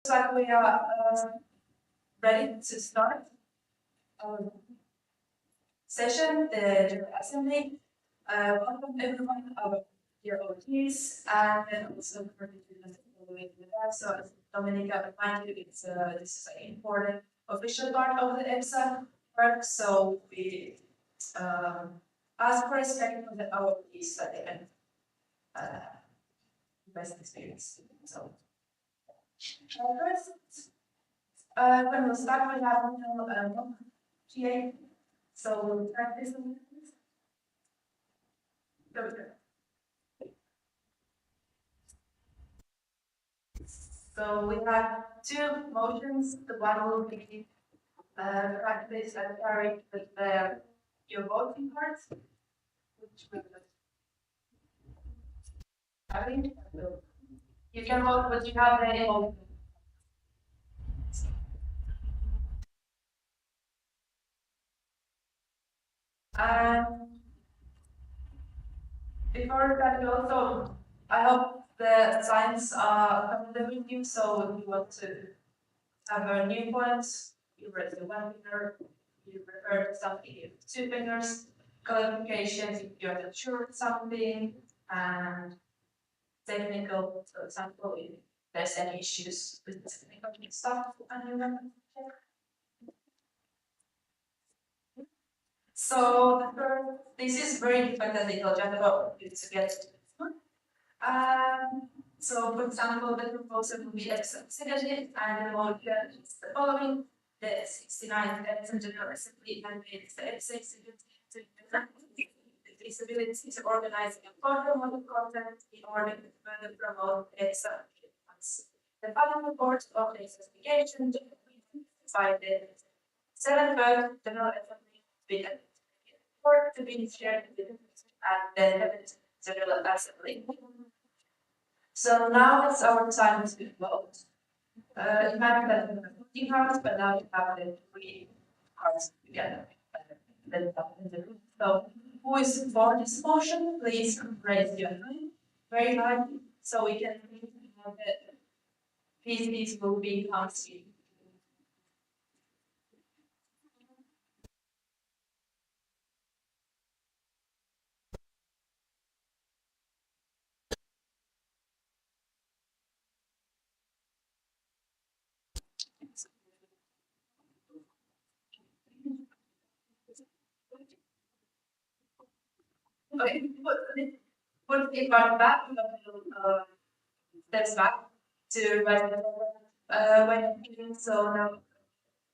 Like we are ready to start our session, the General Assembly. Welcome everyone, our dear OTs, and also for the students following with us. So as Dominica reminded you, this is an important official part of the EPSA work. So we ask for respect for the OTs that they can best experience. So first, when we'll start, we have no GA. So we'll practice a little bit. There we go. So we have two motions. The one will be practice and carry with your voting cards, which will carry. You can vote, but you have the vote. And before that, we also, I hope the signs are familiar with you. So if you want to have a new point, you raise the one finger, you refer to something with two fingers, clarifications if you're not sure of something, and technical, for example, if there's any issues with technical stuff, and you want to check. So this is very hypothetical, just about it to get to this one. So, for example, the proposal will be executive, and the motion is the following: the 69th EPSA General Assembly mandates the EPSA executive to implement the feasibility to organizing a program of content in order to further promote EPSA achievements. The final report of the investigation by the 7th General Assembly with a report to be shared with the 11th General Assembly. So now it's our time to vote. Imagine that we have 15 cards, but now you have the 3 cards together. So who is for this motion? Please raise your hand very high so we can have the PCs will be counted. Okay, put it back, steps back to write the when giving so now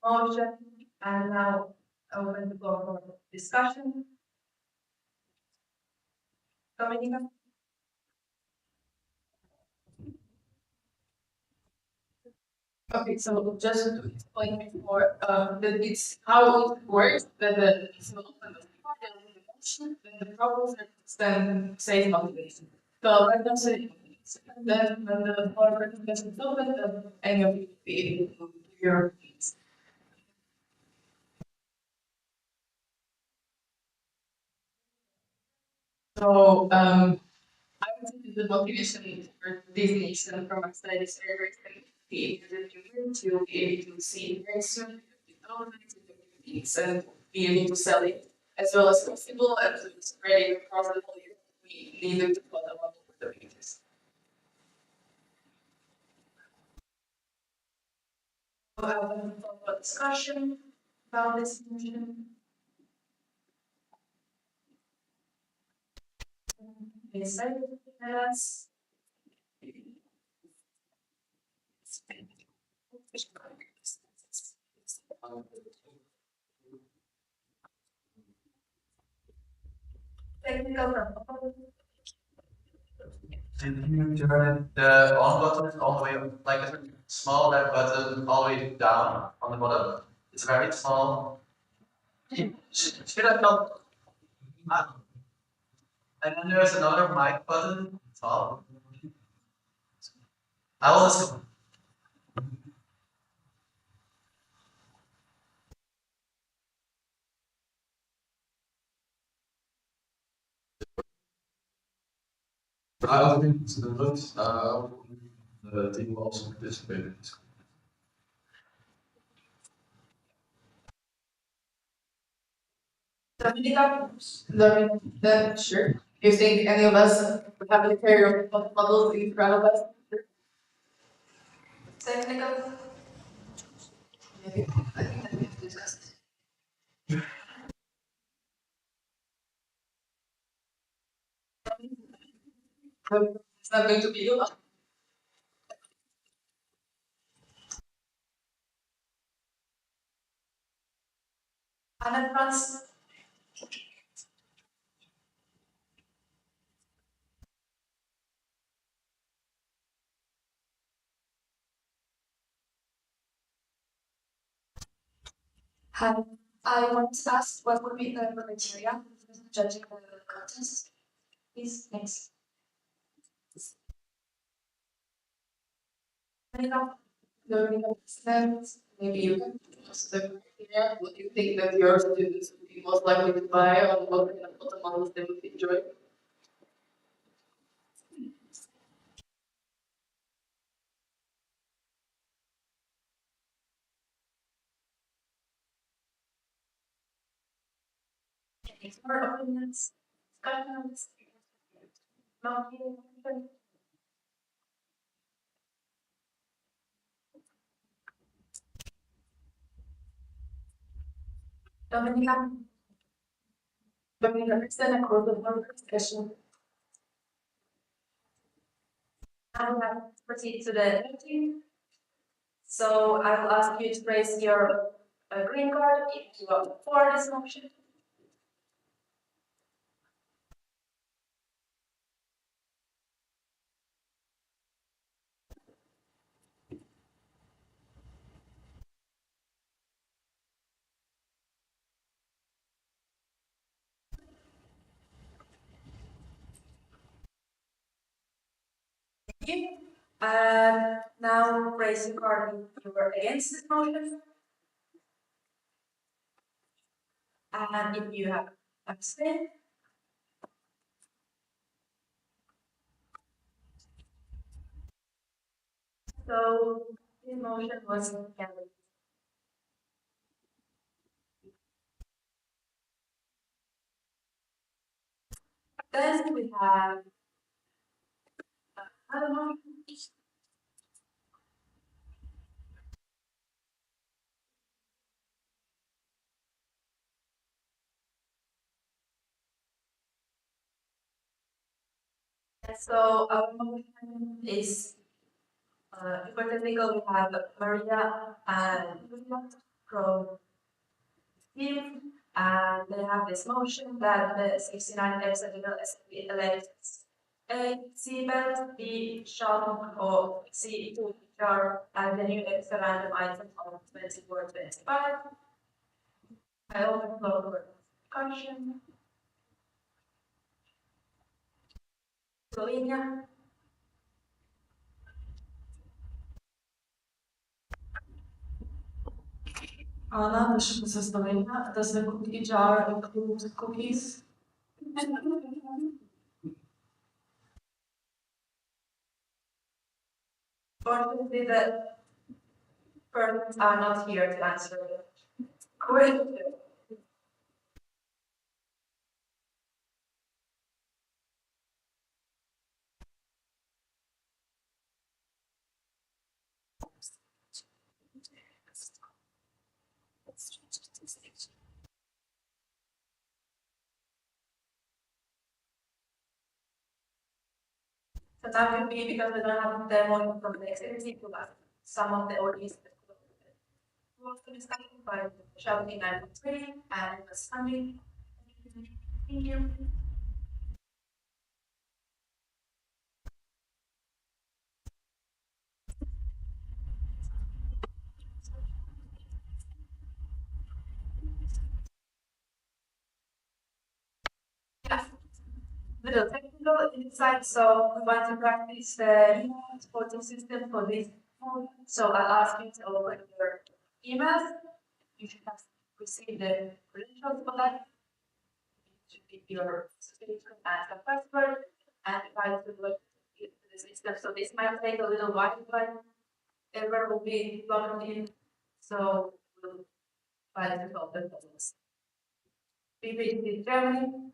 motion and now open the floor for discussion. Dominica? Okay, so just to explain before, that it's how it works, that it's not open the floor, then the motion, then the proposal, then says motivation. So let them say, then when the floor presentation is open, then any of you will be able to do your things. So, I would say the motivation for this nation from our side is very, very exciting to be able to see very soon things and be able to sell it as well as possible and to spread it across the whole year. We need to put a lot of the pages. So I will have a discussion about this motion. Yes. Technical. And you turn the on button all the way up, like a small red button all the way down on the bottom. It's very small. Should I not? And then there's another mic button top. I will listen. I think it's the vote. The team will also participate in this. Then sure. Do you think any of us would have to carry our models in front of us? Technical. Maybe. I think that we have to discuss it. It's not going to be a lot. Unadvanced. I want to ask what would be the criteria for judging the contest? Please, next. Maybe you can ask the criteria. What do you think that your students would be most likely to buy, or what kind of models they would enjoy? More opinions, discussions, Dominica. Dominica, extend a close of one discussion. I will have to proceed to the voting. So I will ask you to raise your green card if you are for this motion. And now raise your card if you are against this motion. And if you have abstained. So this motion was carried. Then we have another motion. And so our motion is, for technical, we have Maria and Julia from team, and they have this motion that the 69 EPSA General Assembly elects A. C-belt, B. Shalom, or C. Jar, and the new EPSA random item of 24-25. I open floor for discussion. Slovenia. Anna, this is Slovenia. Does the cookie jar include cookies? Fortunately, the persons are not here to answer the question. So that could be because we don't have the demo from the activity to ask some of the audience. Was the discussion by shouting 9.3 and it was funny. Thank you. Yeah. Little technical insight. So we want to practice the email supporting system for this. So I'll ask you to open your emails. You should have received the credentials for that. It should be your subscription and the password, and try to look into the system. So this might take a little while, but error will be logged in. So we'll try to solve the problems. We visited Germany.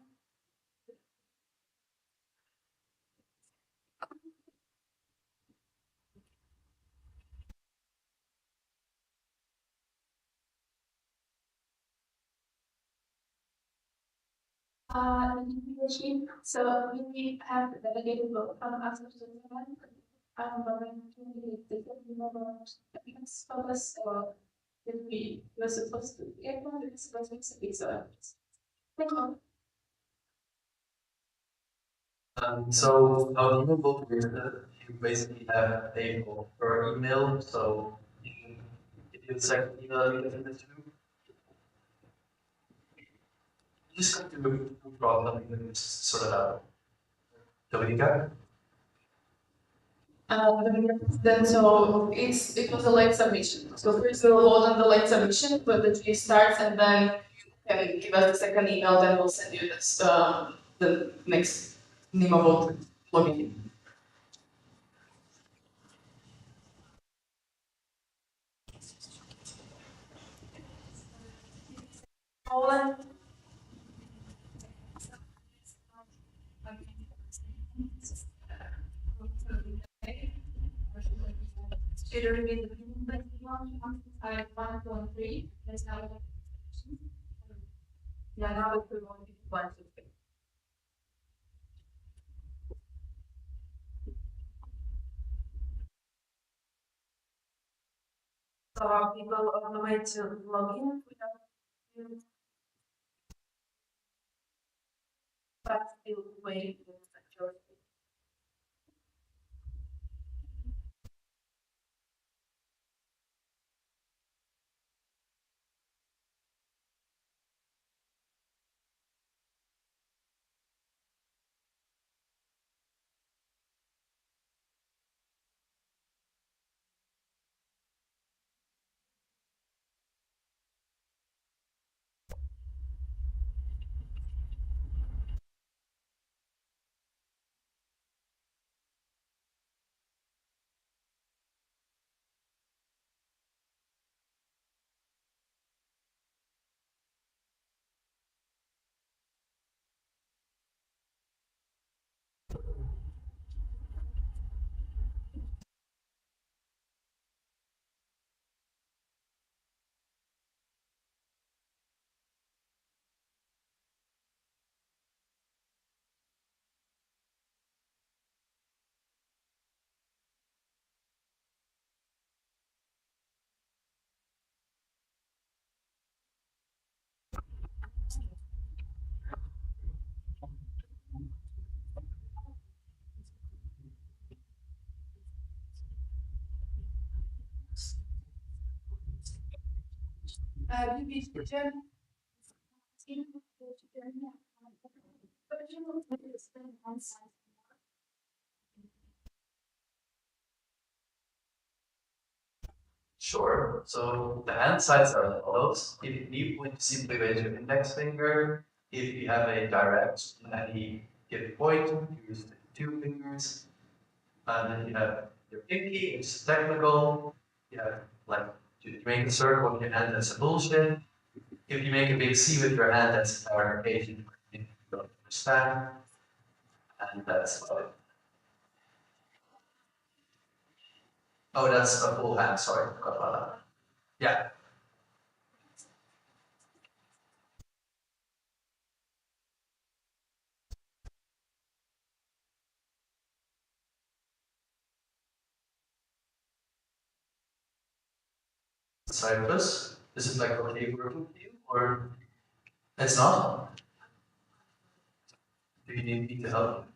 So we have the delegated vote from after the event. I'm going to leave the next focus or will be was supposed to get one, it's supposed to be so. Thank you. So how do you vote is that you basically have a vote per email, so if you second email you can to just come to a problem and then sort it out. Dominica? Then so it was a late submission. So first we'll vote on the late submission, but the G starts and then you can give us the second email, then we'll send you this the next NEMA vote login. Poland. Should we read the next one? I 1.3. Let's now. Yeah, now it's 1, 2, 3. So are people on the way to log in? But still waiting for the Sure. So the hand size are as follows. If you need point, simply raise your index finger. If you have a direct and any given point, you use the two fingers. And then you have your pinky, which is technical. You have like you make a circle with your hand, that's a bullshit. If you make a big C with your hand, that's our Asian you don't understand. And that's about it. Oh, that's a full hand, sorry, forgot about that. Yeah. Cyprus? Is it like okay working for you or it's not? Do you need me to help you?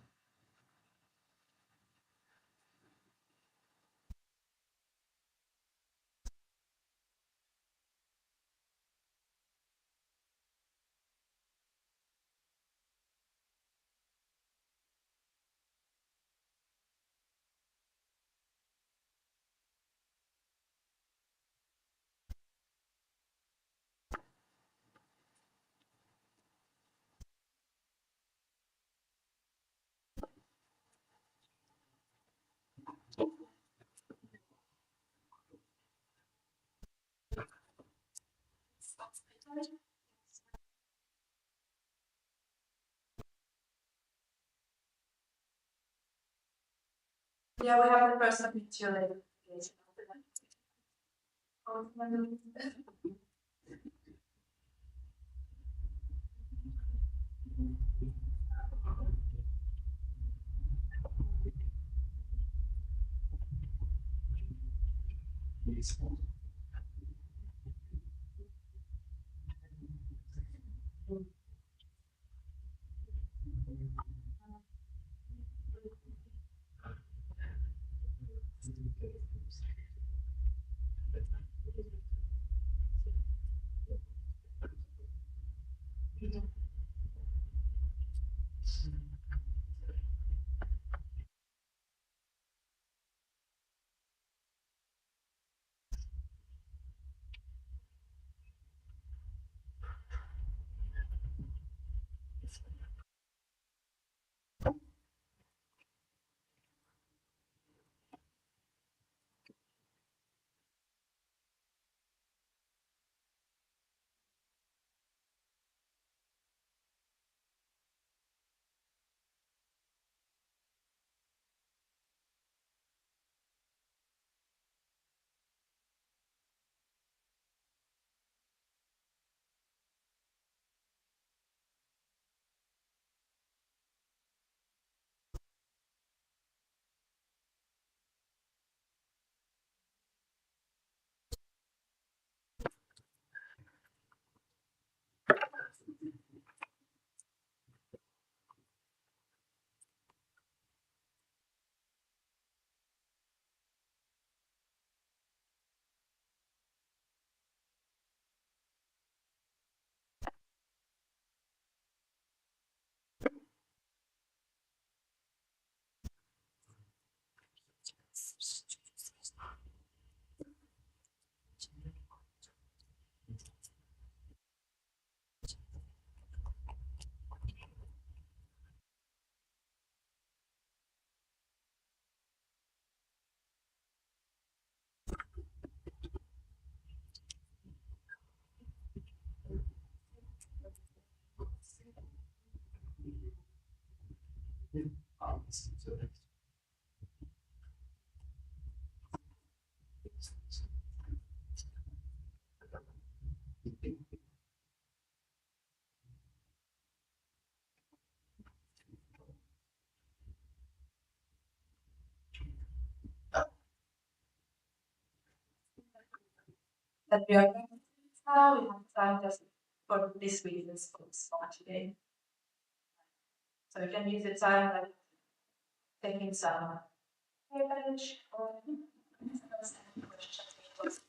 Yeah, we have the first picture later. That we are going to now, we have time just for this week, this smart today. So you can use the time like taking some page or questions.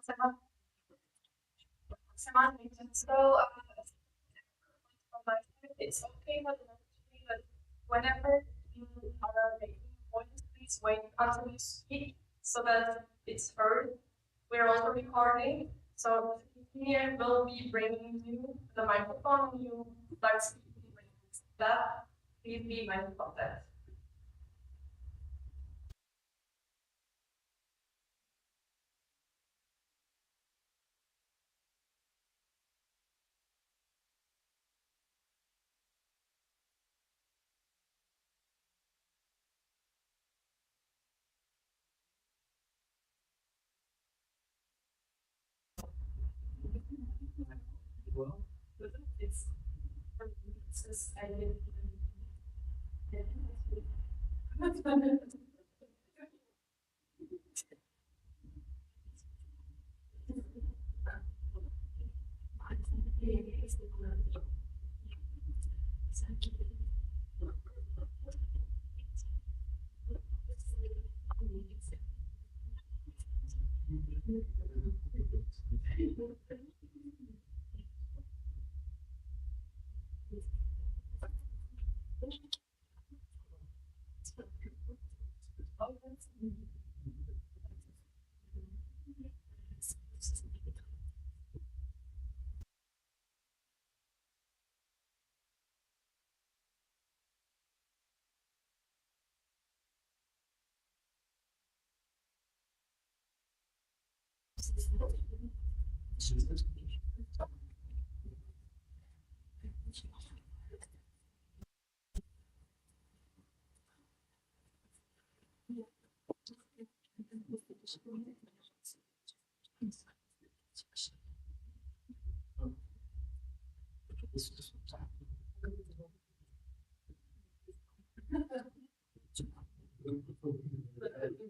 So, it's okay, but whenever you are making points, please wait until you speak so that it's heard. We're also recording, so here we'll be bringing you the microphone. You start speaking when it's that. Please be mindful of that. It's just I didn't.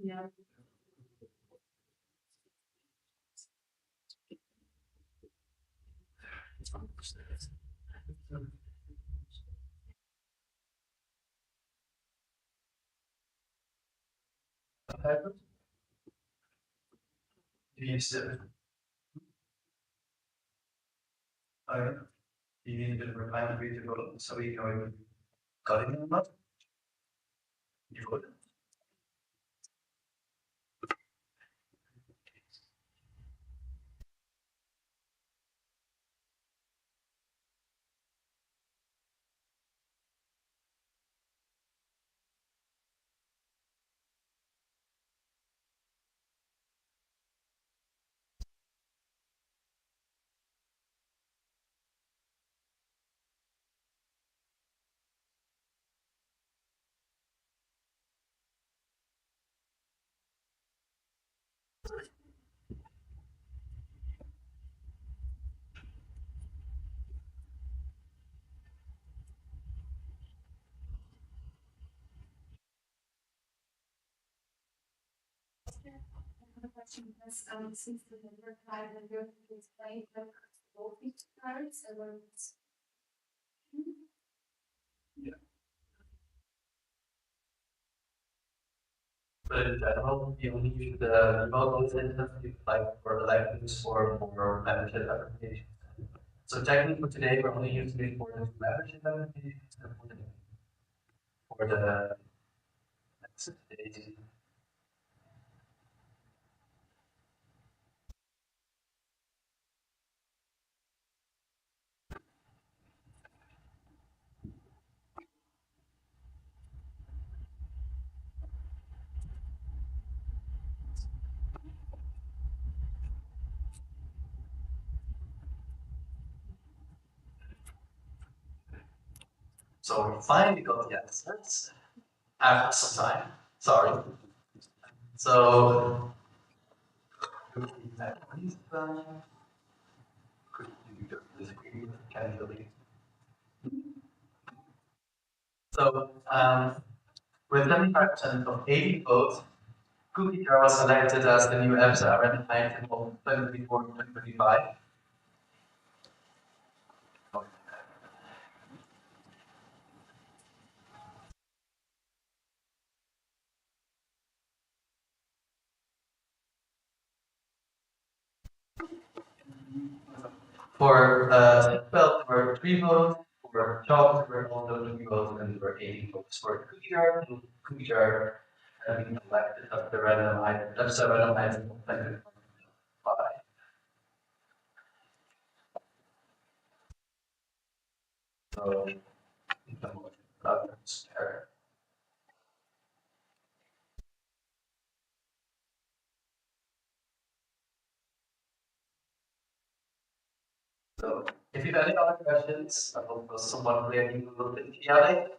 Yeah. Do you still, do you need a bit of a time to go, so we know got it or not? You got it? Question is, since the number five and you're explain the voltage cards and when it's. But in general, you only use the email instance like for electives or for membership applications. So technically for today, we're only using it for the membership applications and for the next days. So we finally got the answers after some time. Sorry. So could you disagree with can delete? So with 75% of 80 votes, Cookie Jar was selected as the new EPSA Random Item of 2024-2025. For Belt, there were 3 votes. For Chalk, there were also 3 votes, and there were 80 votes for Kujar having elected of the random item. That's the random item of 5. So, there. So, if you have any other questions, I hope it was somewhat clear, a little bit chaotic,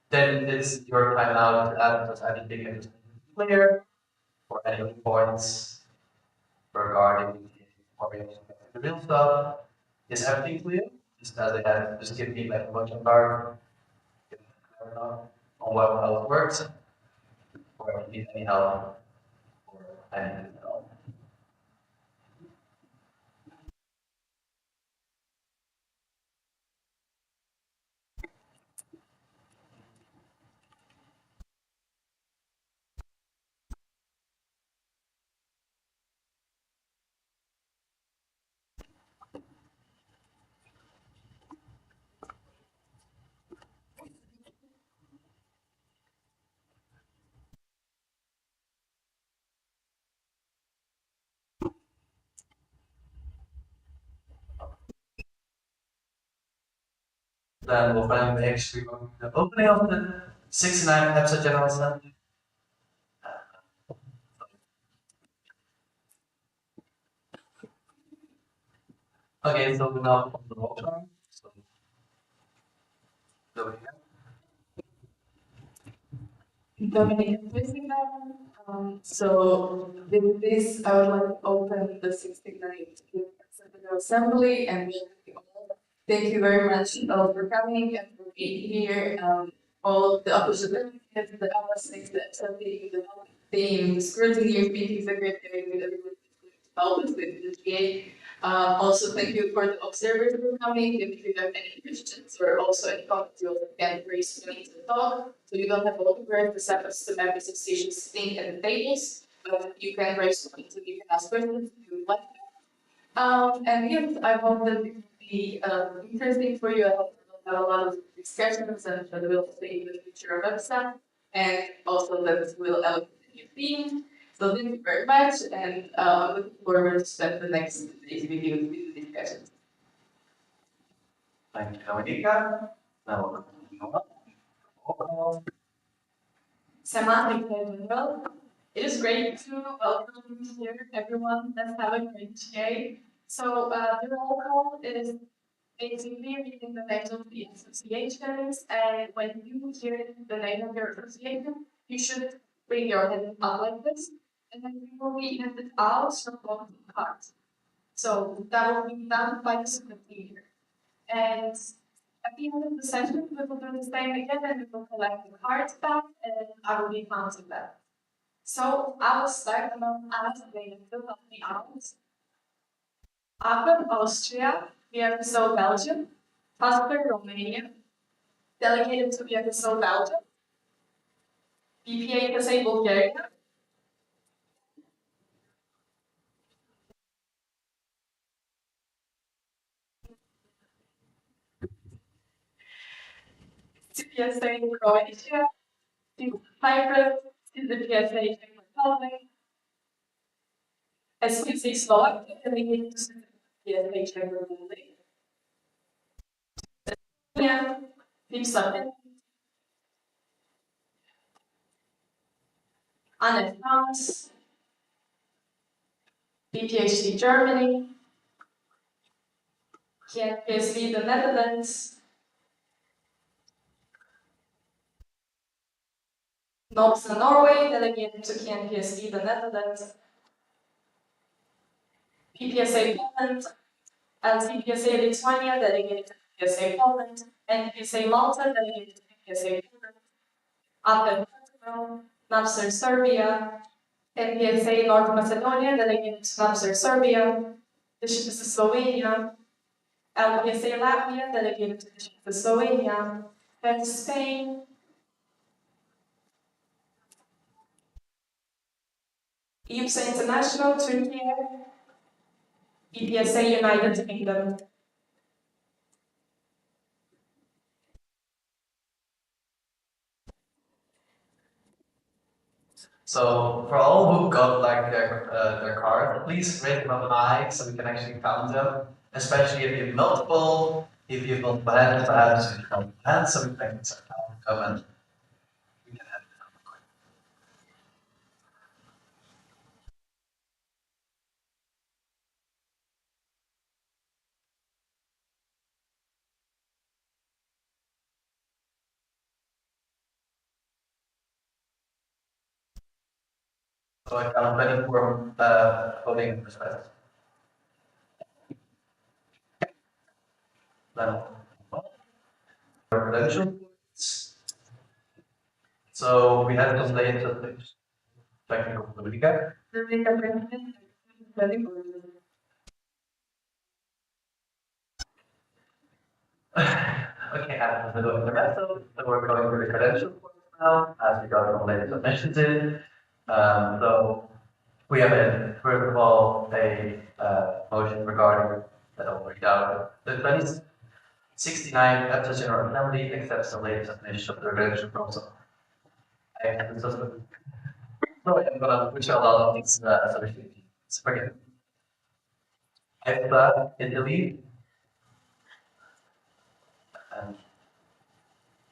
then it's your time now to add just anything that is clear or any points regarding the real stuff. Is everything clear? Just as I had, just give me like a bunch of card on how it works, or if you need any help or anything at all. Then we'll finally actually the opening of the 69 EPSA General Assembly. Okay, so we now on the roll call. So, over here. Dominic President. So with this, I would like to open the 69th General Assembly and welcome you all. Thank you very much all for coming and for being here. All of the official delegates, the LS6, the assembly, the team, the scrutineers, meeting secretary, with everyone who's helped us with the GA. Also, thank you for the observers who are coming. If you have any questions or also any comments, you also can raise your hand to talk. So you don't have all the work, the members of station sitting at the tables, but you can raise your hand and you can ask questions if you would like. And yes, I hope that it will be interesting for you. I hope we'll have a lot of discussions and that we'll see the future of EPSA and also that we'll have a new theme. So thank you very much and looking forward to spend the next days with you with the discussions. Thank you, Dominica. Now, Samantha General. It is great to welcome here everyone. Let's have a great day. So the roll call is basically reading the names of the associations, and when you hear the name of your association, you should bring your hand up like this, and then you will be handed out some voting cards. So that will be done by the secretary. And at the end of the session, we will do the same again, and we will collect the cards back, and I will be counting them. So I will start and I'll ask Dana to help me out. After Austria, EPSA Belgium, Pastor Romania, delegated to EPSA Belgium, EPSA Bulgaria, EPSA Croatia, Cyprus, EPSA Czech Republic, SPC Slovakia, delegated to EPSA Czech Republic, EPSA Anne France, PhD Germany, KNPSV the Netherlands, NOPSA Norway, delegated to KNPSV the Netherlands, PPSA Poland, LTPSA Lithuania, delegated to PPSA Poland, NPSA Malta, delegated to PPSA Poland, APE Portugal, NAPSER Serbia, NPSA North Macedonia, delegated to NAPSER Serbia, DSHPS Slovenia, LPSA Latvia, delegated to DSHPS Slovenia, and Spain, EPSA International, Turkey, EPSA United Kingdom. So for all who got like their card, please rate them high so we can actually count them. Especially if you have multiple, if you have multiple hands, perhaps if you have hands, so we can count them and we can have them quick. So I count 24 voting requests. Then credential. So we had some latest technical recap. Okay, I'm going to go in the rest of so we're going through the credential now, as we got some latest submissions in. So we have first of all a motion regarding that I'll read out. The 2069 EPSA General Assembly accepts the latest submission of the credential proposal. I have this also. So I'm gonna put a lot of these submissions. Forget. EPSA Italy. And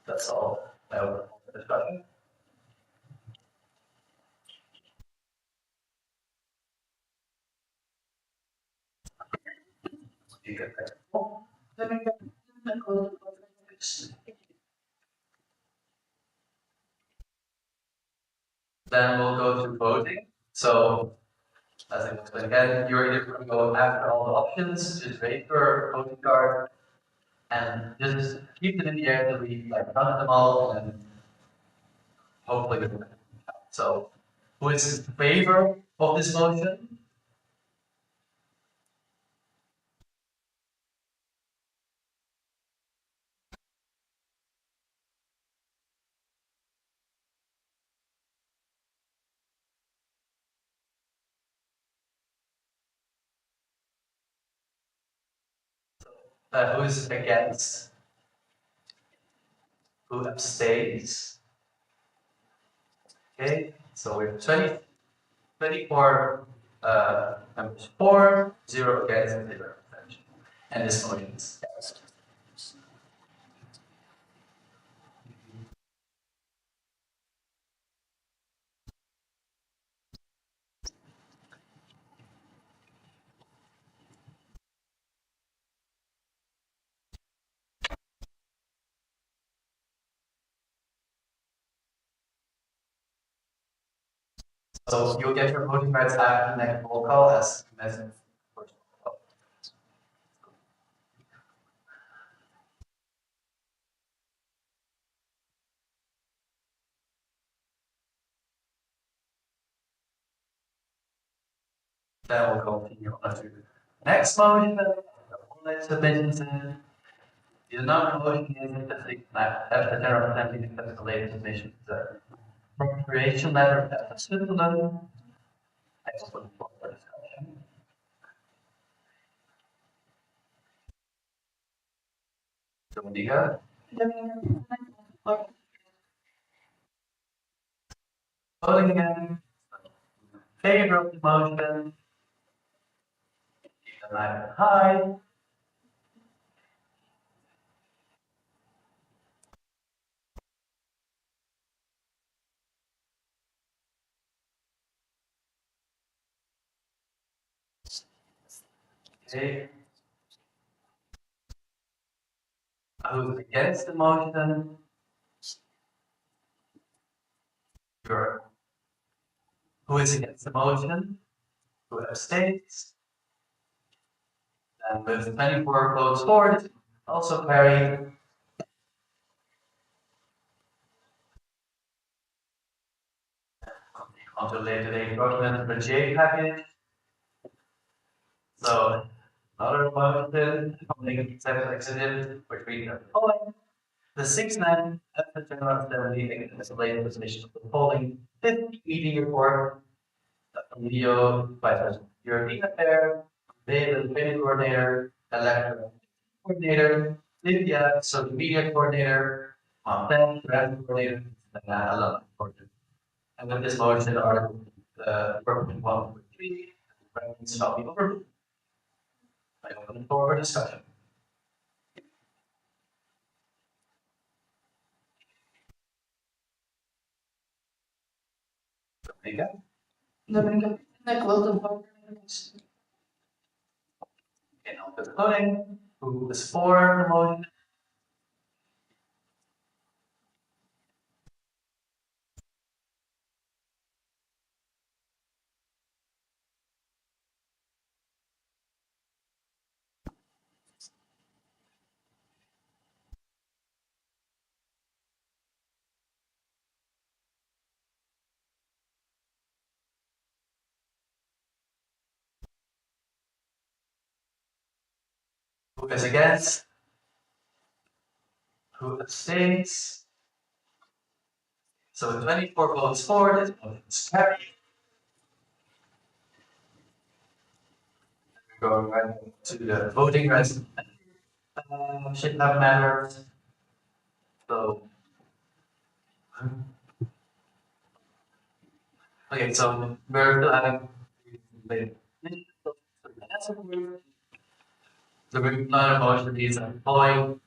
that's all I will discussion. You get that. Then we'll go to voting. So, as I explained again, you're either going to go after all the options, just wait for voting card, and just keep it in the air till we like count them all, and hopefully we can count. So, who is in favor of this motion? Who is against? Who abstains? Okay, so we have 24 members for, 0 against, and 0 abstention. And this motion is passed. So you'll get your voting rights after the next roll call as mentioned. Then we'll continue on to the next motion. Online submissions in. The number motion is that the general assembly accepts the latest submission to the appropriation letter of Switzerland. I just look for discussion. Dominica. Voting again. Favor of the motion. Keep the light high. Okay. Who's against the motion? Sure. Who is against the motion? Who abstains? And with 24 votes for it, also carried. On to later date document for J package. So another motion, executive, which we are following. The 6-9 at the General Assembly is the latest submission of the polling 50 meeting report. Leo, Vice President European Affairs, David, committee coordinator, Electra, coordinator, Lydia, social media coordinator, Montaigne, grant coordinator, and alumni coordinator. And with this motion, Article, Department 1.3, reference shall be overruled. I open the floor for discussion. Dominica, Dominica, I close the vote. and open the voting. Who is for the motion? Who is against? Who abstains? So 24 votes for, this motion is carried. We're going right to the voting rights. Should have matters. So. Okay, so we're still having. The another motion is employing.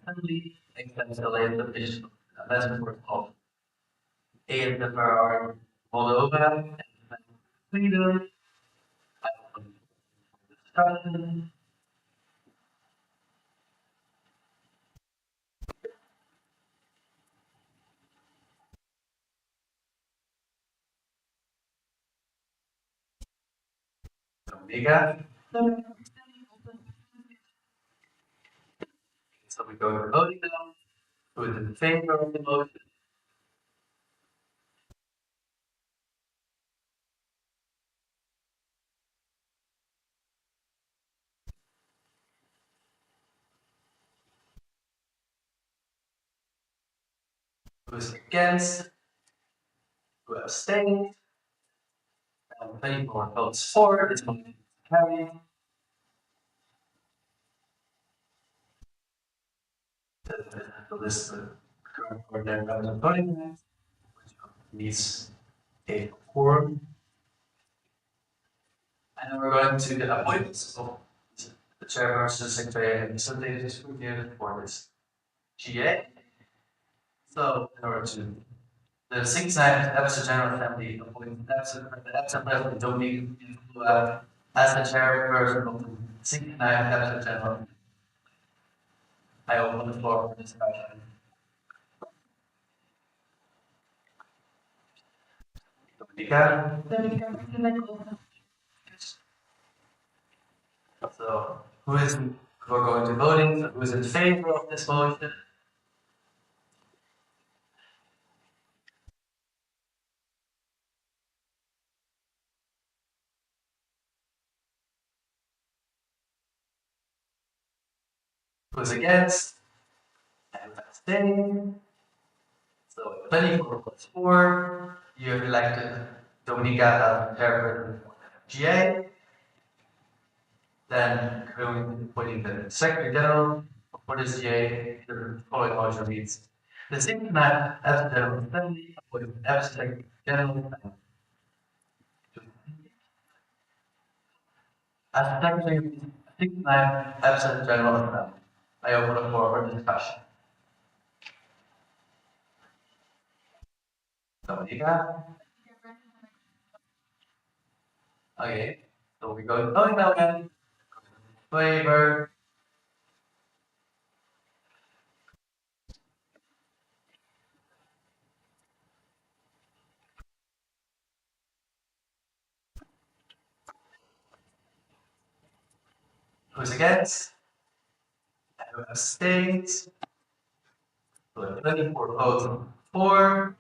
Assembly, extends the latest official amendment of ASMR Moldova and Sweden. Discussion. Omega. So we go to voting now. Who is in favor of the motion? Who is against? Who abstained? 24 votes for, this motion is carried. The list of current ordinary members of voting rights, which needs a quorum. And then we're going to the appointments of the chairperson, secretary, and facilitators who give for this GA. So in order to the 69th EPSA General Assembly appoints the EPSA President Dominique as the chairperson of the 69th EPSA General Assembly. I open the floor for discussion. Dominica. So we're going to voting, so who is in favor of this motion? Who is against? And abstaining. So 24 plus 4, you have elected Dominica as chairperson for GA. Then going to appointing the Secretary General for this GA, the following motion reads. The 69th EPSA General Assembly appoints the EPSA Secretary General as Secretary of the 69th EPSA General Assembly. I open the floor for discussion. Dominica? Okay, so we go to voting now again. Favor. Who's against? And who abstains? So 24 votes for,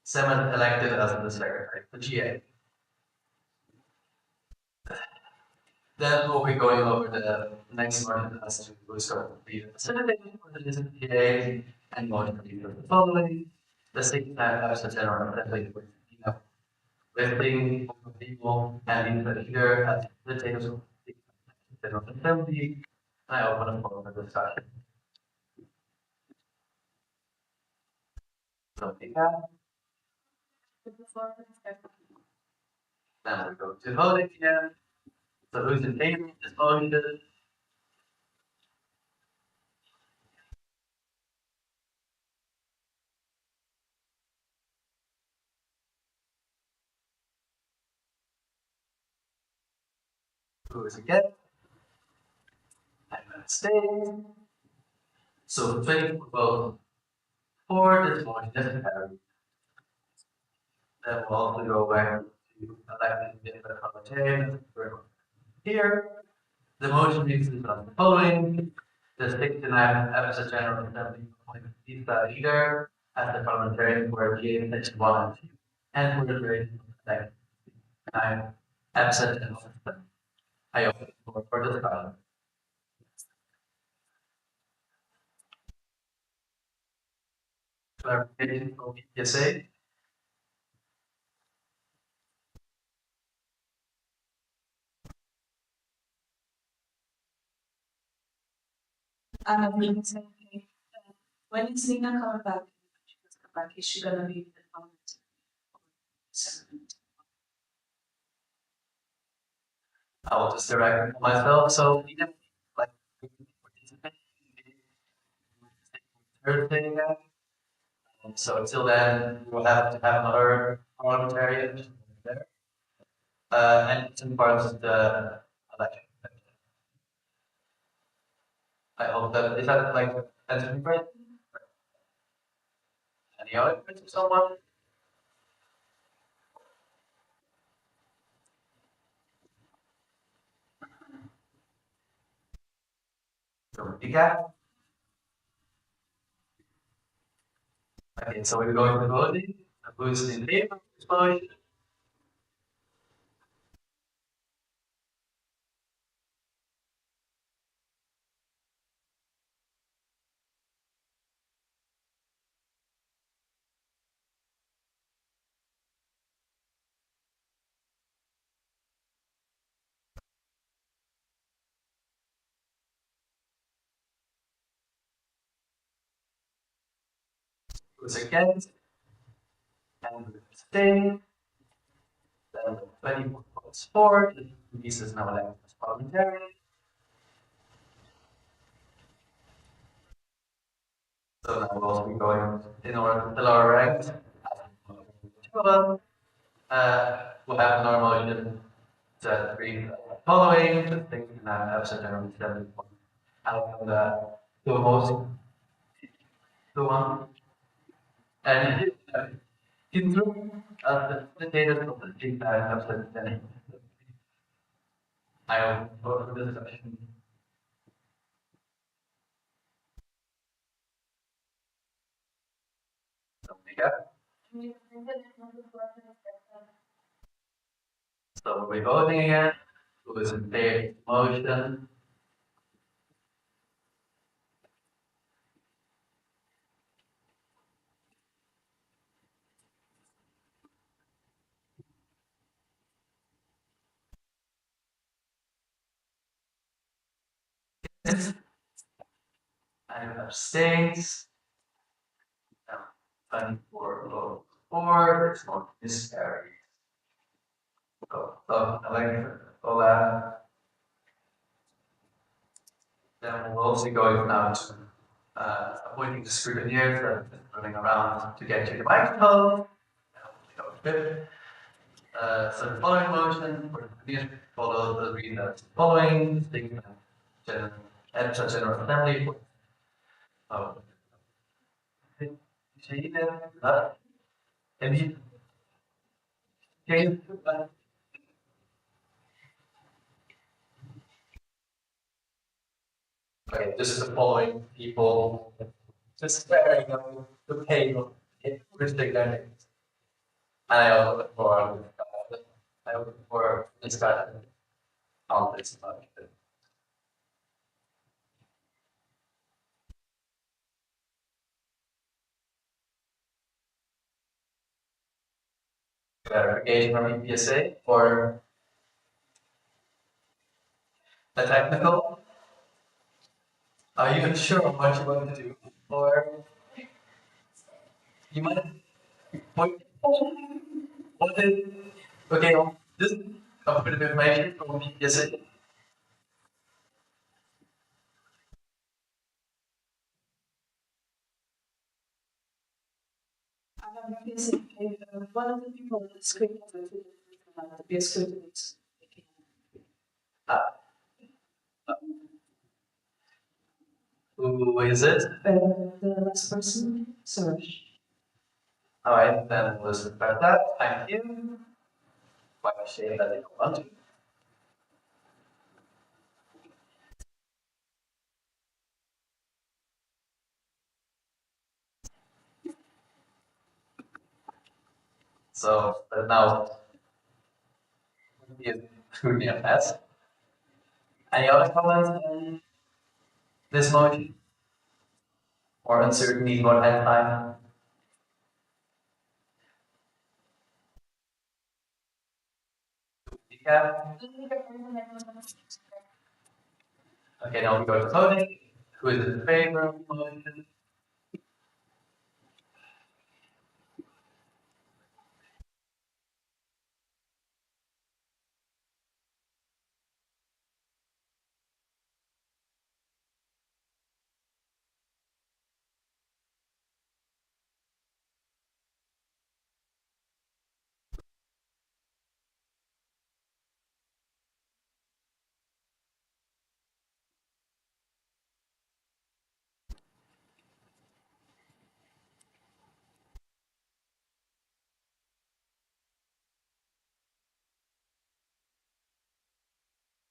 7 elected as the secretary, the GA. Then we'll be going over the next motion as to who is going to be the facilitator for the GA and motion to be the following. The 69th EPSA General Assembly with listing of people and these are here as facilitators of the General Assembly. I open a floor for discussion. So, yeah, then we go to voting again. So who's in favor of this motion? Who is against? I'm abstaining. So 24 votes for this motion is carried. Then we'll also go back to electing different parliamentarians. Here, the motion reads on the following. The 69th EPSA General Assembly appoints EPSA leader as the parliamentarian for GA section 1 and 2 and for the duration of the second 9 EPSA General Assembly. I open the floor for discussion. Clarification from EPSA. Being said, okay, when is Nina coming back? She does come back, is she gonna be the parliament? I will just direct myself. So we didn't like participate in the Thursday again. So until then, we will have to have another parliamentarian there. And it's in part of the election. I hope that is that like that's great. Any other questions, someone? So you got. Okay, so we're going to voting. Who's in favor of this motion? Who's against? And who's abstaining? Then 24 votes for. This is now elected as parliamentarian. So now we'll also be going in order to fill our ranks. We'll have an motion to read the following, the things in that episode generally said. And the most, the one, and through the data of the thing that episode then I will vote for discussion. So we got. So we're voting again. Who is in favor of the motion? And abstains. 24 votes for, this one is carried. So, then we'll also go now to appointing the scrutineers that have been running around to get you the microphone. So the following motion for the scrutineers follow the reading that's following, statement EPSA General Assembly. Oh. See that? Any? Okay. Okay, this is the following people, just sparing them the pain of listing their names. And I open for discussion on this motion. clarification from EPSA or a technical? Are you unsure on what you want to do? Or you might, what, what is, okay, just a bit of information from EPSA. One of the people on the screen to be a student. Who is it? The last person, sorry. Alright, then we'll respect that. Thank you. Quite a shame that they don't want to. So, but now, the scrutiny of that. Any other comments on this motion? Or uncertainty about head time? Recap? Okay, now we go to voting. Who is in favor of the motion?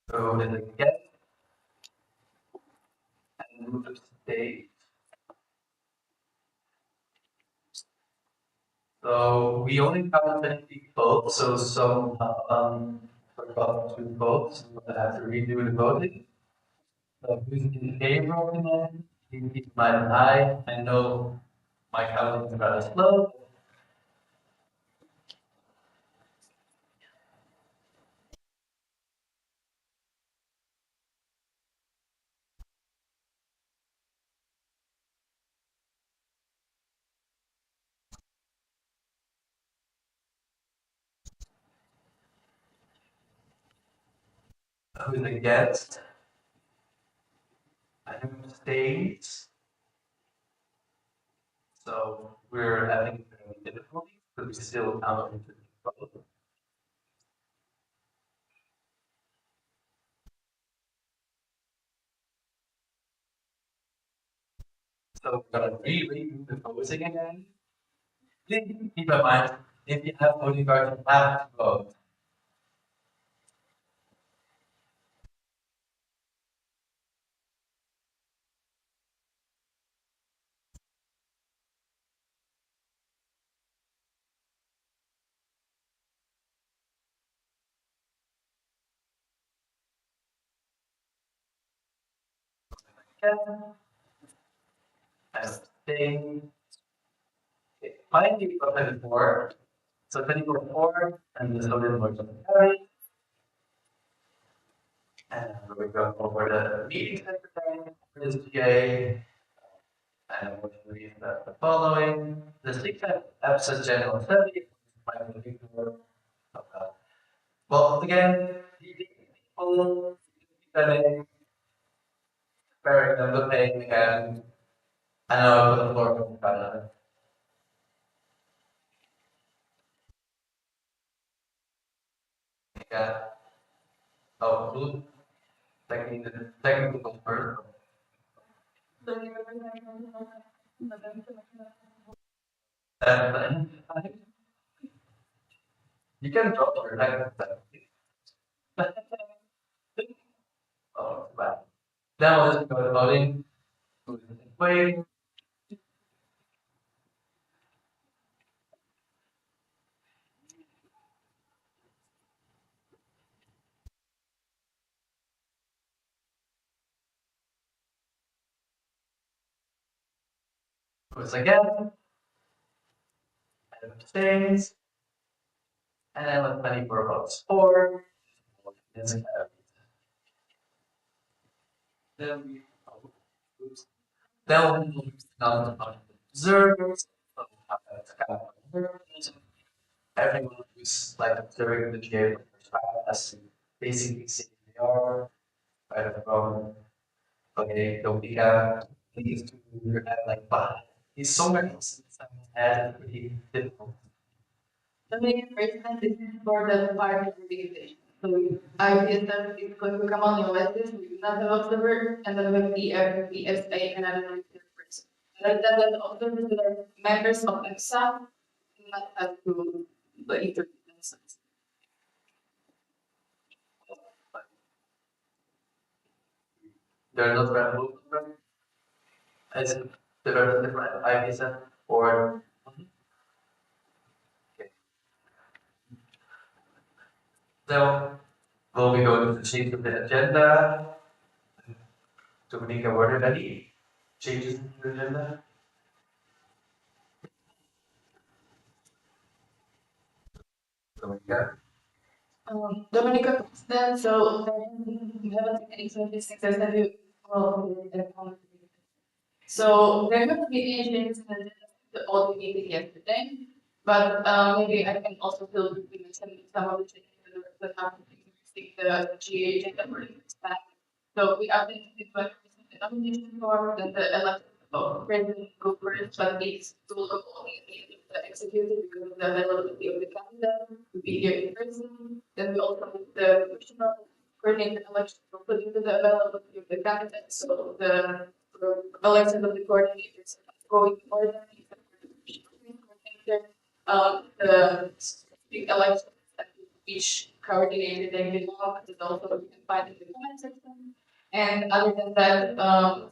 Who is against? And who abstains? So we only have 20 votes, so some forgot to vote, so we'll have to redo the voting. So who's in favor of the motion? Please keep in mind aye. I know my counting is rather slow. Who's against? And who abstains? So we're having difficulties because we still count into the vote. So we're gonna redo the voting again. Please keep in mind, if you have voting cards, you have to vote. And abstain. Okay, finally, for 24. So 24 4, and the voted motion carried. And we go over the meeting secretary, for this GA. And we read the following. The sixth EPSA General Assembly. Well, again, the people spending sparing them the pain again. I know I put the floor on the front. Yeah. Oh, blue. Technical first. And you can drop your head. Oh, bad. Now let's go to voting. Wait. Once again. And abstains. And then with 24 votes for, it's carried. Then we move down to observers. So we have that kind of observers. Everyone who's like observing the GA for the first time has to basically say who they are, right from okay, so we have these two who have like behind. He's somewhere else inside his head, it's pretty difficult. The main president is for the party organization. So I did that it's going to come on your list, we do not have observer, and then with the EPSA and another person. And then the observers that are members of EPSA do not have to the interview themselves. They're not removed from as the different IPSA or okay. Now will we go to the change of the agenda? Dominica, were there any changes in the agenda? Dominica? Dominica then, so we haven't seen any sort of success that you well, so there are going to be any changes in the old meeting yesterday, but maybe I can also still mention some of the changes that happened in the GA agenda for the next time. So we updated the 20% nomination form, then the election of president go first, but it's still go only if the executed because of the availability of the candidate to be here in person. Then we also have the commissioner coordinated election due to the availability of the candidate. So the election of the coordinators going order, except for the commissioner coordinator, the election that each coordinator they belong is also you can find in the comment section. And other than that,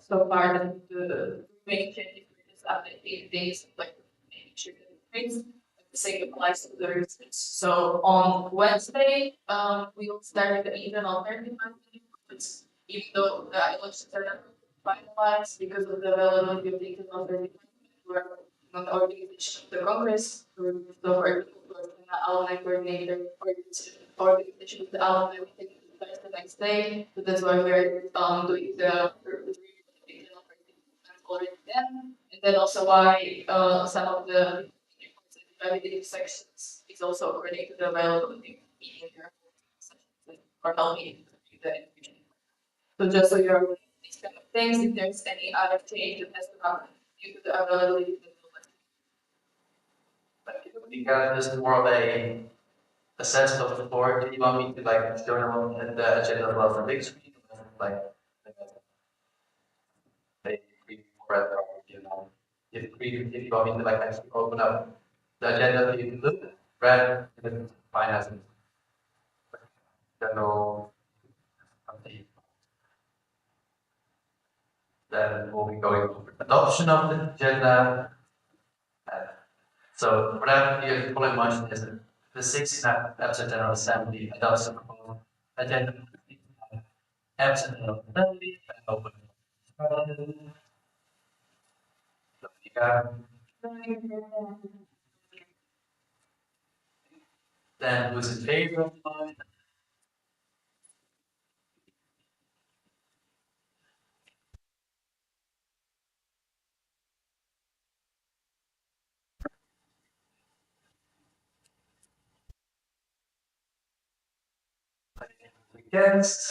so far the main changes were just updating things like making sure that it fits. The same applies to the results. So on Wednesday, we will start the even alternative candidates, even though the elections are not finalized because of the availability of the even alternative we're on the organization of the Congress, so for example, the alumni coordinator, organization of the alumni, we think that's the next day. So that's why we're doing the already then. And then also why some of the validated sections is also according to the availability of meeting your sessions or not meeting the information. So just so you're aware of these kind of things, if there's any other change that has to happen due to the availability, then we'll let Dominica, just more of a sense of the board. Do you want me to like show them the agenda as well for big screen? Like they read you know, if you want me to like actually open up the agenda for you to look at, rather than finance and general update. Then we'll be going over adoption of the agenda. So what I have here, the following motion is that the 16th EPSA General Assembly adopts the proposed agenda. EPSA General Assembly and open. Then who's in favor of the motion? Against?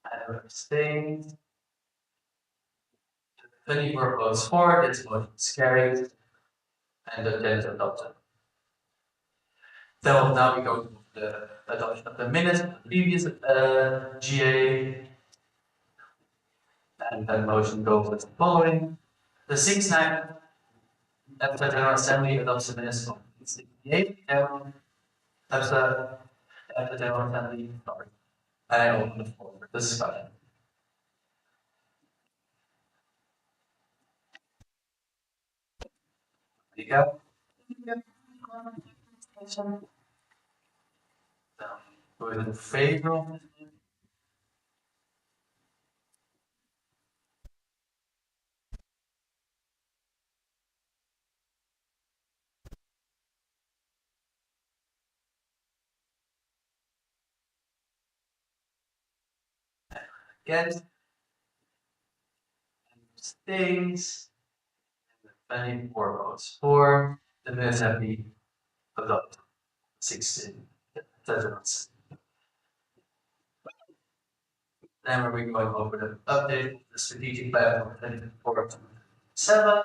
And abstained. 24 votes for, this motion is carried, and the agenda is adopted. So now we go to the adoption of the minutes of the previous GA. And the motion goes as the following. The 6th EPSA General Assembly adopts the minutes of the 68th EPSA General Assembly. Sorry. And I open the floor for discussion. Monica? Who is in favor of this? against, abstains, 24 votes for, the minutes have been adopted. 16. That's Then we're going over the update of the strategic plan for 2024 to 7.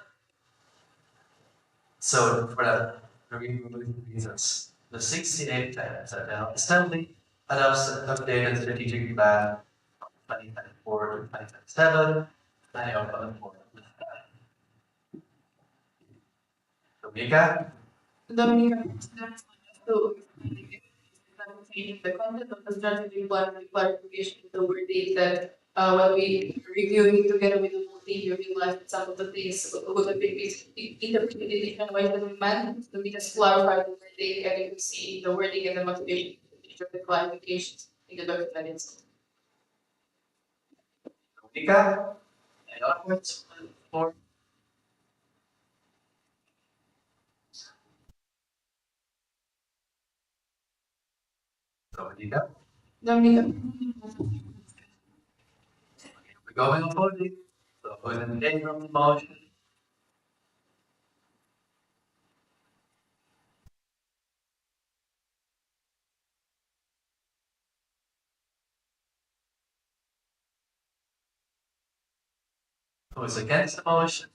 So for that, the reasons. The 68th General Assembly adopts an updated strategic plan from 2024 to 2027. I open for Dominica. Dominica, just to change the content of the strategy plan, the clarification of the wording that when we reviewing together with the whole team, you realize that some of the things would have been interpreted in different ways than we meant. So we just clarified the wording and you can see the wording and the motivation of the clarifications in the document itself. Dominica. Any other points on the floor? Dominica. Dominica. We're going on voting. So who's in favor of the motion? Who is against the motion?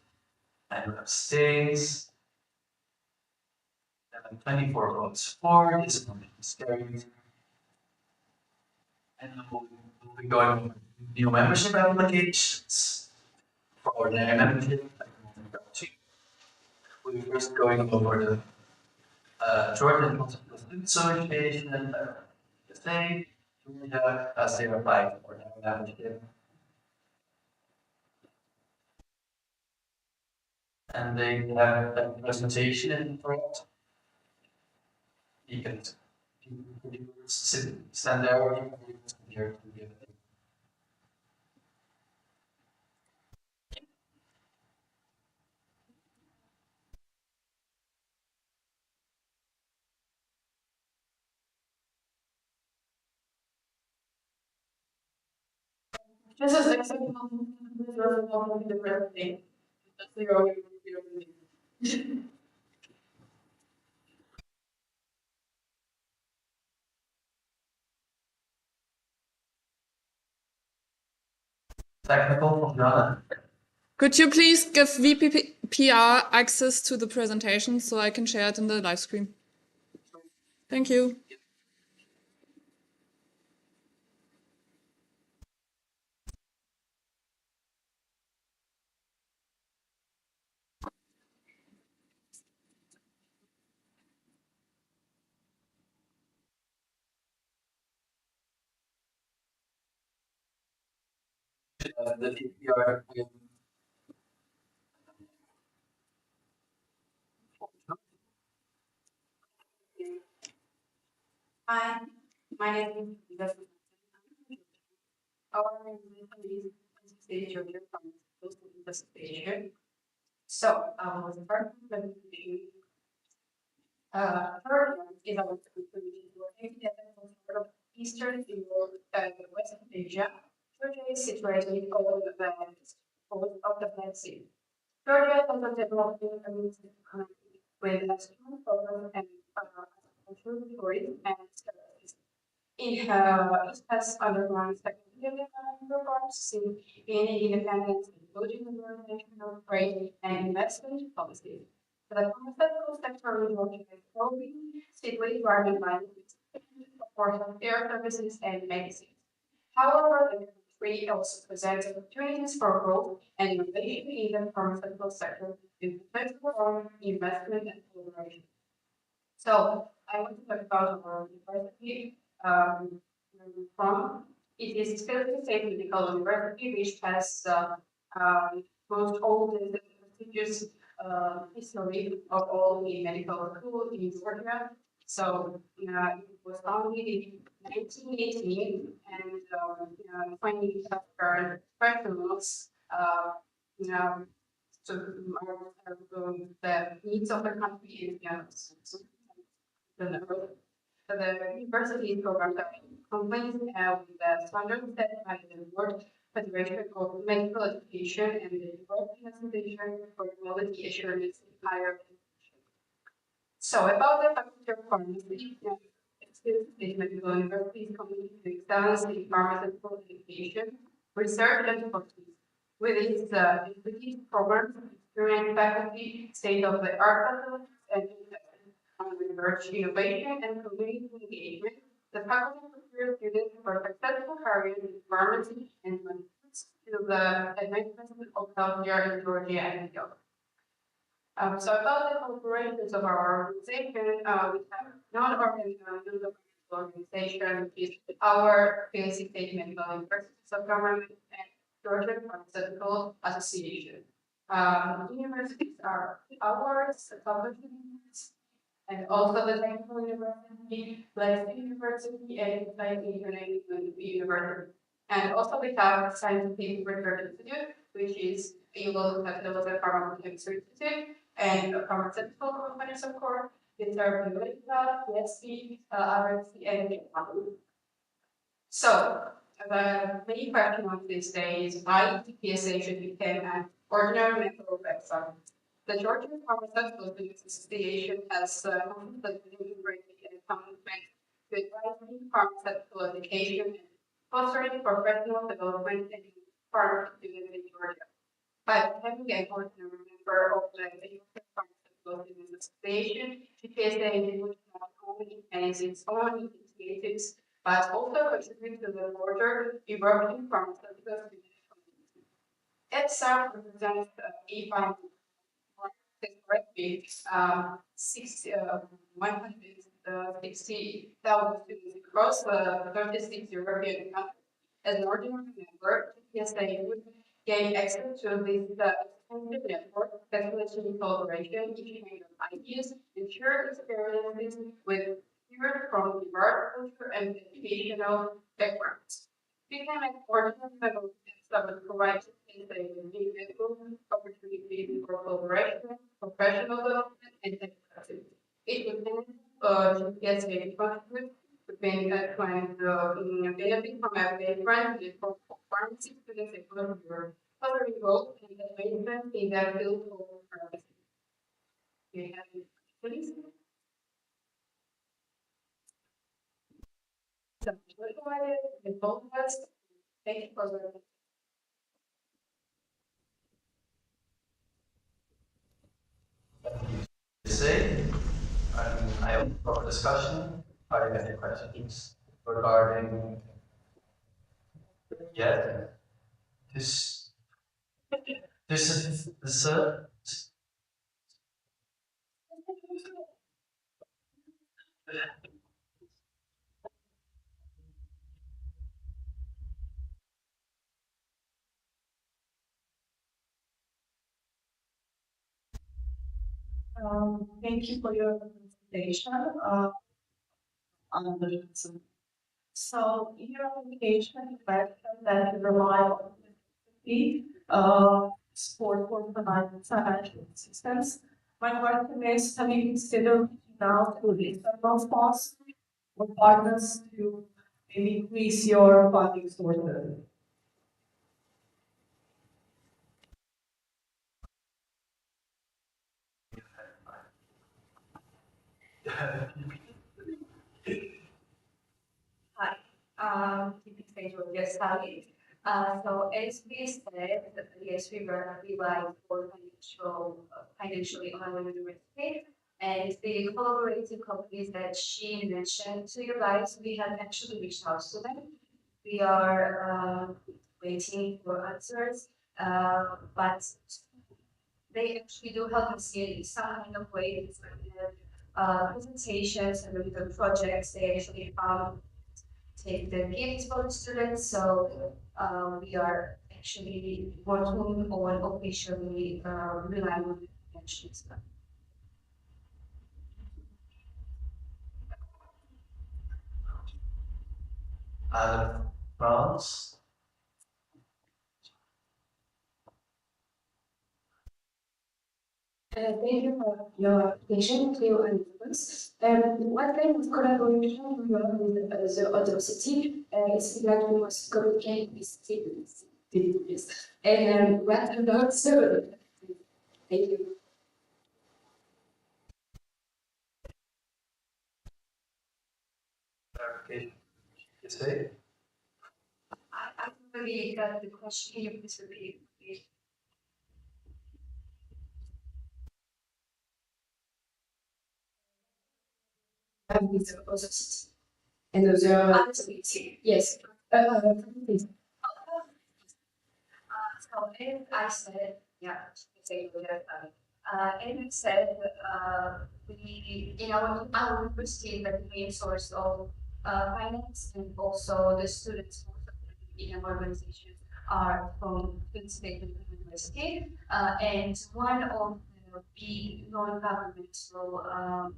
And who abstains? And 24 votes for, this motion is carried. And we'll be going over new membership applications for ordinary membership. We're first going over the Georgian Constitutional Student Association and the state, Georgia, as they apply for ordinary membership. And they have a presentation in front. You can stand there or you can here to give it. This is exactly the present thing. That's the only Technical from Jana. Could you please give VPPR access to the presentation so I can share it in the live stream? Thank you. The DPR will Hi, my name is Jessica. Our stage here from close to the stage here. So, the first presentation, third one is our conclusion. We're taking the sort of Eastern Europe and West Asia. Georgia is situated on the coast of the Black Sea. Georgia has a developing community economy with a strong focus and agricultural tourism and services. It has undergone significant reforms since gaining independence, including the international trade and investment policies. The pharmaceutical sector in Georgia is growing, steadily driven by the support of air services and medicine. However, the country also presents opportunities for growth and innovation in the pharmaceutical sector with potential for investment and collaboration. So I want to talk about our university from. It is Philippine State Medical University, which has most all the prestigious history of all the medical school in Georgia. So it was founded in 1918, and 20 current professionals, you know, to the needs of the country and the the university program that companies have the standards set by the World Federation of Medical Education and the European Association for Quality Assurance in Higher Education. So about the faculty of pharmacy, the medical universities committed to excellence in pharmaceutical education, research and expertise. With its programs, experienced faculty, state-of-the-art facilities, and investment on research, innovation, and community engagement, the faculty prepares students for successful careers in pharmacy and contributes to the advancement of healthcare in Georgia and beyond. So about the operations of our organization, we have non-governmental organization, which is our basic statement about universities of government and Georgia Pharmaceutical Association. Universities are awards, accomplishments, and also the Technical University, Leipzig University, and Leipzig University. And also we have Scientific Research Institute, which is a local capital pharmaceutical institute, and pharmaceutical companies, of course, which are Medical, PSP, RSC, and Japan. So, the main question of this day is why EPSA should become an ordinary member of EPSA. The Georgia Pharmaceutical Association has constantly integrated and commitment to advancing pharmaceutical education and fostering professional development in pharmacy students in Georgia. By becoming an ordinary member of the Georgia Pharmaceutical Association, EPSA would not only enhance its own initiatives, but also contribute to the larger European pharmaceutical community. EPSA represents EPSA correctly, 160,000 students across 36 European countries. As an ordinary member, EPSA would gain access to this extensive network, facilitating collaboration, exchange of ideas, and shared experiences with peers from diverse culture and educational backgrounds. Became an ordinary member that would provide EPSA with meaningful opportunities for collaboration, professional development, and technical. It would EPSA contribute to being a client benefit from a background for pharmacy students across Europe, further involved in the advancement in their field of pharmacy. Do you have any questions? Thank you for the Say, I open for discussion. Are there any questions regarding this Thank you for your presentation. On the so in your application, you mentioned that you rely on the support for providing financial assistance. My question is, have you considered now to the external sponsors or partners to maybe increase your funding sources? EPSA Georgia study. So as we said, yes, we rely for financially on our university, and the collaborative companies that she mentioned to you guys, we have actually reached out to them. We are waiting for answers, but they actually do help us in some kind of way. It's like presentations and with the projects, they actually take the gifts for the students. So we are actually working on officially relying on the connections. France. Thank you for your attention to your answers. What kind of collaboration do you have with the other city? It's like you must communicate with students. And what about the thank you. Clarification, you say? I don't really got the question. Can you please repeat? Please? With the other city. And other city. Yes. Please. So as I said, yeah, say that, as I said, we in our university, the main source of finance and also the students in our organization are from Penn State University, and one of the big non-governmental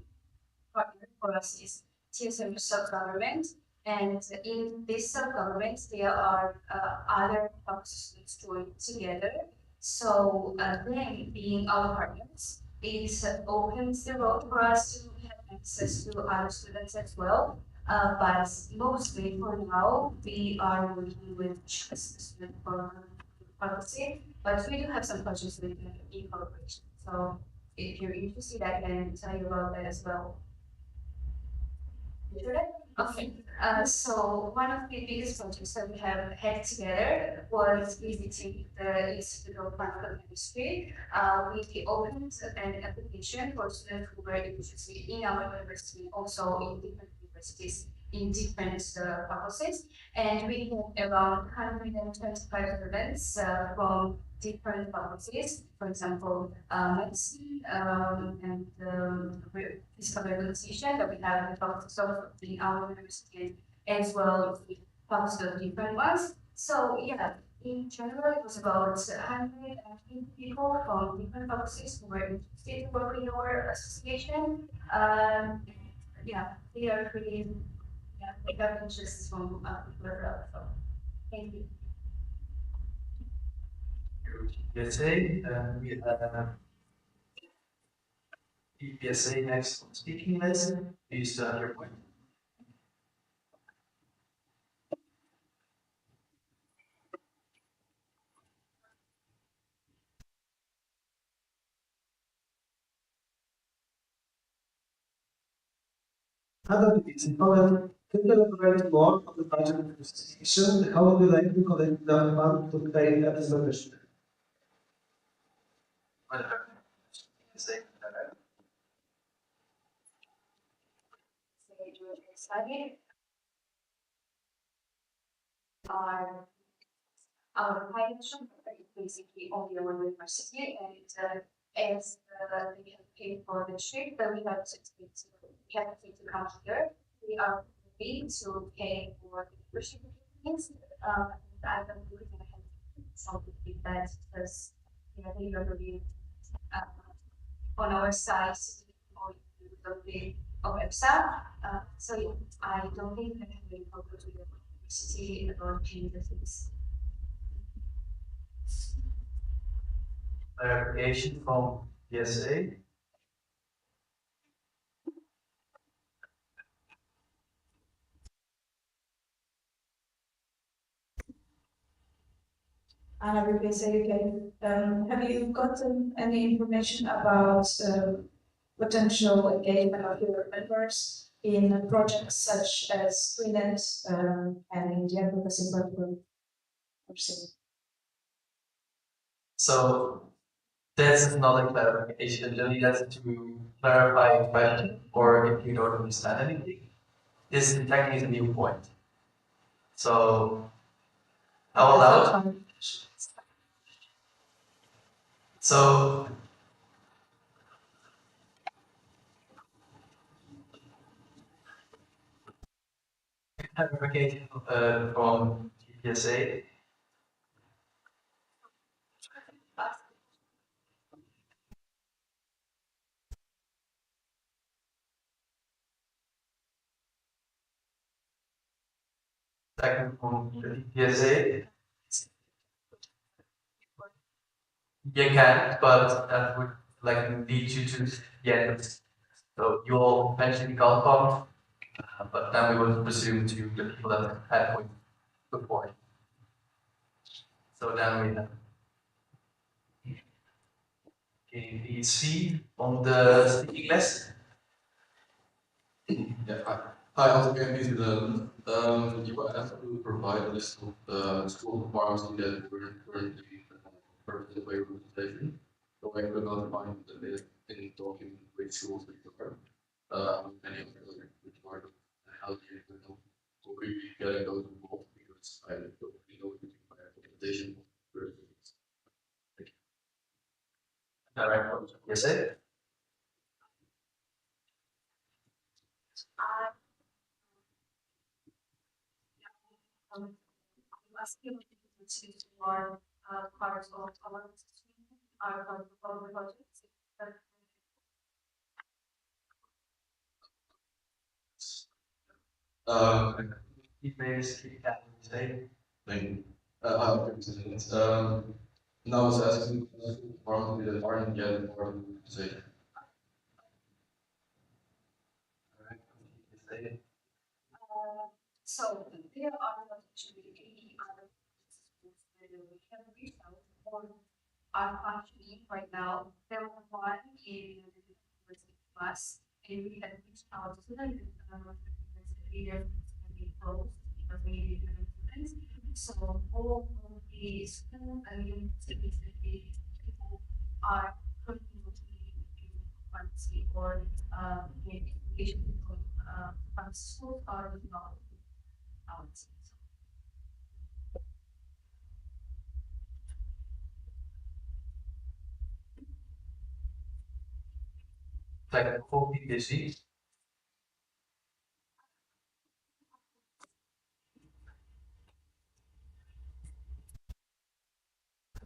partner for us is TSM sub-government. And in this sub-government, there are other functions joined together. So them being our partners, it opens the road for us to have access to other students as well. But mostly for now, we are working with just the student for policy, but we do have some projects with e-cooperation. So if you're interested, I can tell you about that as well. Okay, so one of the biggest projects that we have had together was visiting the Institute of Pharmacochemistry. We opened an application for students who were interested in our university, also in different universities in different faculties. And we had around 125 students from different faculties, for example, medicine and physical rehabilitation that we have the faculty of in our university, as well as the faculty of different ones. So yeah, in general, it was about 120 people from different faculties who were interested in working in our association. Yeah, they are pretty, yeah, they have interests from people around. So thank you. EPSA, and we have EPSA next on speaking list. You still have your point. Other it's important. Can you elaborate more on the budget investigation? How would you like to collect the fund to pay as membership? EPSA, Say George Excited. Our financial is basically only our university, and as we have paid for the trip that we have to come here, we are free to pay for the membership things. I don't think we're gonna have something like that because they are really uh, on our side or of EPSA. So yeah, I don't think I have any problem with the university about paying the fees. clarification from EPSA. Anna Rubin, okay. Have you gotten any information about potential engagement of your members in projects such as Freenet and in the advocacy platform? So that's not a clarification, you have to clarify a question, or if you don't understand anything, this is technically a new point. So how allowed? So clarification from EPSA. Second from the EPSA. You can, but that would like lead you to the end of this. So you'll eventually call upon, but then we would presume to the people that had point before. So then we have the C on the speaking list. Yeah, hi, also again, this is you will have to provide a list of school pharmacy that we're currently purchasing by representation. So I could not find the list in document which schools we are. Many of them which are how do you know who we getting those involved because I don't really know if my representation. Direct. Yes, sir. Last year, we received more cards of our projects. Emails, say. Thank you. Now I was asking pharmacy that aren't yet part of the organization. So there are not actually any other schools where we can reach out or are actually right now. There was one in the university class and we had reached out to them leaders can be closed because we need students. So all of the school and universities that people are currently in pharmacy or in education from schools are not out. Like for PPC.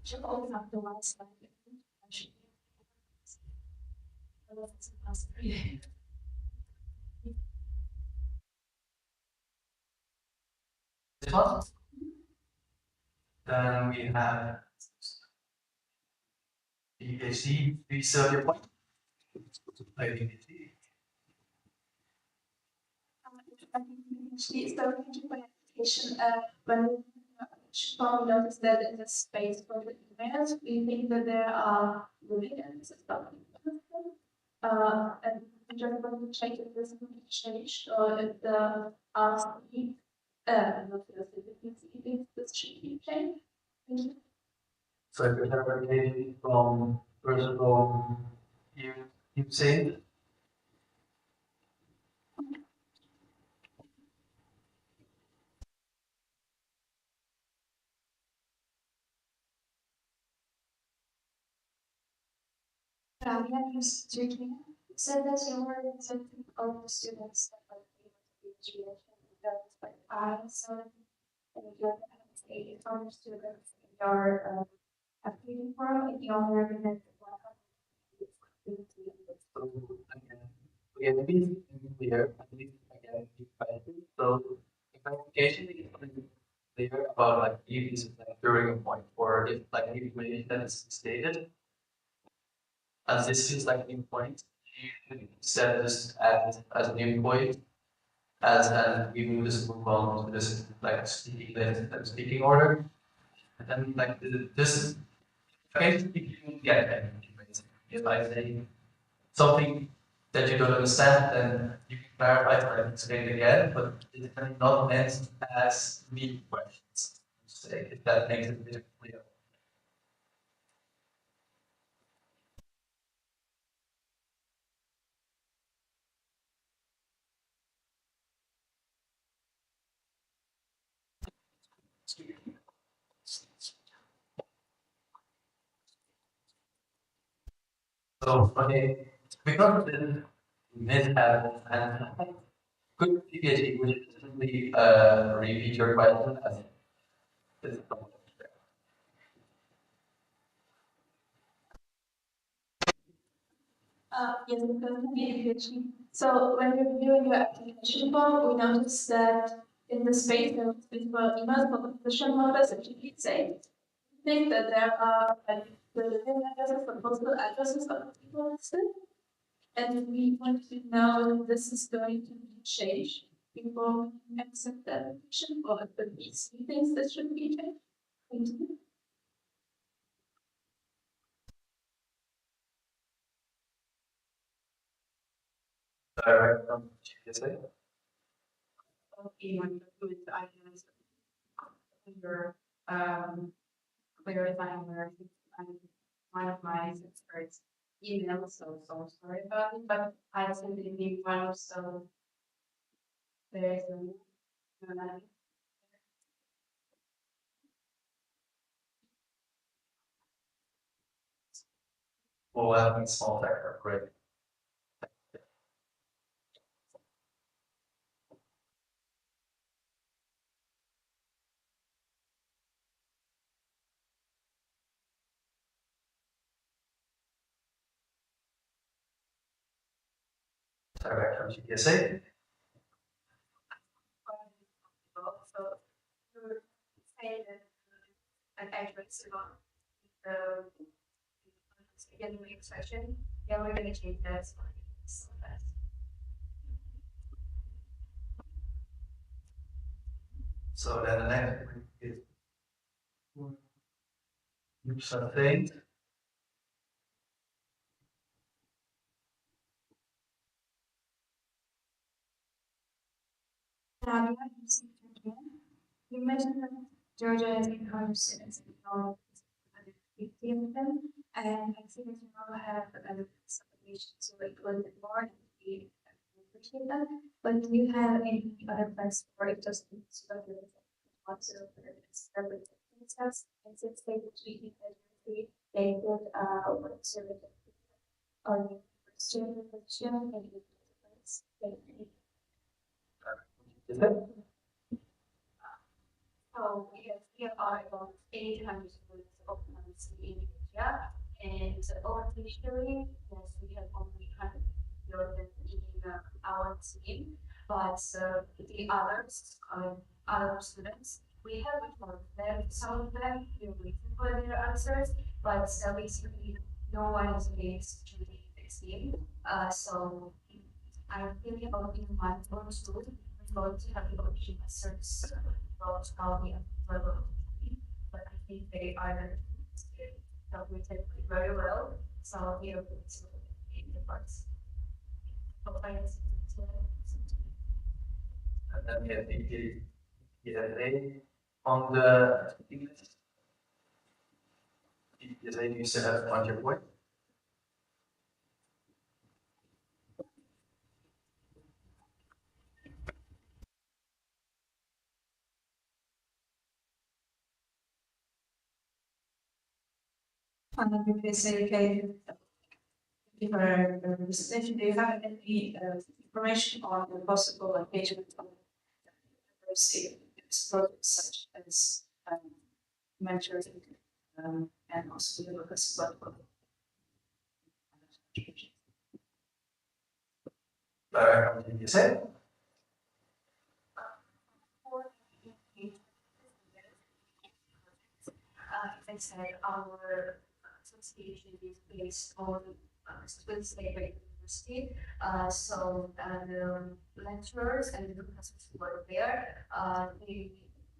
Should always have the one slide. This one. Then we have PPC, research your point. I think it's Actually, so thank you for your application. When we noticed that in the space for the emails, we think that there are limits and we just want to check if this will be changed or if the RC, not the if this should be changed. Thank you. so if you have a case from first of all, you say Yeah, just checking. Said that you were accepting all the students that are able to be graduation that's by so and you're a other students you're appealing for if you only represent one hundred. so again, maybe it's clear, at least again, so the clarification is clear about like if this is like during a point or if like information is stated. As this is like new point, you can set this as a new point as and we move this move on to this like speaking list and speaking order. And then like this okay, you can get anything. If I say something that you don't understand, then you can clarify or explain it again, but it's not meant as lead questions. Say if that makes it a bit clear. So okay, because this mishap and could PhD would simply repeat your question as this. Yes, because of the PhD. So when we're reviewing your application form, we noticed that in the space there was space for emails for composition models and GPA. I think that there are like the email addresses, the postal addresses of the people listed. And we want to know if this is going to be changed before we accept the application, or if the EC thinks this should be changed. Thank you. Direct from GPSA. In one document, I can your clarifying where I'm one of my experts email, so sorry about it, but I sent it in one, so there is no. We'll have a small factor, great. Direct from GPSA. So you say that an address about the beginning section, yeah, we're gonna change that. So that's So then the next one is EPSA thing. You mentioned that Georgia has 800 students and all 150 of them, and I see that you all have some applications to include it more, and we appreciate that. But do you have any other plans for it just to want to celebrate themselves? And since they would be they would want to on student position and so we are about 800 students of in India, and officially, yes, we have only 100 students in our team, but the others, other students, we have informed them, some of them, we're waiting for their answers, but basically, no one is engaged to the team. So I'm thinking about in 1 or 2, we're going to have the option answers about Albi and Albi, but I think they are calculated very well. So we are going to in the parts. And then we have the EPSA on the English. EPSA, you still have one your point. EPSA, okay. Thank you for the presentation. Do you have any information on the possible engagement of university projects such as mentoring and also the local support for Direct from GPSA. As I said, our association is based on Swiss State University. So the lecturers and the professors who are there, they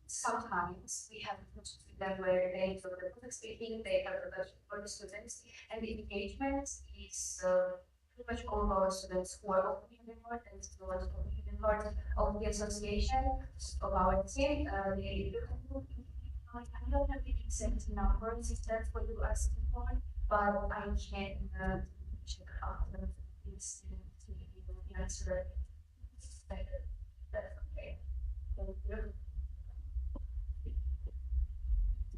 sometimes we have discussions with them where they do the public speaking, they have the for the students, and the engagement is pretty much all of our students who are opening part and still opening part of the association of our team. They I don't have the exact numbers if that's what you're asking for, but I can check out these to give you the answer. That's okay. Thank you.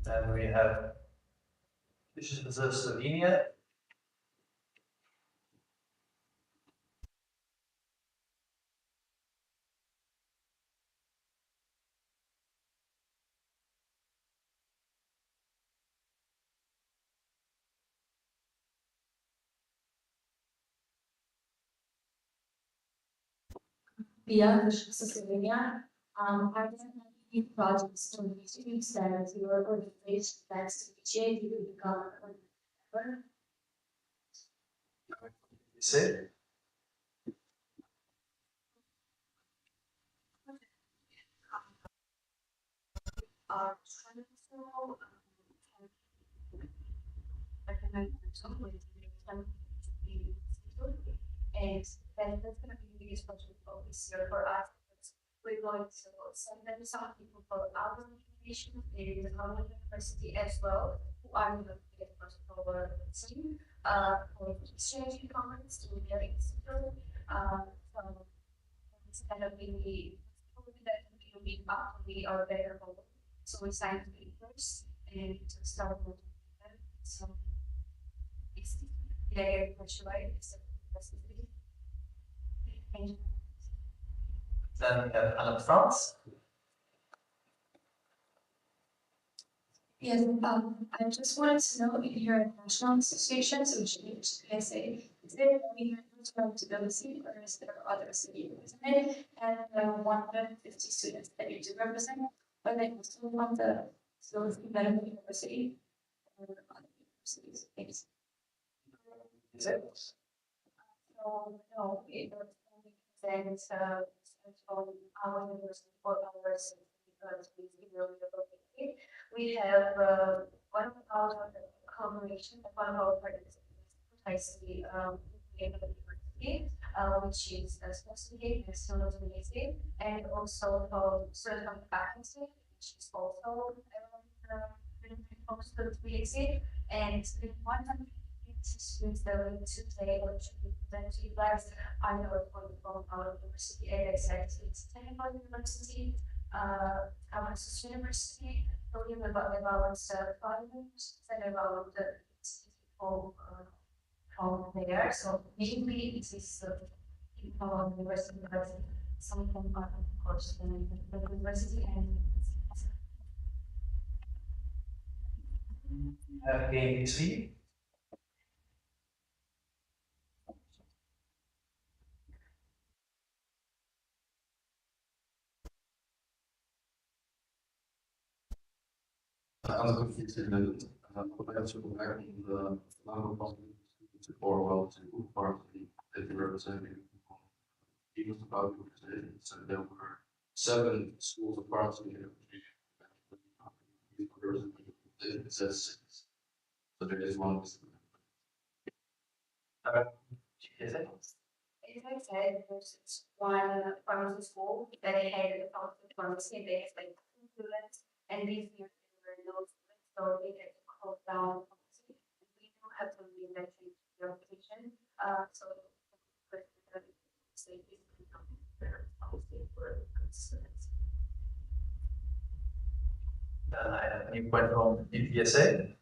Then we have this is Slovenia. Via the Slovenia, are there any projects or initiatives that your organization plans to initiate with the government You say? Our council can recommend some with and then that's gonna be the biggest project this year for us. We're going to send them some people for our information in the Harvard University as well, who are going to get part of our team, for exchange conference to their institute. So it's gonna be probably that will be up, we are available. So we signed papers and to start with them. So it's very much right, except for the rest. Thank you. Then we have Anna France. Yes, I just wanted to know in your national associations, which EPSA, is there any responsibility or is there other city represented and 150 students that you do represent, or they also want the skills medical university or other universities? Thanks. Is it? So, no, it was only present, from our university for our city, because we really located. We have, one of our collaboration, one of our partners, precisely, university, which is associated with students university, and also from certain faculty, which is also, students university, and the 100 students that we today or to be presented to you guys are not from our university. As I said, it's technical university, our university, talking about partners and about the people from there. So maybe it is people university, but some of them are of course the university and Game 3. I'm confused and I have to go back on the number of possibilities or well to party that you represented. Even about the organization, so there were 7 schools of party in it says 6. So there is one. Is it? as I said, there's one pharmacy school that had a pharmacy and they had like 2 students, and these years there were no students, so they had to close down pharmacy. And we do have to reinvent the application, so say basically their policy for good students. Then I have a new point from EPSA.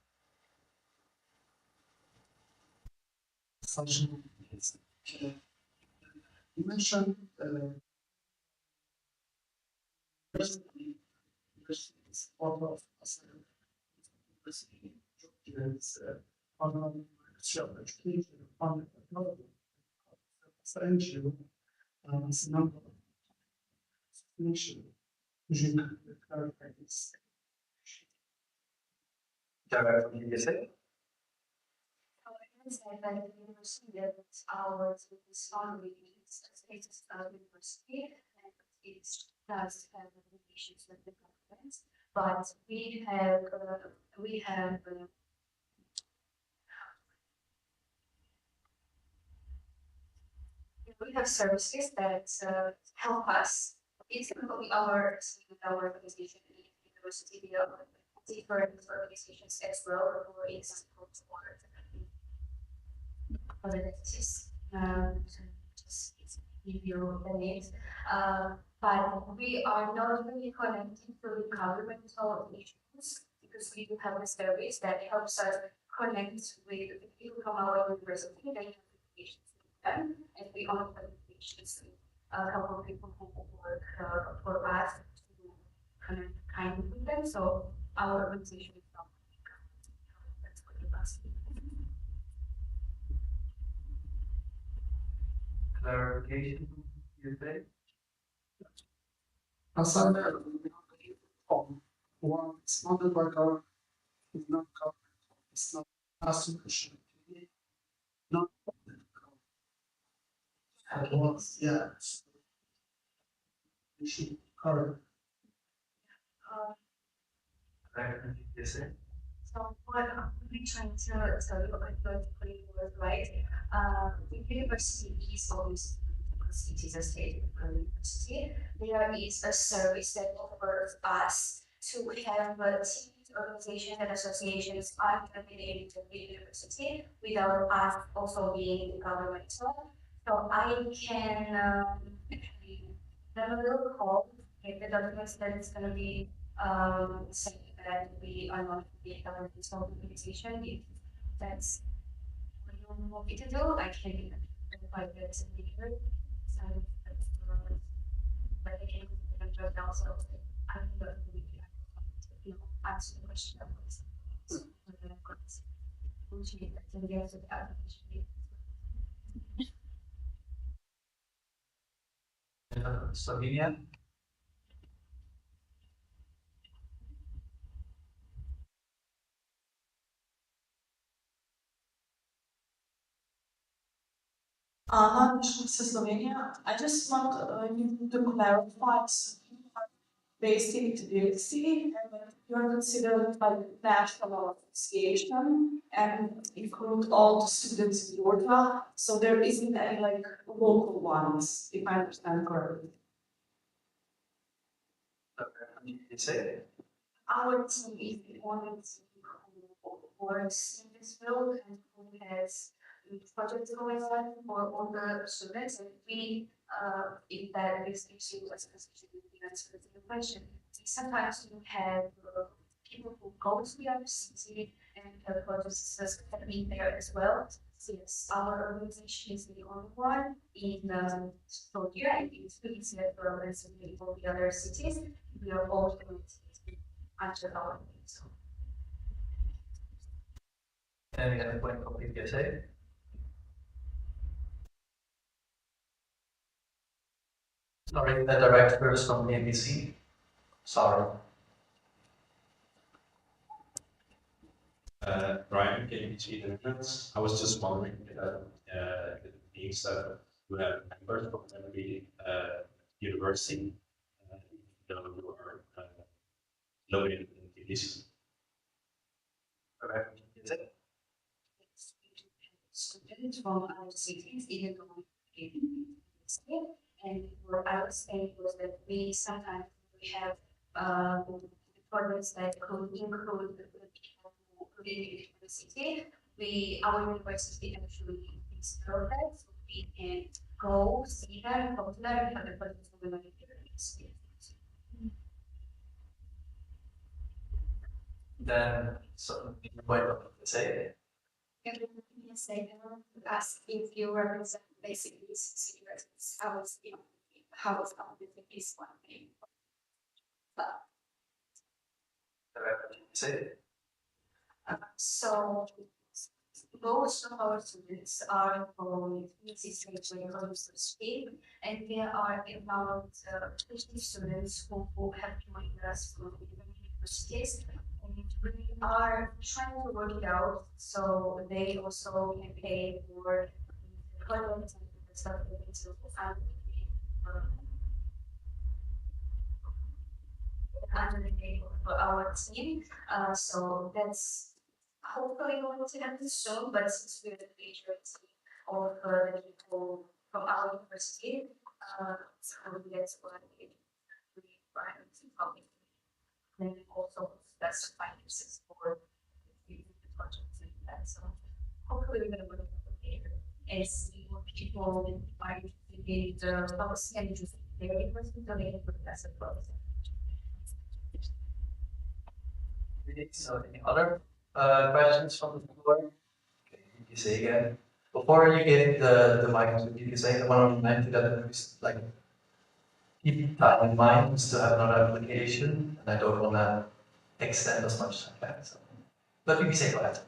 Function is, you mentioned, universities, part of university, students, on education, on technology. Essential, as a number of nation, would you clarify this? Direct from EPSA. I said that the university that ours with this family is a status of university and it does have obligations with the government, but we have services that help us. It's typically our organization in the university, we have different organizations as well, for example, for the just give you the names. But we are not really connected to the governmental issues because we do have a service that helps us connect with the people from our university that have applications with them, and we also have applications with a couple of people who work for us to kind of with them. So our organization is not that's what the best. Clarification, you say? Aside that, one, it's not the government, it's not government, it's not ask a question. Not. Yeah. We should cover. So what I'm really trying to tell you, like the putting the word right, the university is always because it is a state university. There is a service that offers us to have teams, organizations, and associations affiliated to the university without us also being governmental. So I can actually have a little call if the documents that it's going to be saying that we are not the governmental organization. If that's what you want me to do, I can provide that later. So, but I can consider also. I can go to the answer the question that was. So, which means that the answer to the application. Slovenia. Not Slovenia. I just want you to clarify. So you are based in Tbilisi, and you're considered like national association and include all the students in Georgia. So there isn't any like local ones, if I understand correctly. You say? Our team is the only team who works in this field and who has projects going on for all the students. And we, if that is gives you a specific answer to the question, sometimes you have people who go to the other city and have projects happening there as well. So yes, our organization is the only one in Slovakia and in Tbilisi as well as in all the other cities. We are all under our name. So. And we have a point of EPSA. Sorry, the directors from the NBC. Sorry. Brian, KBC Netherlands. I was just wondering it means that you have members from every university, though you are located in this. Correct. Is it? Students from other cities, even though we and what I was saying was that we sometimes we have programs that could include the people who live in the city. Our university actually is perfect, so we can go see them, talk to them, and have the projects going on in the university. Then, so the point of EPSA. Say, ask if you represent basically universities. How is this one thing? But So most of our students are from EPSA when it comes to speak, and there are about 50 students who have joined us from different universities. And we are trying to work it out so they also can pay for the projects and the stuff they need to under the table for our team. So that's hopefully going to happen soon, but since we're the majority of the people from our university, so that's why we try to public. Then also that's finances for the projects and that. So hopefully we're gonna work it later and see more people are interested in the policy and interested in their university, so they can put that as well. So any other questions from the floor? Okay, you say again. Before you get the mic to EPSA, I want to remind you that it's like keep that in mind, we still have another application, and I don't want to extend as much as I can. So let EPSA go ahead.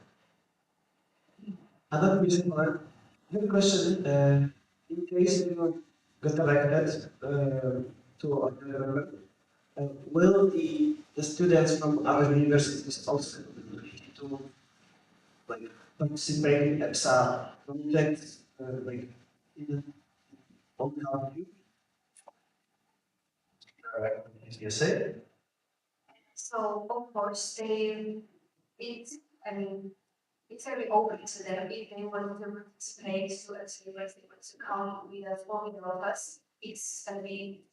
Another question, Mark. I have a question. In case you get elected to a developer, will the students from other universities also to like participate in EPSA projects, like in the on behalf of you? EPSA? So of course, I mean, it's very open to them if they want to participate to actually like they want to come with a formula of us. It's gonna be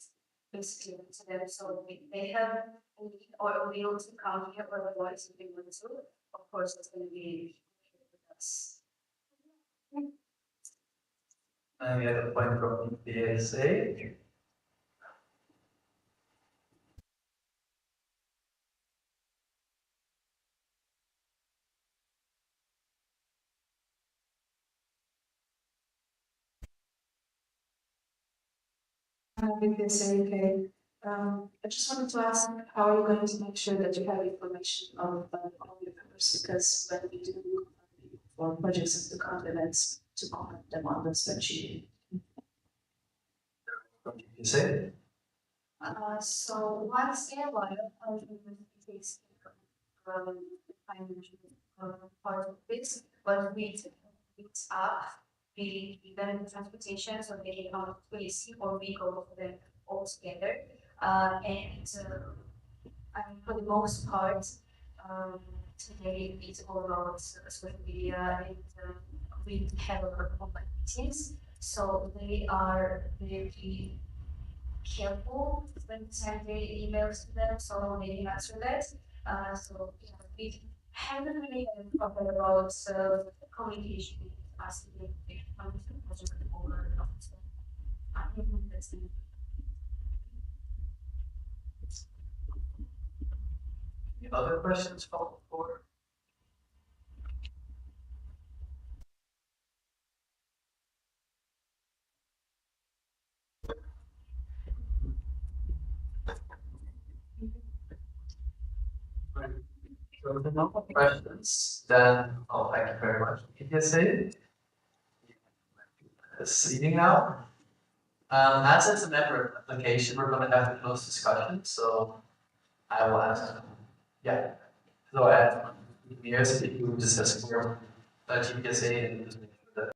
basically up to them. So if they have a need or a will to come here or otherwise if they want to, of course it's gonna be with us. Any other point from EPSA? EPSA UK. I just wanted to ask, how are you going to make sure that you have information on all your members? Because when we do for projects and to complements to comment them on the spreadsheet. From EPSA? So once in a while, takes financial part of this, but we it's up, we even transportation, so they come to AC or we go for them all together. And for the most part, today it's all about social media and we have a lot of online meetings, so they are very careful when send their emails to them, so they can answer that. So yeah, we haven't really had a problem about communication with us in the project over and over. So I think that's the Any other questions from the board? So if there are no more questions, then thank you very much, EPSA. This evening now. As it's a member application, we're going to have a closed discussion, so I will ask. Yeah. So I have years if you discuss more GPSA and just make sure that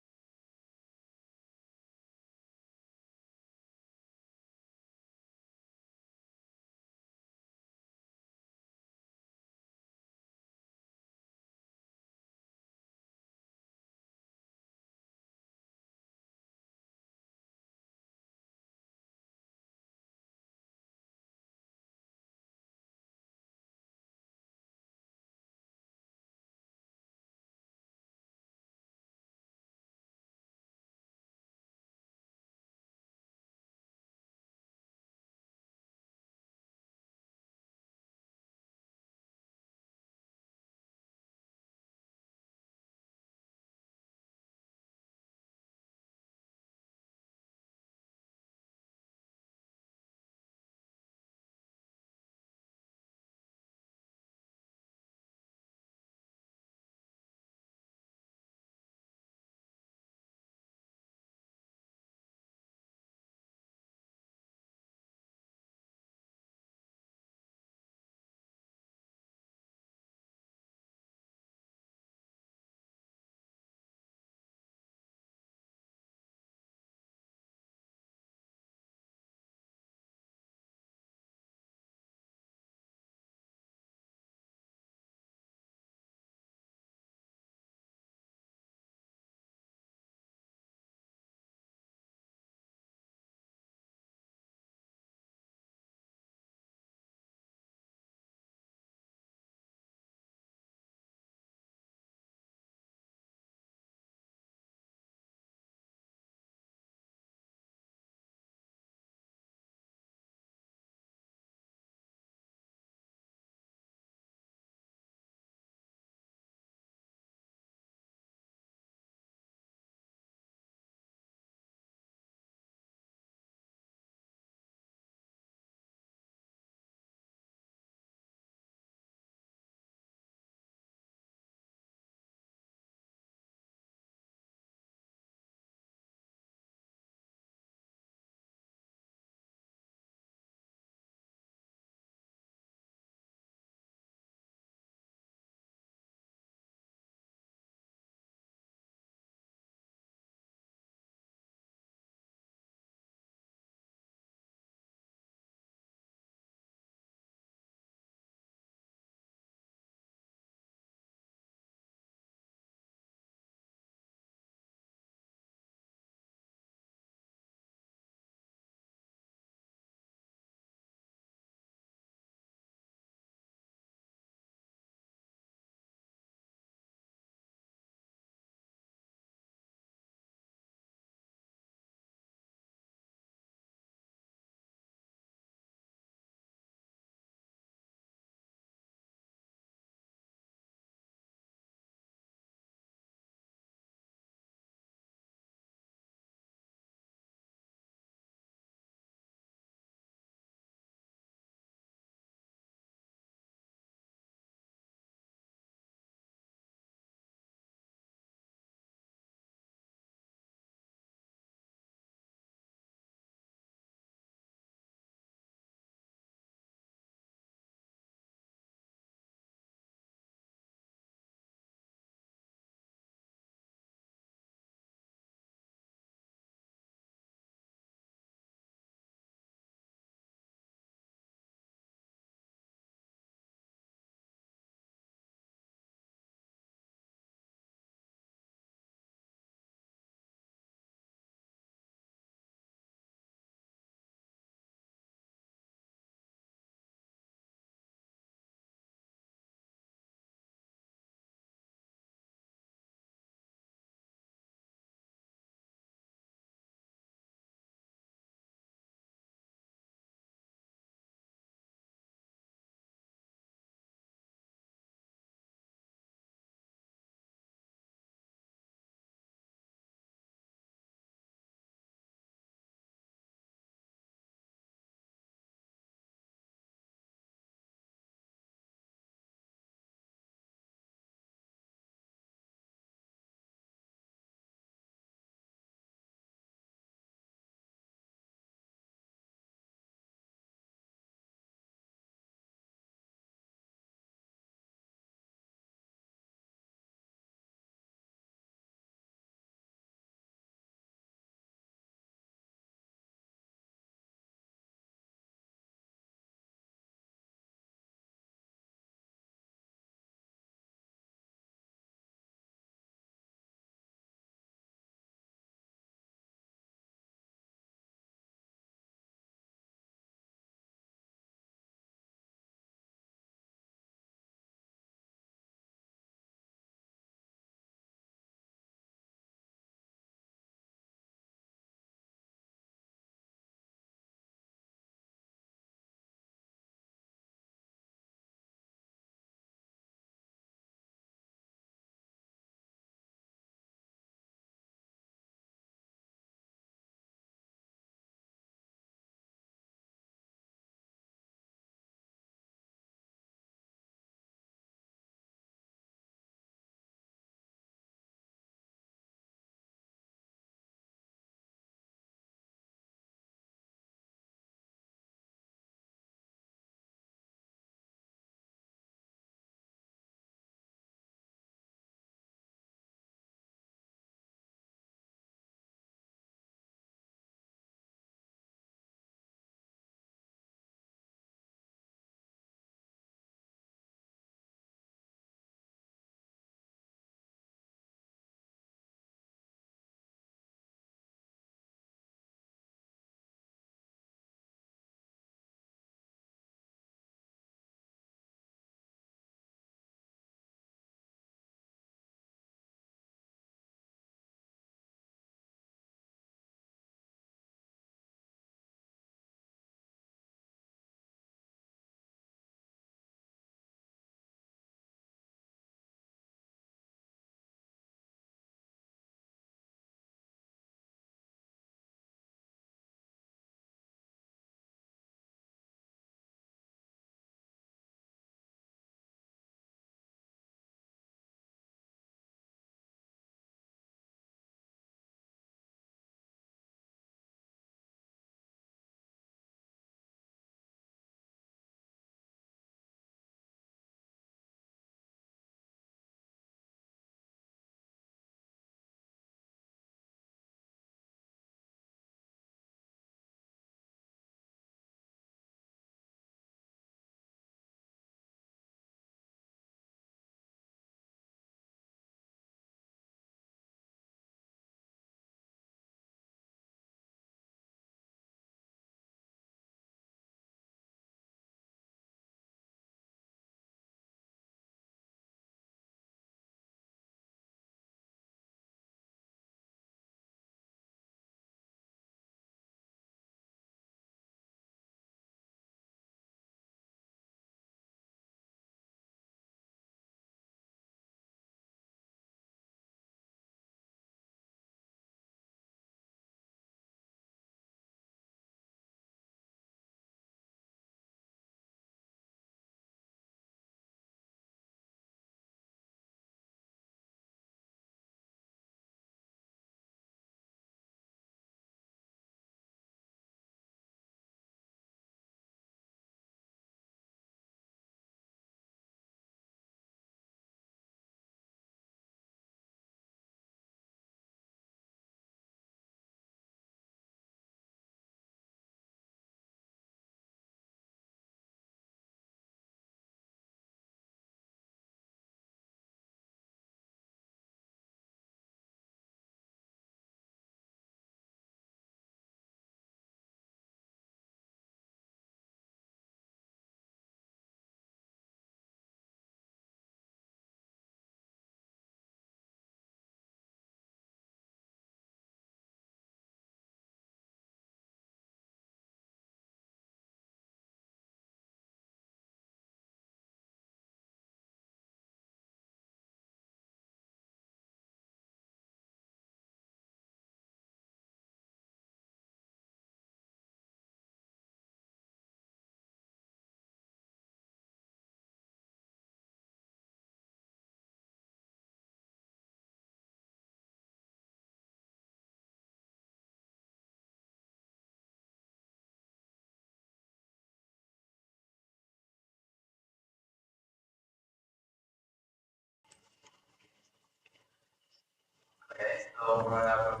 So we're gonna have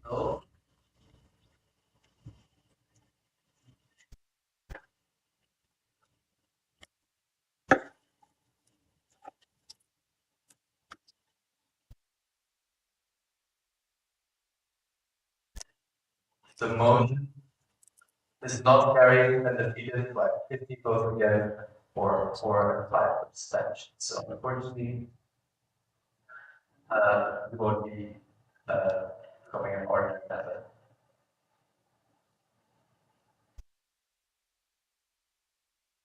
no. The motion is not carried and defeated by 50 votes against or 5 abstentions. So unfortunately, we won't be becoming an ordinary method.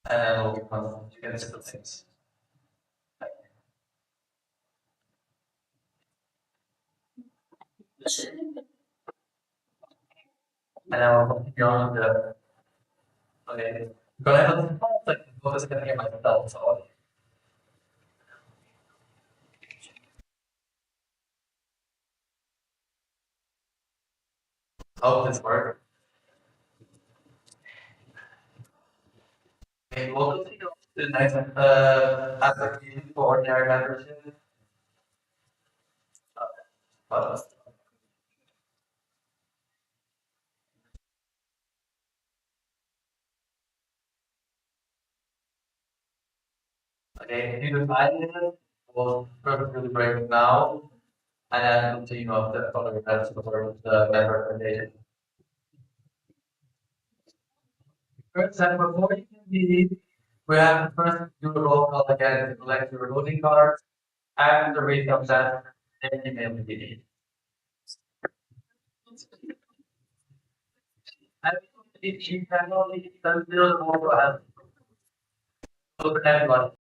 And then we'll be on against the things. And I will continue on the. Okay. Because I don't like focus on hear myself, so. Hope this works. Okay, we'll continue on to the next application for ordinary membership. But okay, due to 5 minutes, we'll first do the break now, and then continue on the other events for the member presentation. First, and before you can leave, we have to first do a roll call again to collect your voting cards and the read of that and email the meeting. And if you can only, then zero also has. So everyone.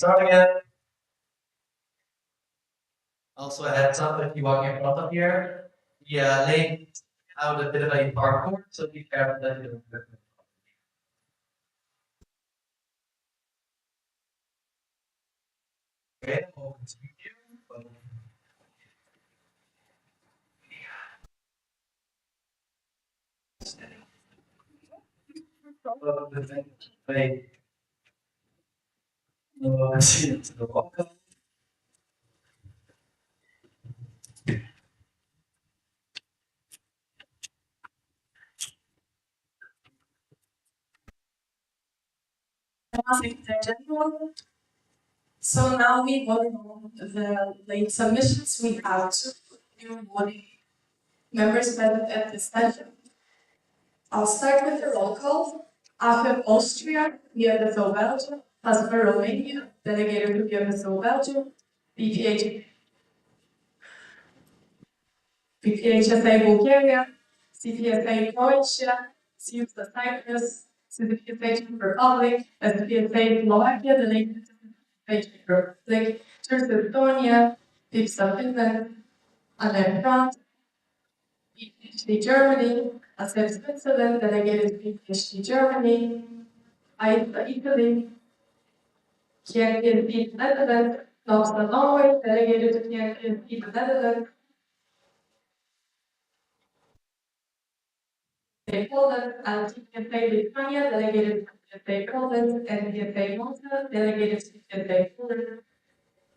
Start again. Also a heads up, if you walk in front of here, we laid out a bit of a parkour, so be careful that you don't hurt yourself. Okay, we'll continue. Proceed to the local. So now we vote on the late submissions. We have two new body members present at this session. I'll start with the roll call. I have Austria, BPSO Belgium, Husband Romania, delegated to BPSO Belgium, BPHSA Bulgaria, CPSA Croatia, CPSA Cyprus, CPSA Czech Republic, SPSA Slovakia, delegated to the Czech Republic, Turkey Estonia, EPSA Finland, and France, PhD Germany, ASEP Switzerland, delegated to PhD Germany, IPSA Italy, KNPSD Netherlands, NOPSA Norway, delegated to KNPSD Netherlands, Poland, and TPSA Lithuania, delegated to TPSA Poland, and TPSA Malta, delegated to TPSA Poland,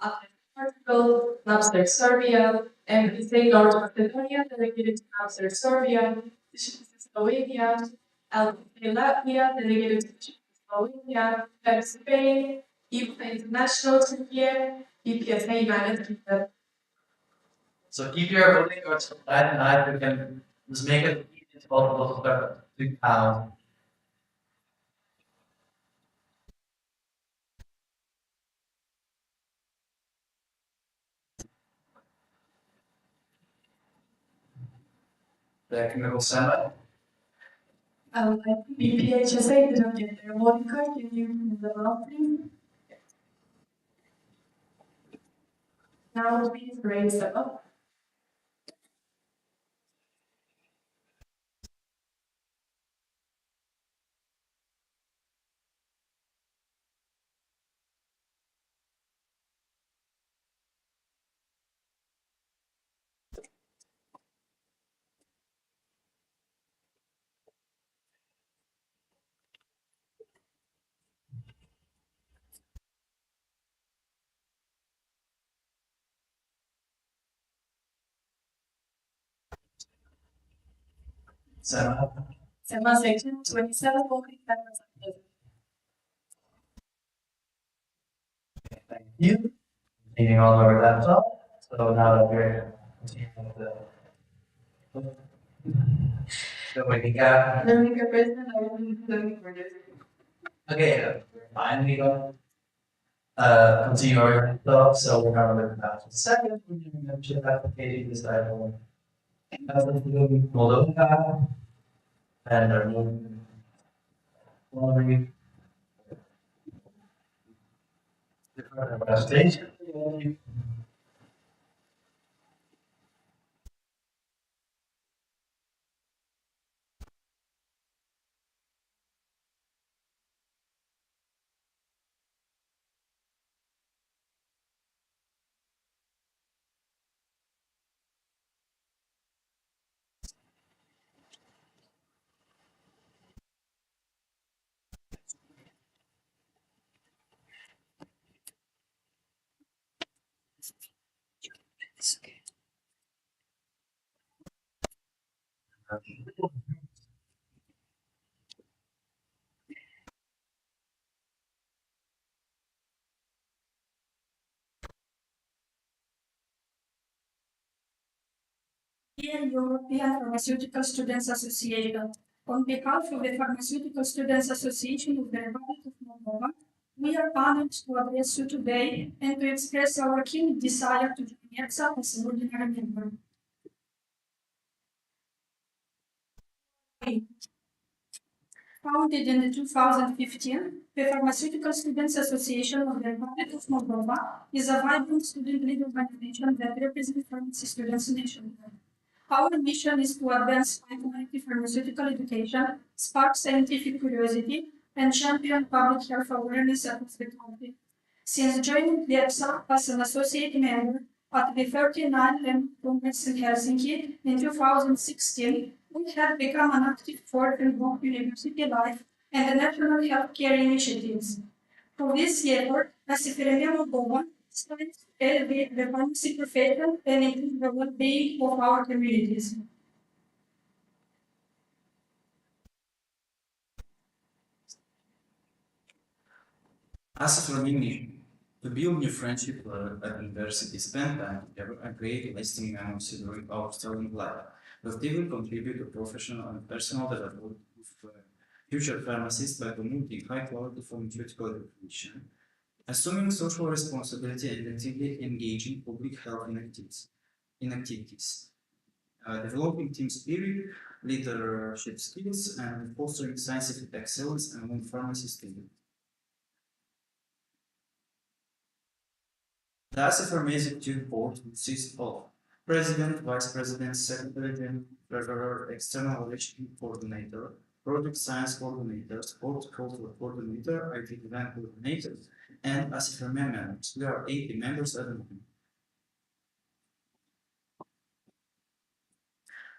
after Portugal, NAPSTER Serbia, MPSA North Macedonia, delegated to NAPSTER Serbia, Slovenia, LPSA Latvia, delegated to Slovenia, PEP Spain, EPSA International Turkey, EPSA United Kingdom. So keep your voting cards for that night. You can just make it easy to possible to count. Technical semi. I think BPHSA didn't get their voting card. Can you move them out, please? Now please raise them up. Sema section 27 voting members are present. Thank you. Meeting all over laptop. So now that we're continuing with the waking up. Learning a president, I will be learning for this. Okay, we're finally going continue our laptop. So we're now looking at the second. We're doing a chip application this item. As of Moldova and our following different presentation. Dear European Pharmaceutical Students Association, on behalf of the Pharmaceutical Students Association of the Republic of Moldova, we are honored to address you today and to express our keen desire to join EPSA as an ordinary member. Founded in 2015, the Pharmaceutical Students Association of the Republic of Moldova is a vibrant student leader organization that represents pharmacy students nationwide. Our mission is to advance high-quality pharmaceutical education, spark scientific curiosity, and champion public health awareness across the country. Since joining the EPSA as an associate member at the 39th Annual Congress in Helsinki in 2016, we have become an active force in both university life and the national healthcare initiatives. For this effort, ASFRM Moldova strives to elevate the pharmacy profession and improve the well-being of our communities. As for me, to build new friendship at university, spend time together, and create lasting memories during our studying life. But they will contribute to professional and personal development of future pharmacists by promoting high-quality pharmaceutical education, assuming social responsibility and actively engaging public health in activities, developing team spirit, leadership skills, and fostering scientific excellence among pharmacy students. The ASFRM Executive Board consists of President, Vice President, Secretary General, Treasurer, External Relations Coordinator, Project Science Coordinator, Horticulture Coordinator, IT Event Coordinator, and ASFRM members. We are 80 members at the moment.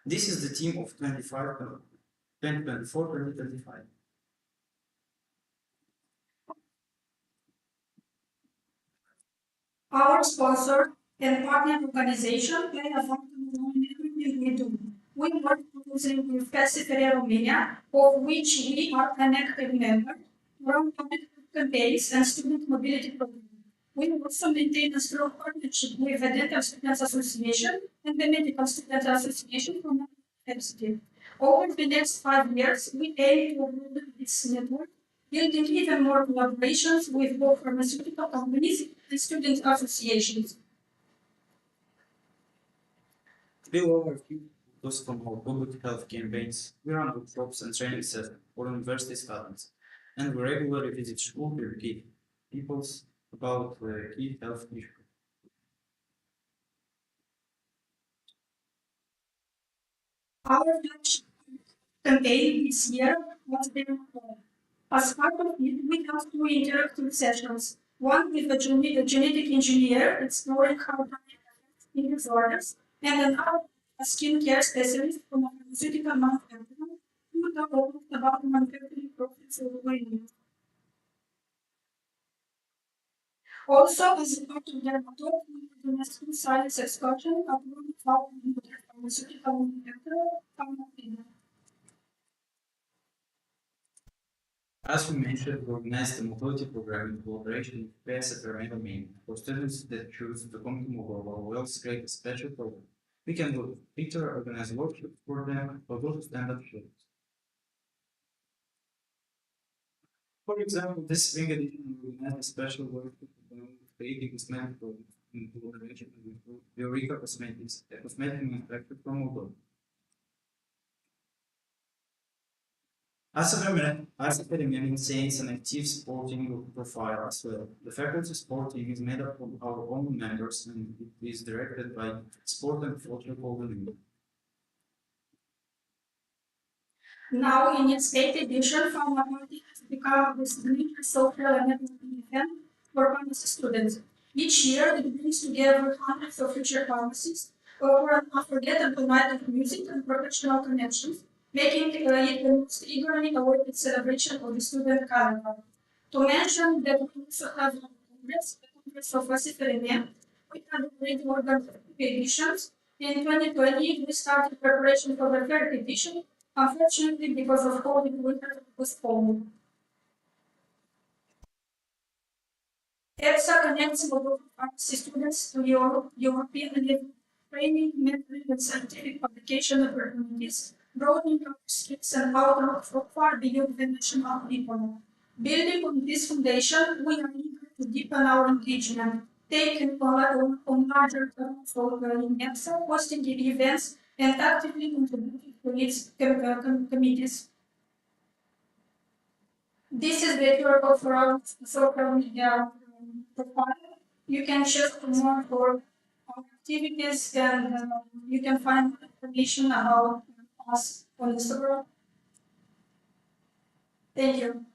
This is the team of 2024-2025. Our sponsor and partner organization play a vital role in everything we do. We work closely with PSFR Romania, of which we are an active member, to run public campaigns and student mobility programs. We also maintain a strong partnership with the Dental Students Association and the Medical Students Association from our university. Over the next 5 years, we aim to broaden its network, building even more collaborations with both pharmaceutical companies and student associations. Below are few photos from our public health campaigns. We run workshops and training sessions for university students, and we regularly visit school to educate people about key health issues. Our flagship campaign this year was the As part of it, we held 2 interactive sessions. One with a genetic engineer exploring how diet affects skin disorders, and another a skincare specialist from a pharmaceutical manufacturer who talked about the manufacturing process of women. Also, as a part of their talk, we organized 2 science excursions at one of our pharmaceutical manufacturer, Albi. As we mentioned, we organized the mobility program in collaboration with PSFR Romania for students that choose to come to Moldova. We also create a special program. We can go to Twitter, organize workshops for them, or go to stand-up shows. For example, this spring edition we organized a special workshop on creating cosmetic products in collaboration with Eureka Cosmetics, a cosmetic manufacturer from Moldova. ASFRM maintains an active sporting profile as well. The faculty sport team is made up of our own members and it is directed by sport and culture coordinator. Now, in its 8th edition, Pharma Party has become the signature social and networking event for pharmacy students. Each year, it brings together hundreds of future pharmacists for an unforgettable night of music and professional connections, making it the most eagerly awaited celebration of the student calendar. To mention that we also have a Congress, the Congress of ASFRM, we had already organized 2 editions. In 2020, we started preparation for the 3rd edition. Unfortunately, because of COVID, we had to postpone. EPSA connects Moldova pharmacy students to European level training, mentoring, and scientific publication opportunities, broadening our skills and outlook far beyond the national level. Building on this foundation, we are eager to deepen our engagement, taking on larger terms in EPSA, hosting events, and actively contributing to its committees. This is the QR for our social media profile. You can check more for our activities and you can find information about us on Instagram. Thank you.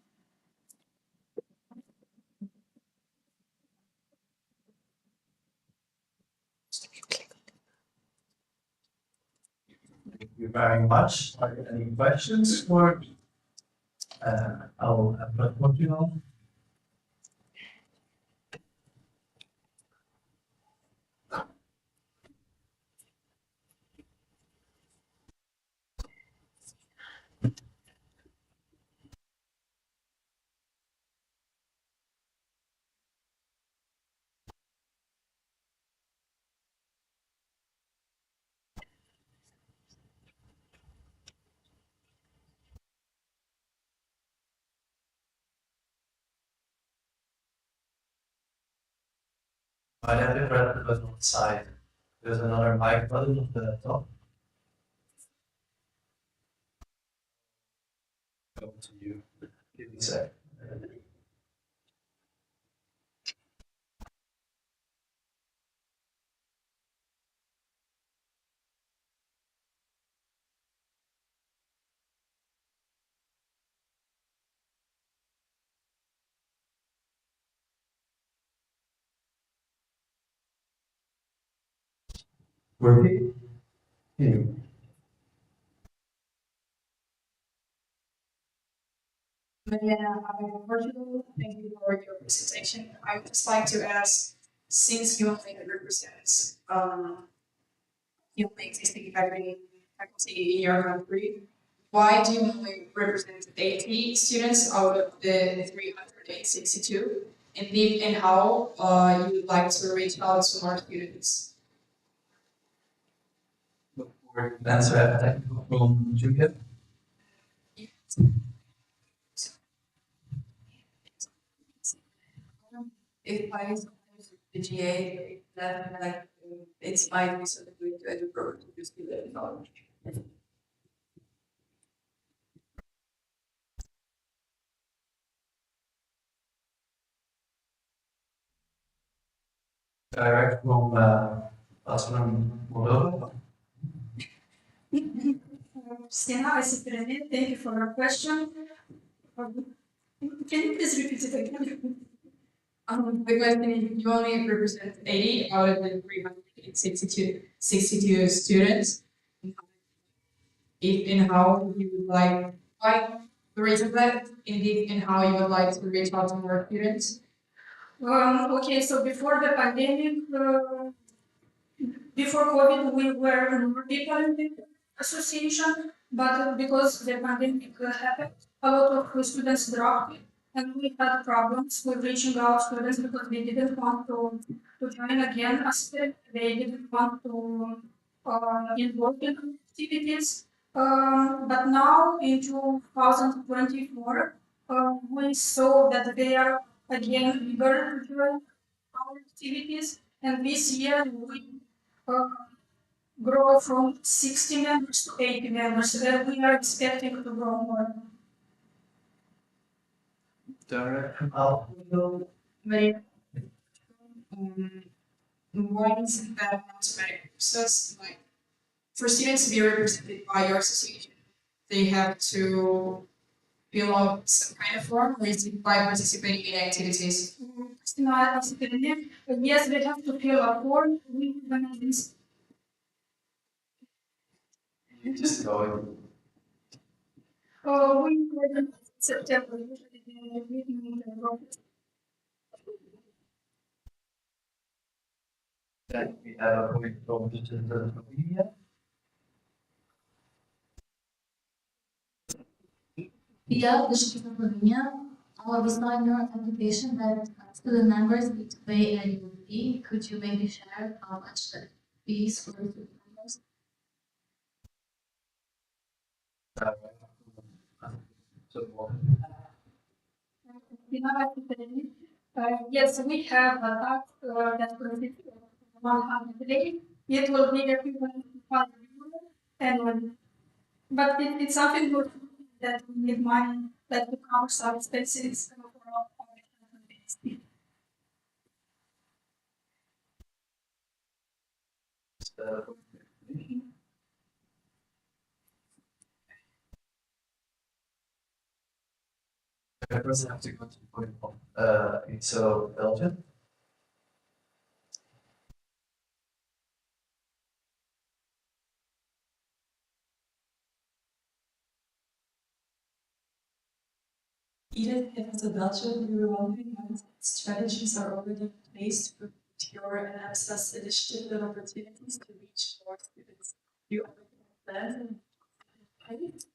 Thank you very much. Are there any questions for I'll put you on. I have to press the button on the side. There's another mic button at the top. Over to you. Give me a sec. Working? Here. Mariana, I'm Portugal. Thank you for your presentation. I would just like to ask, since you only represent the only existing faculty in your country, why do you only represent 80 students out of the 362? And how you would like to reach out to more students? For answer at technical from Julia. If I the GA, then like it's my research to educate to just be the knowledge. Direct from us from Moldova. Stina, I see thank you for your question. Can you please repeat it again? The question is, you only represent 80 out of the 362 students. If and how you would like, why the reason of that, indeed, and how you would like to reach out to more students? Okay, so before the pandemic, before COVID, we were more people in the association, but because the pandemic happened, a lot of students dropped, and we had problems with reaching out students because they didn't want to join again as they didn't want to involve in activities. But now in 2024, we saw that they are again eager to join our activities, and this year we uh, grow from 60 members to 80 members, and we are expecting to grow more. Direct from Albi. Very, why is it that automatic process, like, for students to be represented by your association, they have to fill out some kind of form, or is it by participating in activities? Yes, they have to fill a form. We You just go. we were in September, usually the meeting in the room. Then we have a point from the media. Yeah, the Shikita Slovenia. We saw in your application that student members need to pay a annual fee. Could you maybe share how much the fees for student members? Yes, we have a tax that consists of 100 days. It will be equivalent to 5 euros annually. But it's something good that we need money that will cover some spaces for all PhD. I first have to go to the point of EPSA Belgium. Edith, if as a Belgian, we were wondering what strategies are already in place to procure and access initiatives and opportunities to reach more students. Do you already have plans in place?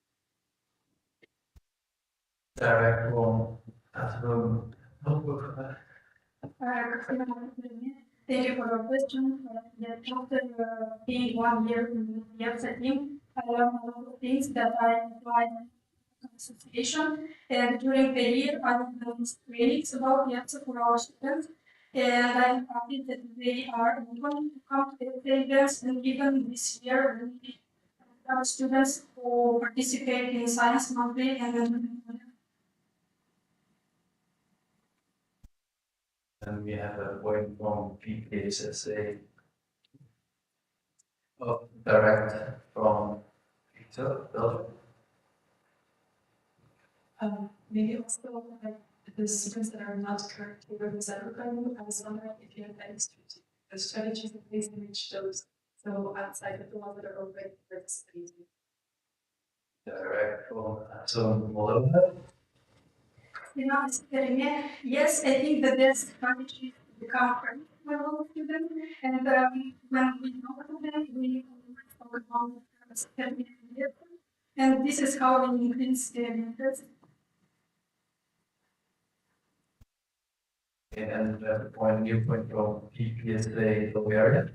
Direct from Thank you for your question. After being 1 year in the EPSA team, I learned a lot of things that I applied in the association. And during the year, I have done trainings about EPSA for our students. And I'm happy that they are open to come to the events. And even this year, we have students who participate in Science Monthly and and we have a point from PPSSA direct from EPSA Belgium. Maybe also like the students that are not currently represented by you, I was wondering if you have any strategies in place to reach those, so outside of the ones that are already participating. Direct from Moldova. Yes, I think that there's strategy to become friends with all students, and when we talk to them, we talk about studying, and this is how we increase their interest. And new point from EPSA Bulgaria.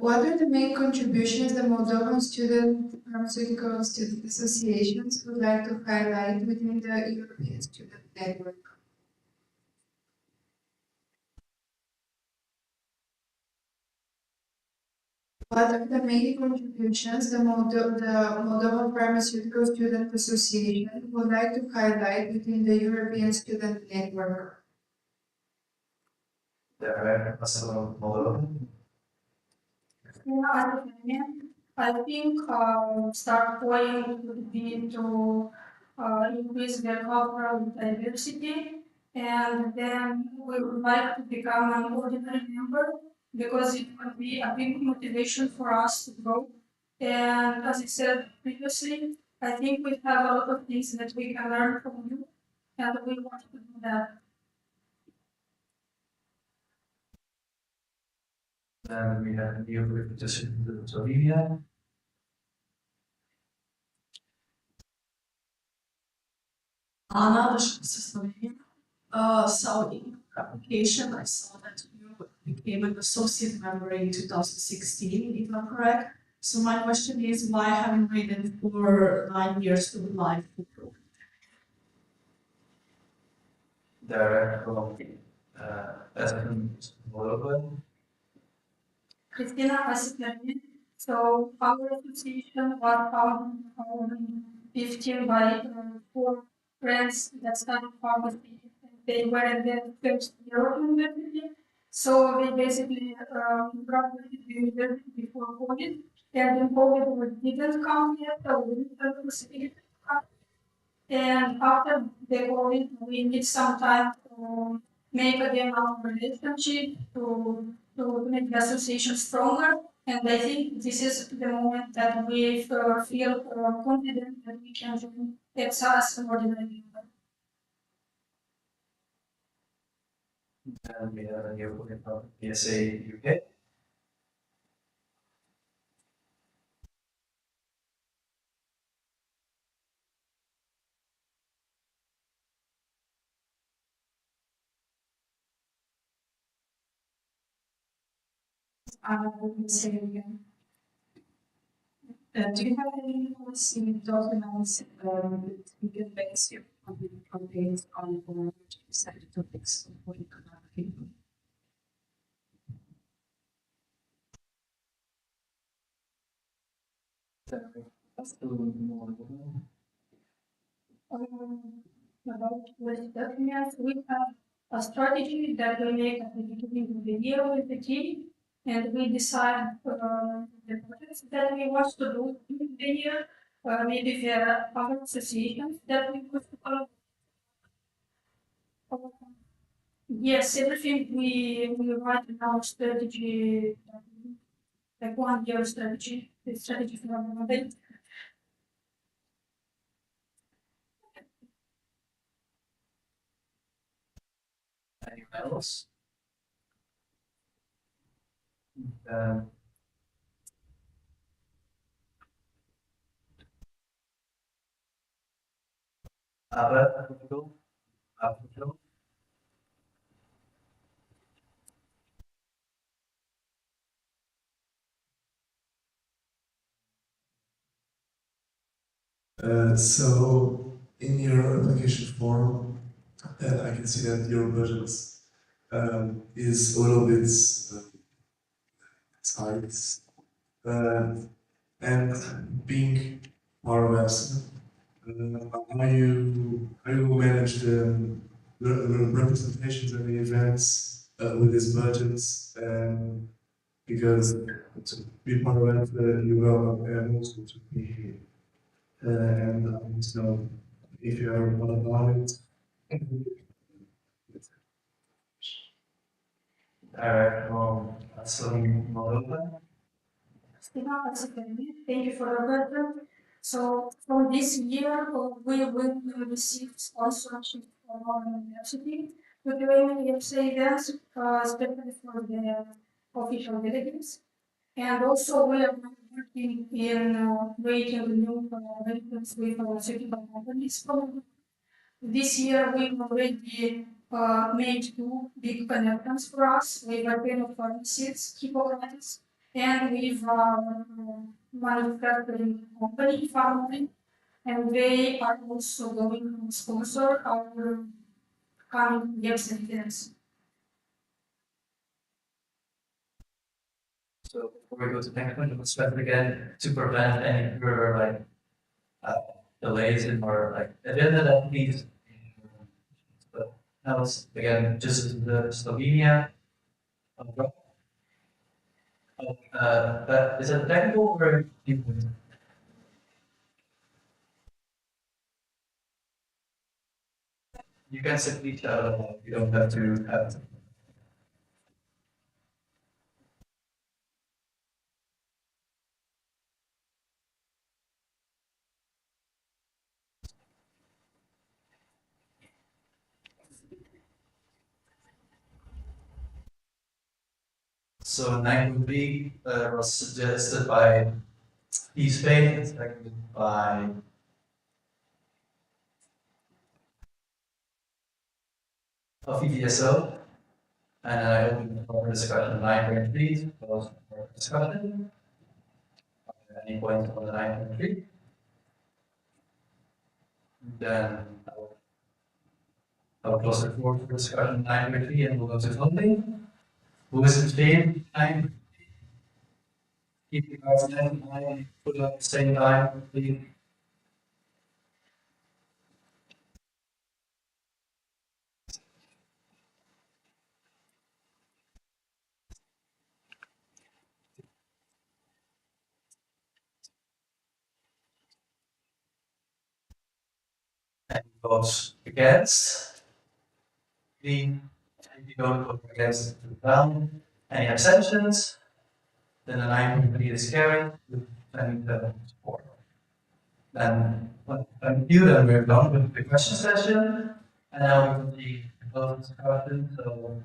What are the main contributions the Moldovan Student Pharmaceutical Student Associations would like to highlight within the European Student Network? What are the main contributions the Moldovan Pharmaceutical Student Association would like to highlight within the European Student Network? Direct from Moldova. I think start point would be to increase their cultural diversity, and then we would like to become an ordinary member because it will be a big motivation for us to grow. And as I said previously, I think we have a lot of things that we can learn from you, and we want to do that. Then we have a new repetition to Slovenia. Anna, this is Slovenia. So in application, I saw that you became an associate member in 2016, if I'm correct. So my question is, why haven't you waited for 9 years to apply for the program? Direct from Moldova. Christina Asitani. So our association was founded in 15 by 4 friends that studied pharmacy. They were in their first year of university. So we basically graduated the university before COVID. And in COVID we didn't come yet, so we didn't proceed. And after the COVID, we need some time to make again our relationship, to make the association stronger. And I think this is the moment that we feel confident that we can join EPSA as an ordinary member. And we have a new point from EPSA UK. Say again. Do you have any policy documents that we can base your campaigns on, or decided topics of what you could have people? About with documents, we have a strategy that we make at the beginning of the year with the team, and we decide the projects that we want to do in the year. Maybe there are other associations that we could yes, everything we write in our strategy, like 1 year strategy, the strategy for our model. Anyone else? Abel, So in your application form, I can see that your budget is a little bit tight. And being more of how you manage the representations and the events with this budget? Because to be part of it, you will have also to be here. And I want to know if you are what about it. Thank you for the question. So for this year, we will receive sponsorship from our university to doing EPSA events, especially for the official delegates. And also we are working in creating new collaborations with pharmaceutical companies. This year we already made 2 big connections for us with European pharmacies, Hippocrates, and with manufacturing company, Pharma, and they are also going to sponsor our coming years and events. So before we go to the next one, let's start again to prevent any further delays in our agenda that needs. But now it's again just the Slovenia. Is it technical or people? You can simply tell. You don't have to have. So 9.3 was suggested by EPSA and seconded by EPSO. And I open the floor for discussion 9.3. Close for discussion. Any points on the 9.3? Then I will close the floor for discussion 9.3 and we'll go to voting. Who is in favor? 9. Keep your cards in. I put up the same time, please. And votes against. Green. If you don't vote against, put down. Any abstentions? Then the 9.3 is carried with 27 support. Then, thank you. Then we're done with the question session. And now we will the closed discussion. So,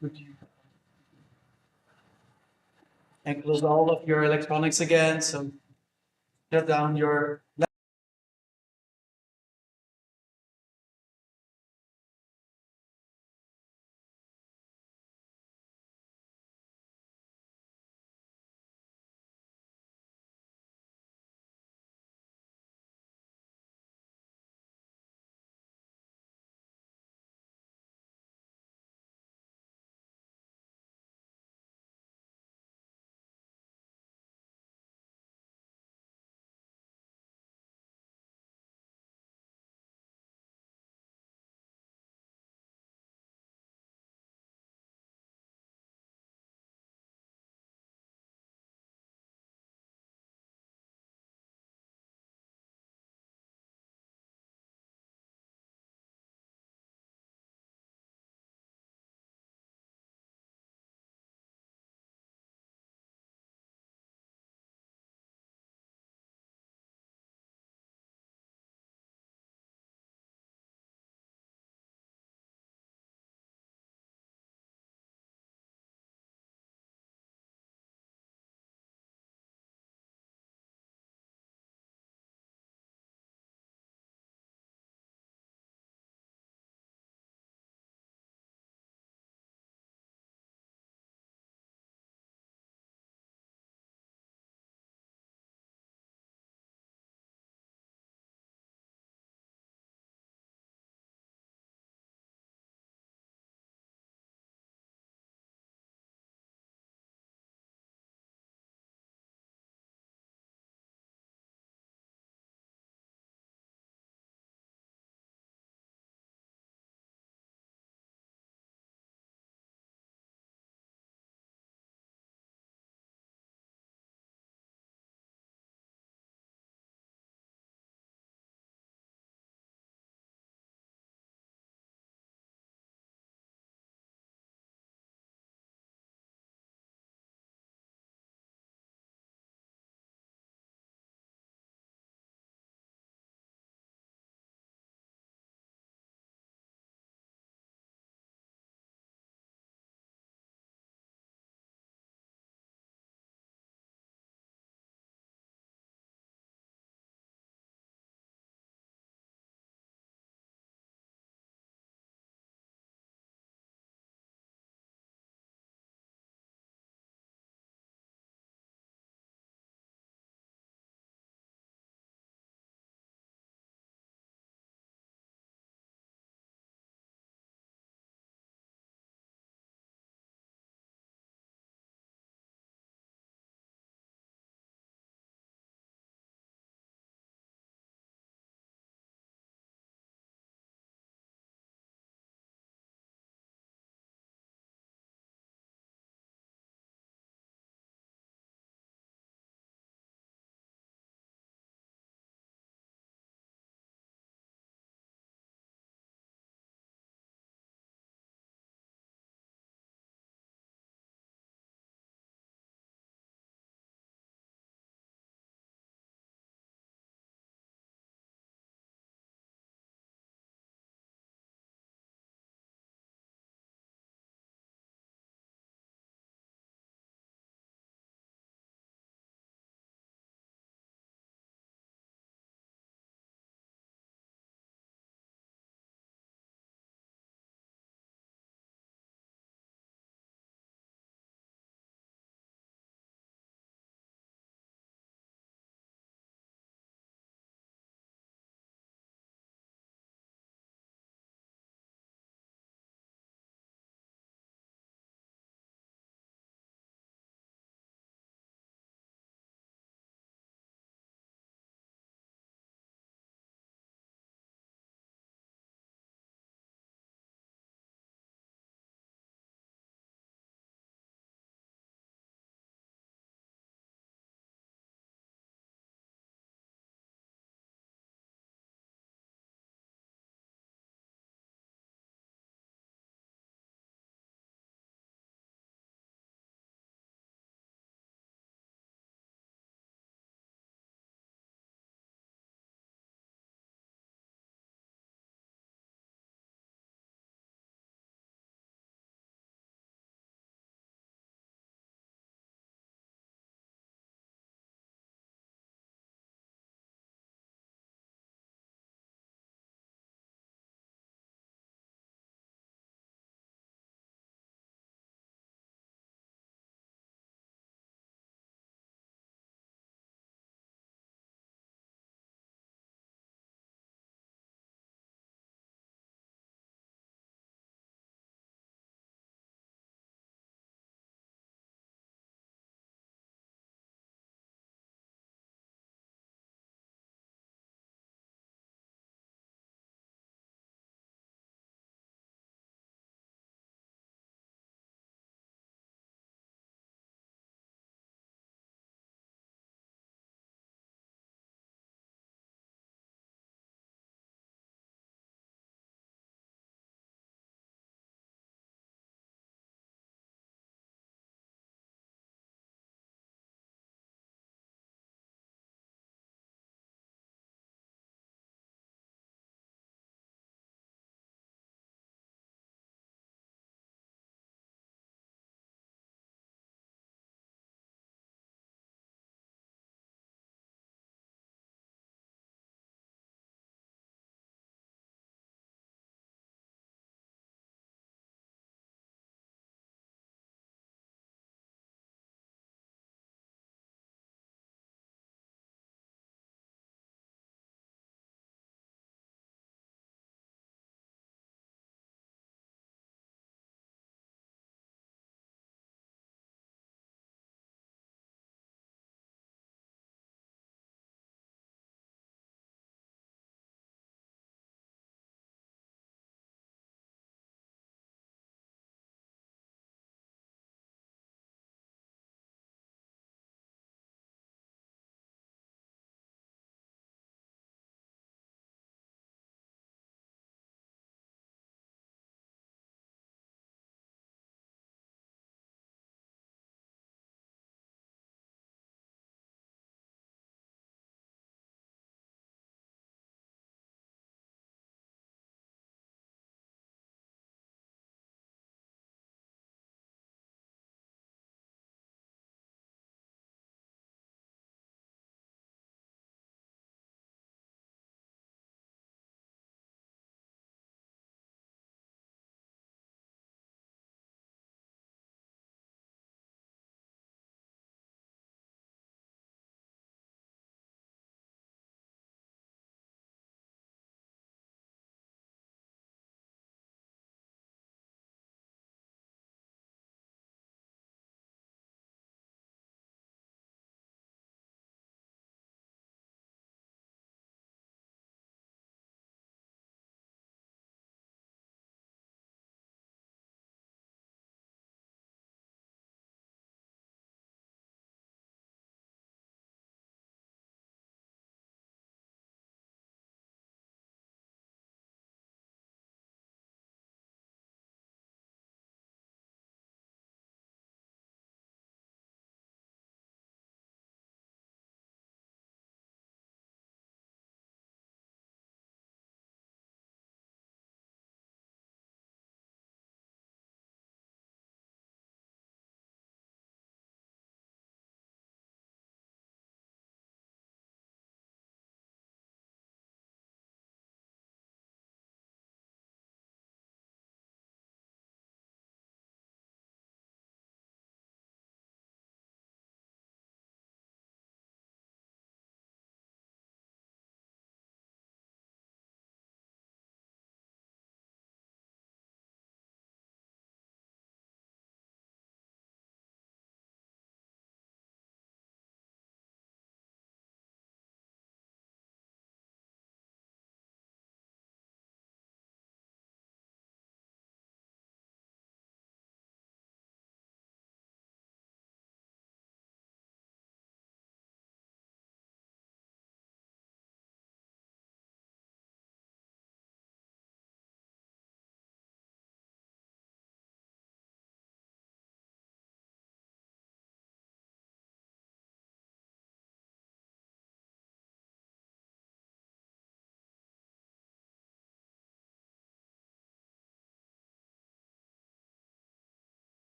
would you and close all of your electronics again? So, shut down your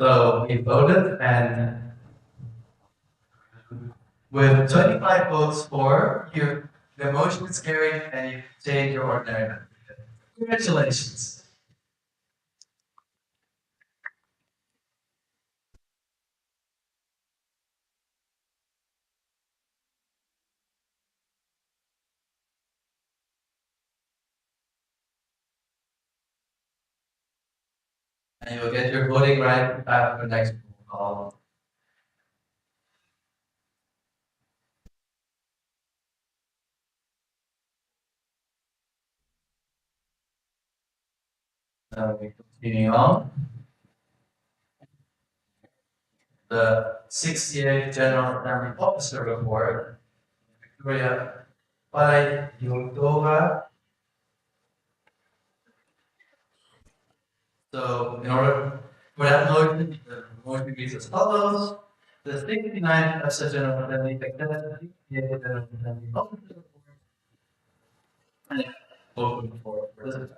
So we voted, and with 25 votes for, the motion is carried and you take your ordinary membership. Congratulations. And you'll get your voting right after the next call. Now we continue on. The 68th General Assembly Officer Report, Victoria Yotova. So in order for that motion, the motion reads as follows. The 69th EPSA General Assembly accepts the 68th General Assembly Officer Report and open for discussion.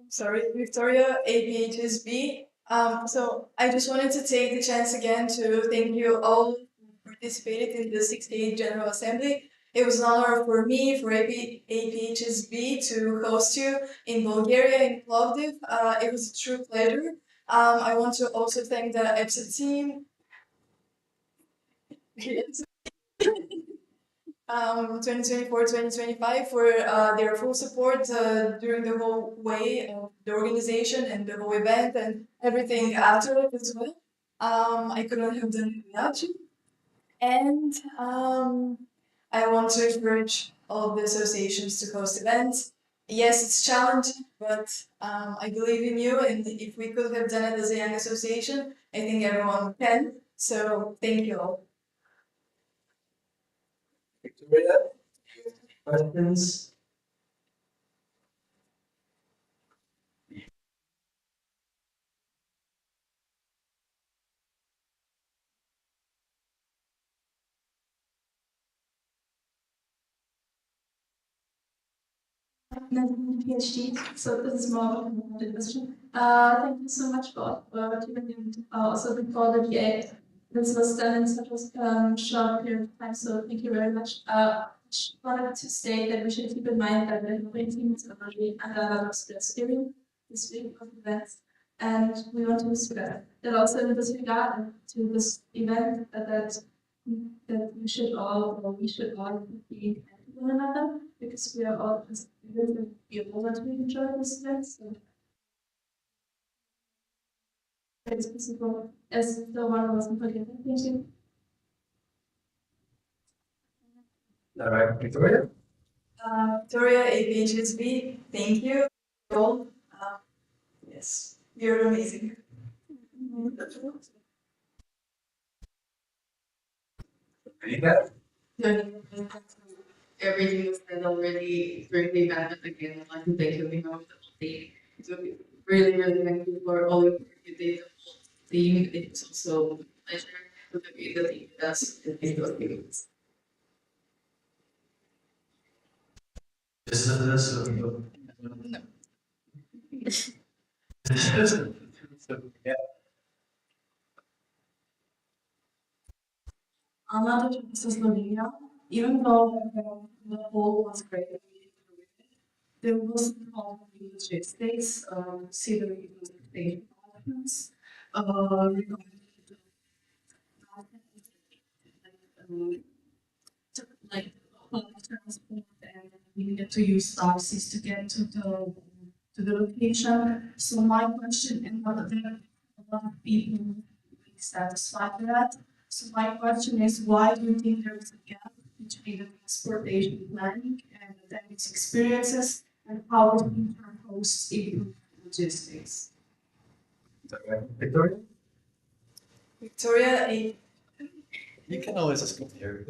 Sorry, Victoria, APHSB. So I just wanted to take the chance again to thank you all who participated in the 68th General Assembly. It was an honor for me, for APHSB, to host you in Bulgaria, in Plovdiv. It was a true pleasure. I want to also thank the EPSA team. 2024-2025 for their full support during the whole way of the organization and the whole event and everything after it as well. I couldn't have done it without you. And I want to encourage all of the associations to host events. Yes, it's challenging, but I believe in you, and if we could have done it as a young association, I think everyone can. So thank you all. Victoria, questions? PhD, so this is more of a question. Thank you so much for what you did also before the VA. This was done in such a short period of time, so thank you very much. Just wanted to state that we should keep in mind that the European team is already under a lot of stress during this week of events, and we want to stress that also in this regard to this event that you should all, or we should all be one another, because we are all just we all want to enjoy this event. So it's possible as the one wasn't forgiven. Thank you. All right, Victoria. Victoria, APHSB, thank you all. Yes, you're amazing. Everything was said already during the event, but again, I'd like to thank you behalf of the whole team. So really, really thank you for all your work you did, the whole team. It's also a pleasure to be the team with us and thank you. Another to Slovenia, even though the poll was great, there was a problem with logistics, considering the state developments, regarding like public transport, and we needed to use taxis to get to the location. So my question, and whether there a lot of people will be satisfied with that. So my question is, why do you think there is a gap between the transportation planning and the academic experiences, and how do you propose improve logistics? Victoria? Victoria, You can always just come here.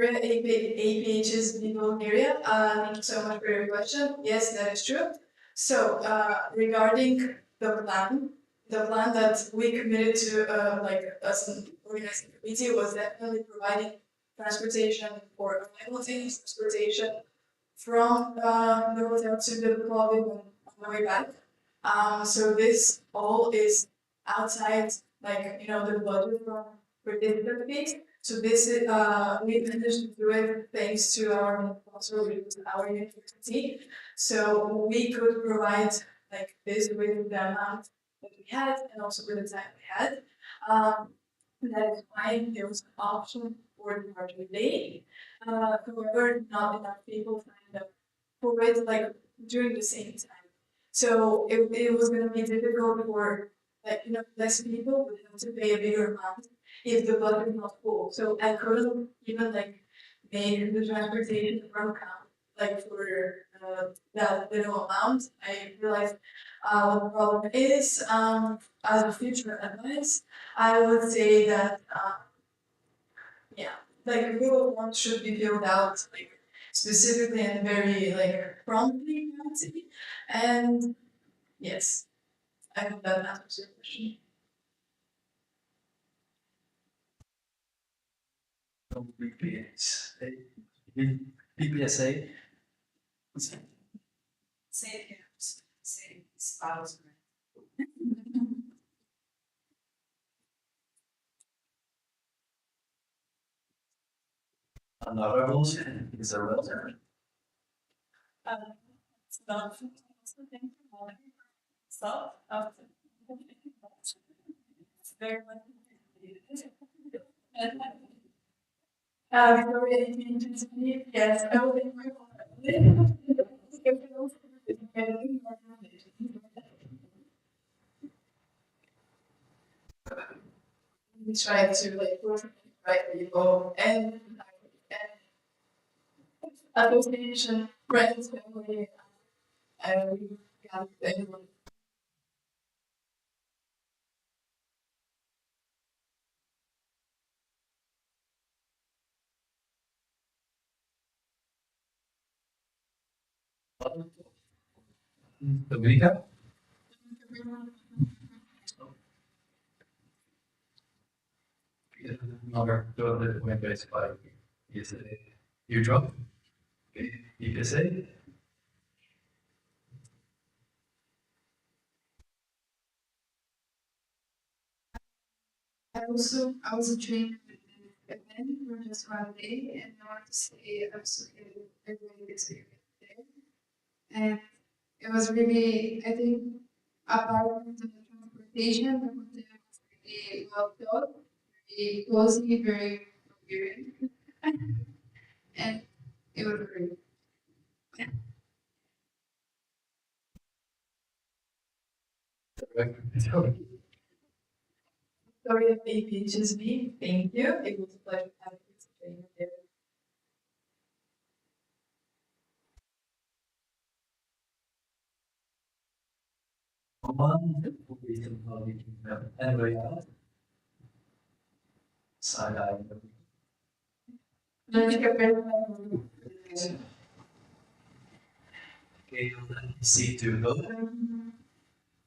APH's legal area. Thank you so much for your question. Yes, that is true. So, regarding the plan that we committed to, like as an organizing committee, was definitely providing transportation for simultaneous transportation from the hotel to the club and on the way back. So this all is outside, like the budget for this fees. So this is we managed to do it thanks to our sponsor, which is our university. So we could provide like this with the amount that we had and also with the time we had. That is why there was an option for the margin day. However, not enough people signed up for it like during the same time. So it was gonna be difficult for like less people would have to pay a bigger amount if the budget was not full. So I couldn't even like make the transportation from account like for that little amount. I realized what the problem is. As a future advice, I would say that yeah, like Google Forms should be filled out like specifically and very like promptly, I would say. And yes, I hope that answers your question. EPSA. Say it again. Say spouse. Another motion is a resolution. It's not something for stuff after. It's very much. Victoria, if you need to speak, yes, I will be my We try to like work with the right people and association, friends, family, and we got everyone. Dominica? Number 225 is you drop. EPSA. I was a trainer at the event for just one day, and I want to say absolutely a great experience there. And it was really, I think, apart from the transportation, the hotel was really well thought, very cozy, very coherent, and it was great. Sorry, APH's me. Thank you. It was a pleasure having you there. Anybody else? Side eye. Okay, see to vote.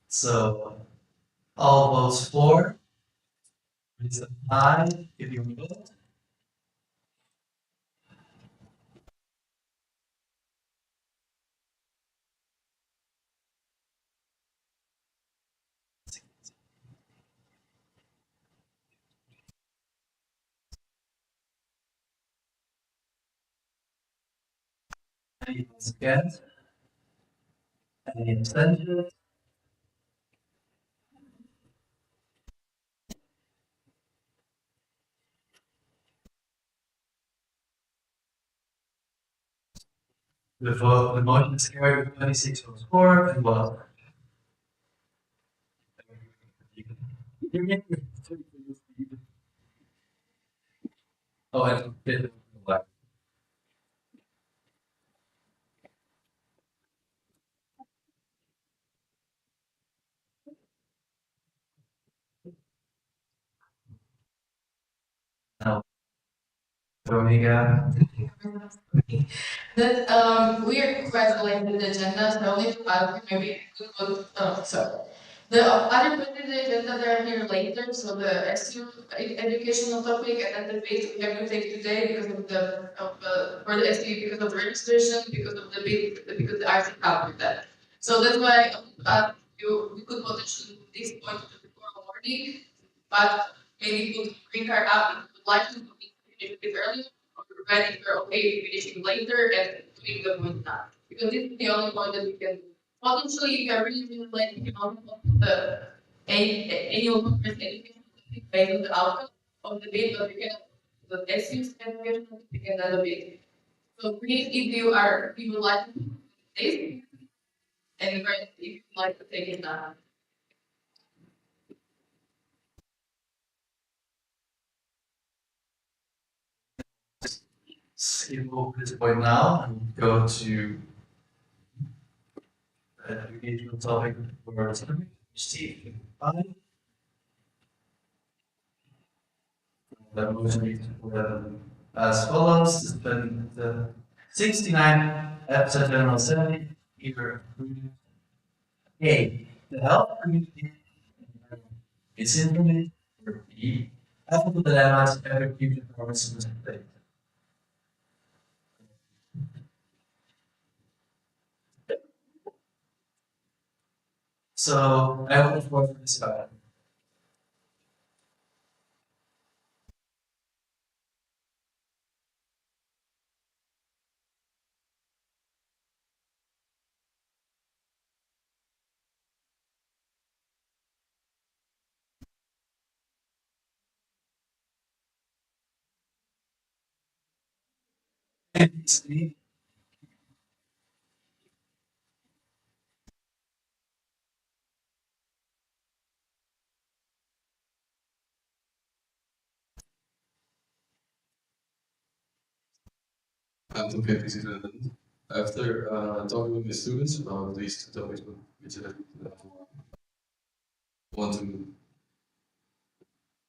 So all votes for. It's aye if you vote. Any votes against? Any abstentions? The motion is carried with 26 votes for and one. Oh, and fifth. Veronica. That we are quite aligned with the agenda, so I need to ask you maybe to put, sorry. The other part of the agenda that are here later, so the SU educational topic and then the debate we have to take today because of for the SU because of the registration, because of the bid, because the IC covered that. So that's why we could potentially move this point to the oral morning, but maybe put green card up if you would like to finish a bit earlier. Ready for okay finishing later and doing the point now. Because this is the only point that we can do. Potentially, if you are really like you know the annual conference education based on the outcome of the bid, but we can the SU's education we can add a bit. So please, if you would like to do this, and if you would like to take it now. Skip over this point now and go to the educational topic for Steve. Fine. The motion is as follows: to spend the 69 EPSA General Assembly either A, the health community is implemented, or B, ethical dilemmas every future performance must take. So I will vote for this item. I'm okay, after talking with the students about these two topics, which I want to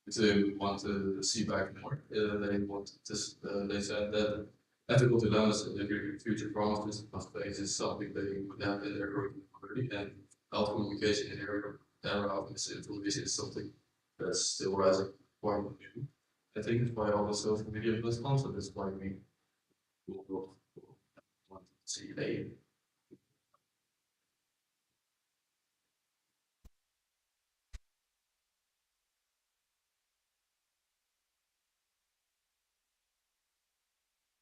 they want to see back more. They want to, they said that ethical dilemmas in the future promises must face is something they would have in their curriculum already, and health communication in their era of misinformation is something that's still rising quite new. I think it's why all the social media platforms, so that's why we will want to see a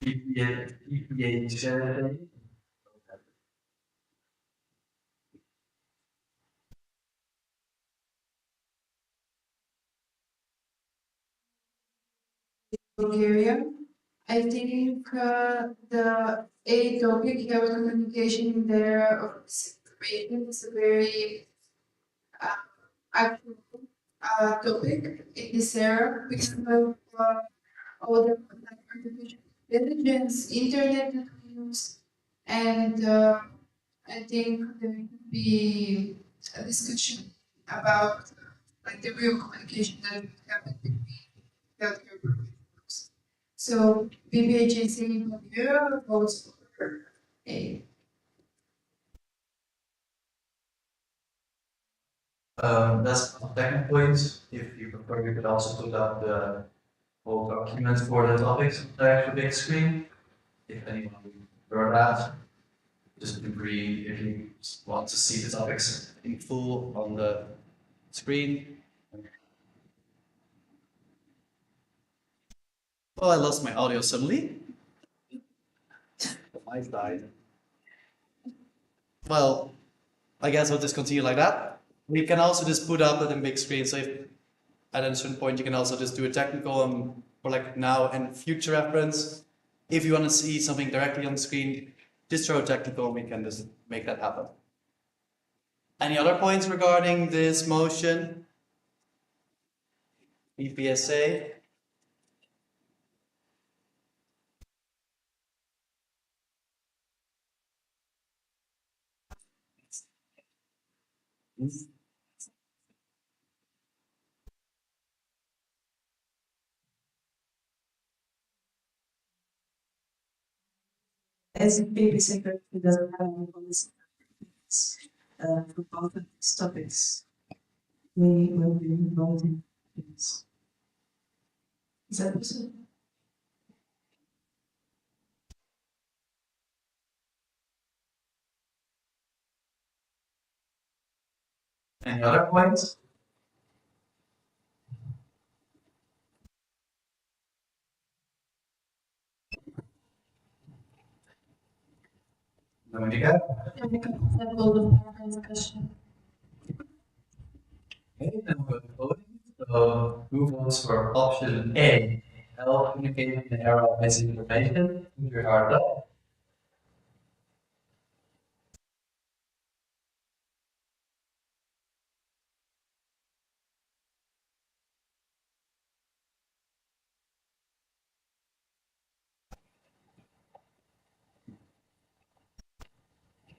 EPA share. Bulgaria. I think the A topic, health communication in there is a very actual topic in this era because of all the like, artificial intelligence, internet that we use, and I think there could be a discussion about like the real communication that would happen between healthcare professionals. So BPHC Bulgaria votes for A. That's the second point. If you prefer, you could also put up the whole document for the topics on the actual big screen. If anyone would prefer that, just agree if you want to see the topics in full on the screen. Well, I lost my audio suddenly. The mic died. Well, I guess I'll just continue like that. We can also just put up the big screen. So if at a certain point you can also just do a technical for like now and future reference. If you want to see something directly on the screen, just throw a technical and we can just make that happen. Any other points regarding this motion? EPSA? as a baby secretary doesn't have any policy for both of these topics, we will be voting this. Is that possible? Any other points? Dominika? Okay, then we'll go voting. So who votes for option A? Help communicate in the era of misinformation. Put your heart up.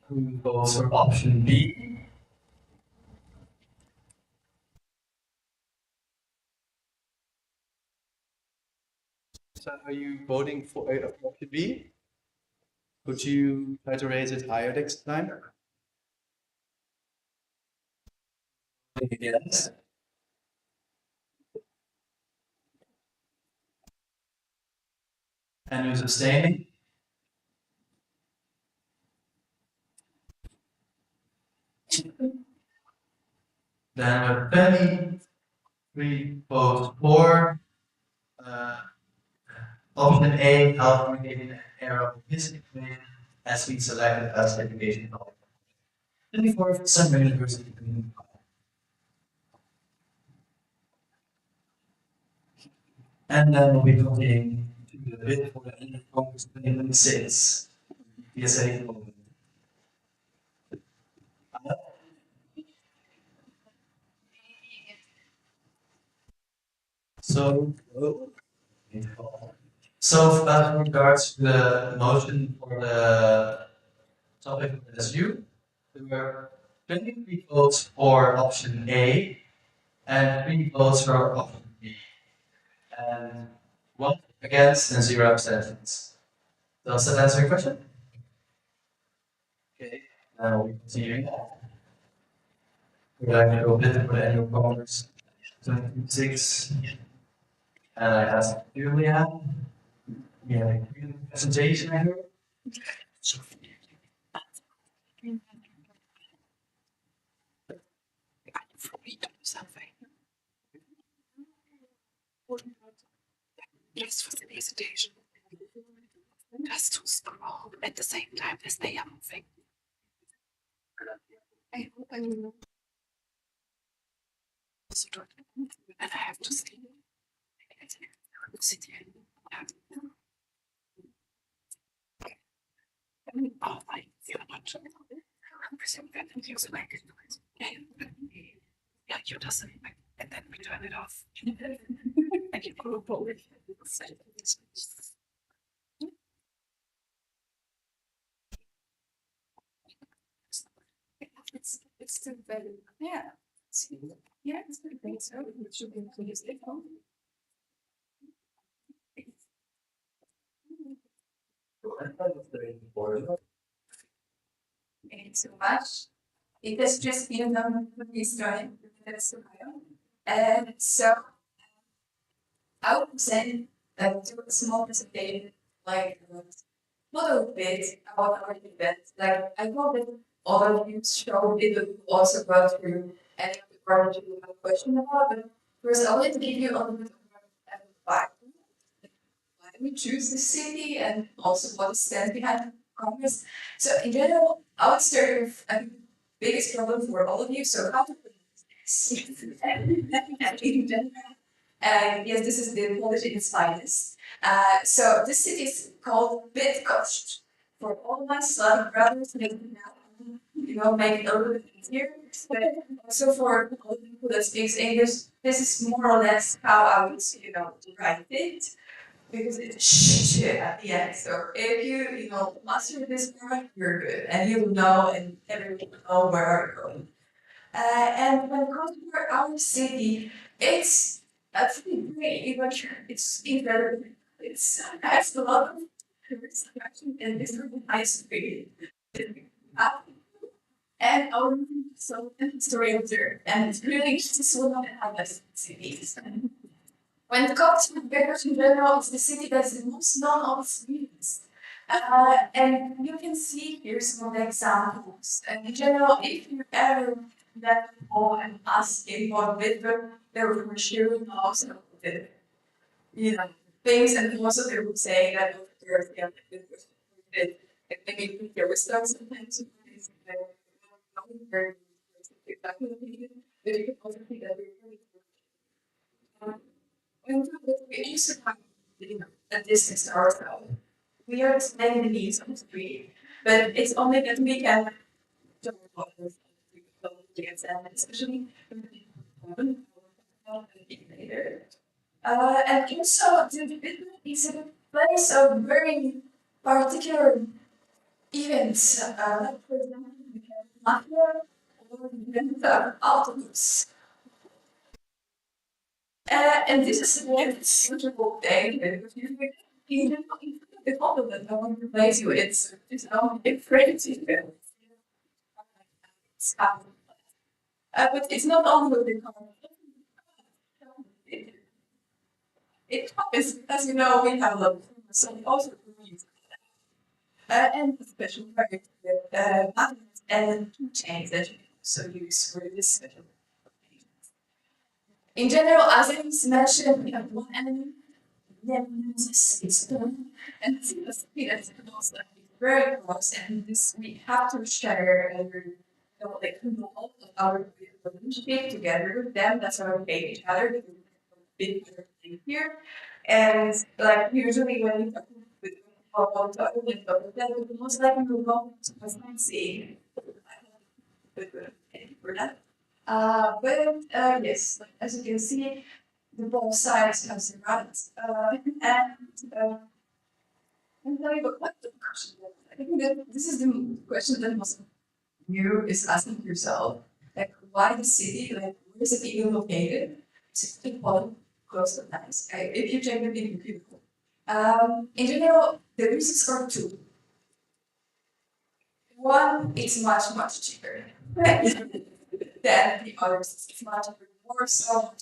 Who votes for option B? So are you voting for option B? Could you try to raise it higher next time? Against? And who's abstaining? Then 23 votes for option A, help communicate in the era of misinformation, has been selected as education topic. 24 Summer University Community College. And then we'll be looking to the bid for the Annual Congress 2026 EPSA movement. So, as regards to the motion for the topic of SU, there were 23 votes for option A and 3 votes for option B, and 1 against and 0 abstentions. Does that answer your question? Okay, now we continue. We're going to go bid for the Annual Congress 2026, and I asked Julia. We have a presentation here. Something. Just for the presentation. Just to scroll at the same time as they are moving. I hope I will know. And I have to see. Sit here. Oh, I feel not. I'm presuming that I'm using like yeah, you doesn't, and then we turn it off. And you go forward. It's still very, yeah. Yeah, it's very great. So it should be included. Thank you so much. It has just been done for this time. That's and so I would say that do a small presentation, like not a bit about our event. Like I know that all of you show it also go through any of the part that you have a question about, but first I wanted to give you a little bit of background. Why we choose the city and also what stands behind Congress. So in general, I would start with the biggest problem for all of you. So how to put this in general. Yes, this is the Polish in its finest. So this city is called Bydgoszcz. For all my Slavic brothers, make it a little bit easier. But also for all the people that speaks English, this is more or less how I would, write it. Because it's sh at the end. So if you, master this word, you're good. And you will know, and everyone will know where you're going. And when it comes to our city, it's actually great. It's incredible. It's a lot of and this room ice cream. And our so story of there, and it's really just one of the cities. When it comes to Beirut in general, it's the city that's the most known of its regions. And you can see here some of the examples. And in general, if you ever let people and ask about Beirut, they will for sure know some of the, you know, things, and also they would say that of course, yeah, it maybe there was sometimes very exactly but you can also see that we also have, you know, a distance to ourselves. We are explaining the needs of the street, but it's only that we can talk about this especially later. And also the Bitcoin is a place of very particular events. Like for example, we have mafia or event autobus. And this is a very suitable thing because you know, the problem that I want to place you it's afraid to but it's not only with the car. It happens, as you know, we have a lot of so we also use and special projects with magnets and chains that you can also use for this special. In general, as I mentioned, we have one enemy, then it's done, and it's also very close, and this we have to share like all of our relationship together with them. That's why we pay each other. Big thing here, and like usually when you talk with people, then most likely will go to presidency. For that. Yes, like, as you can see, the both sides have the right, and tell you what the question is. I think that this is the question that most of you is asking yourself, like why the city, like where is it even located? It's people close to nice. If you check the people. In general, the reasons are two. One, it's much cheaper than the others. It's much more so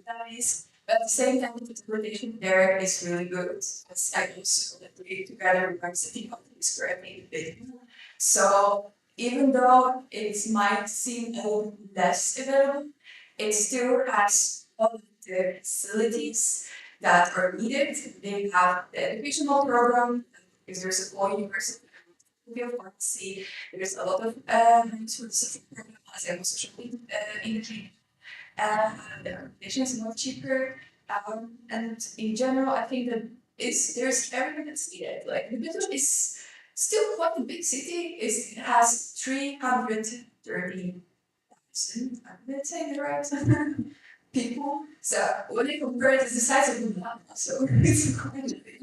nice, but at the same time, the transportation there is really good. As I also live together with my city companies where I made a big. So even though it might seem a little less available, it still has all of the facilities that are needed. They have the educational program, because there's a whole university of pharmacy. There's a lot of resources as I was showing in the clinic. The accommodation is more cheaper, and in general, I think that there's everything that's needed. Like the Beirut is still quite a big city. It has 330,000. I'm saying the right people. So when you compare it to the size of Milan, so it's quite big.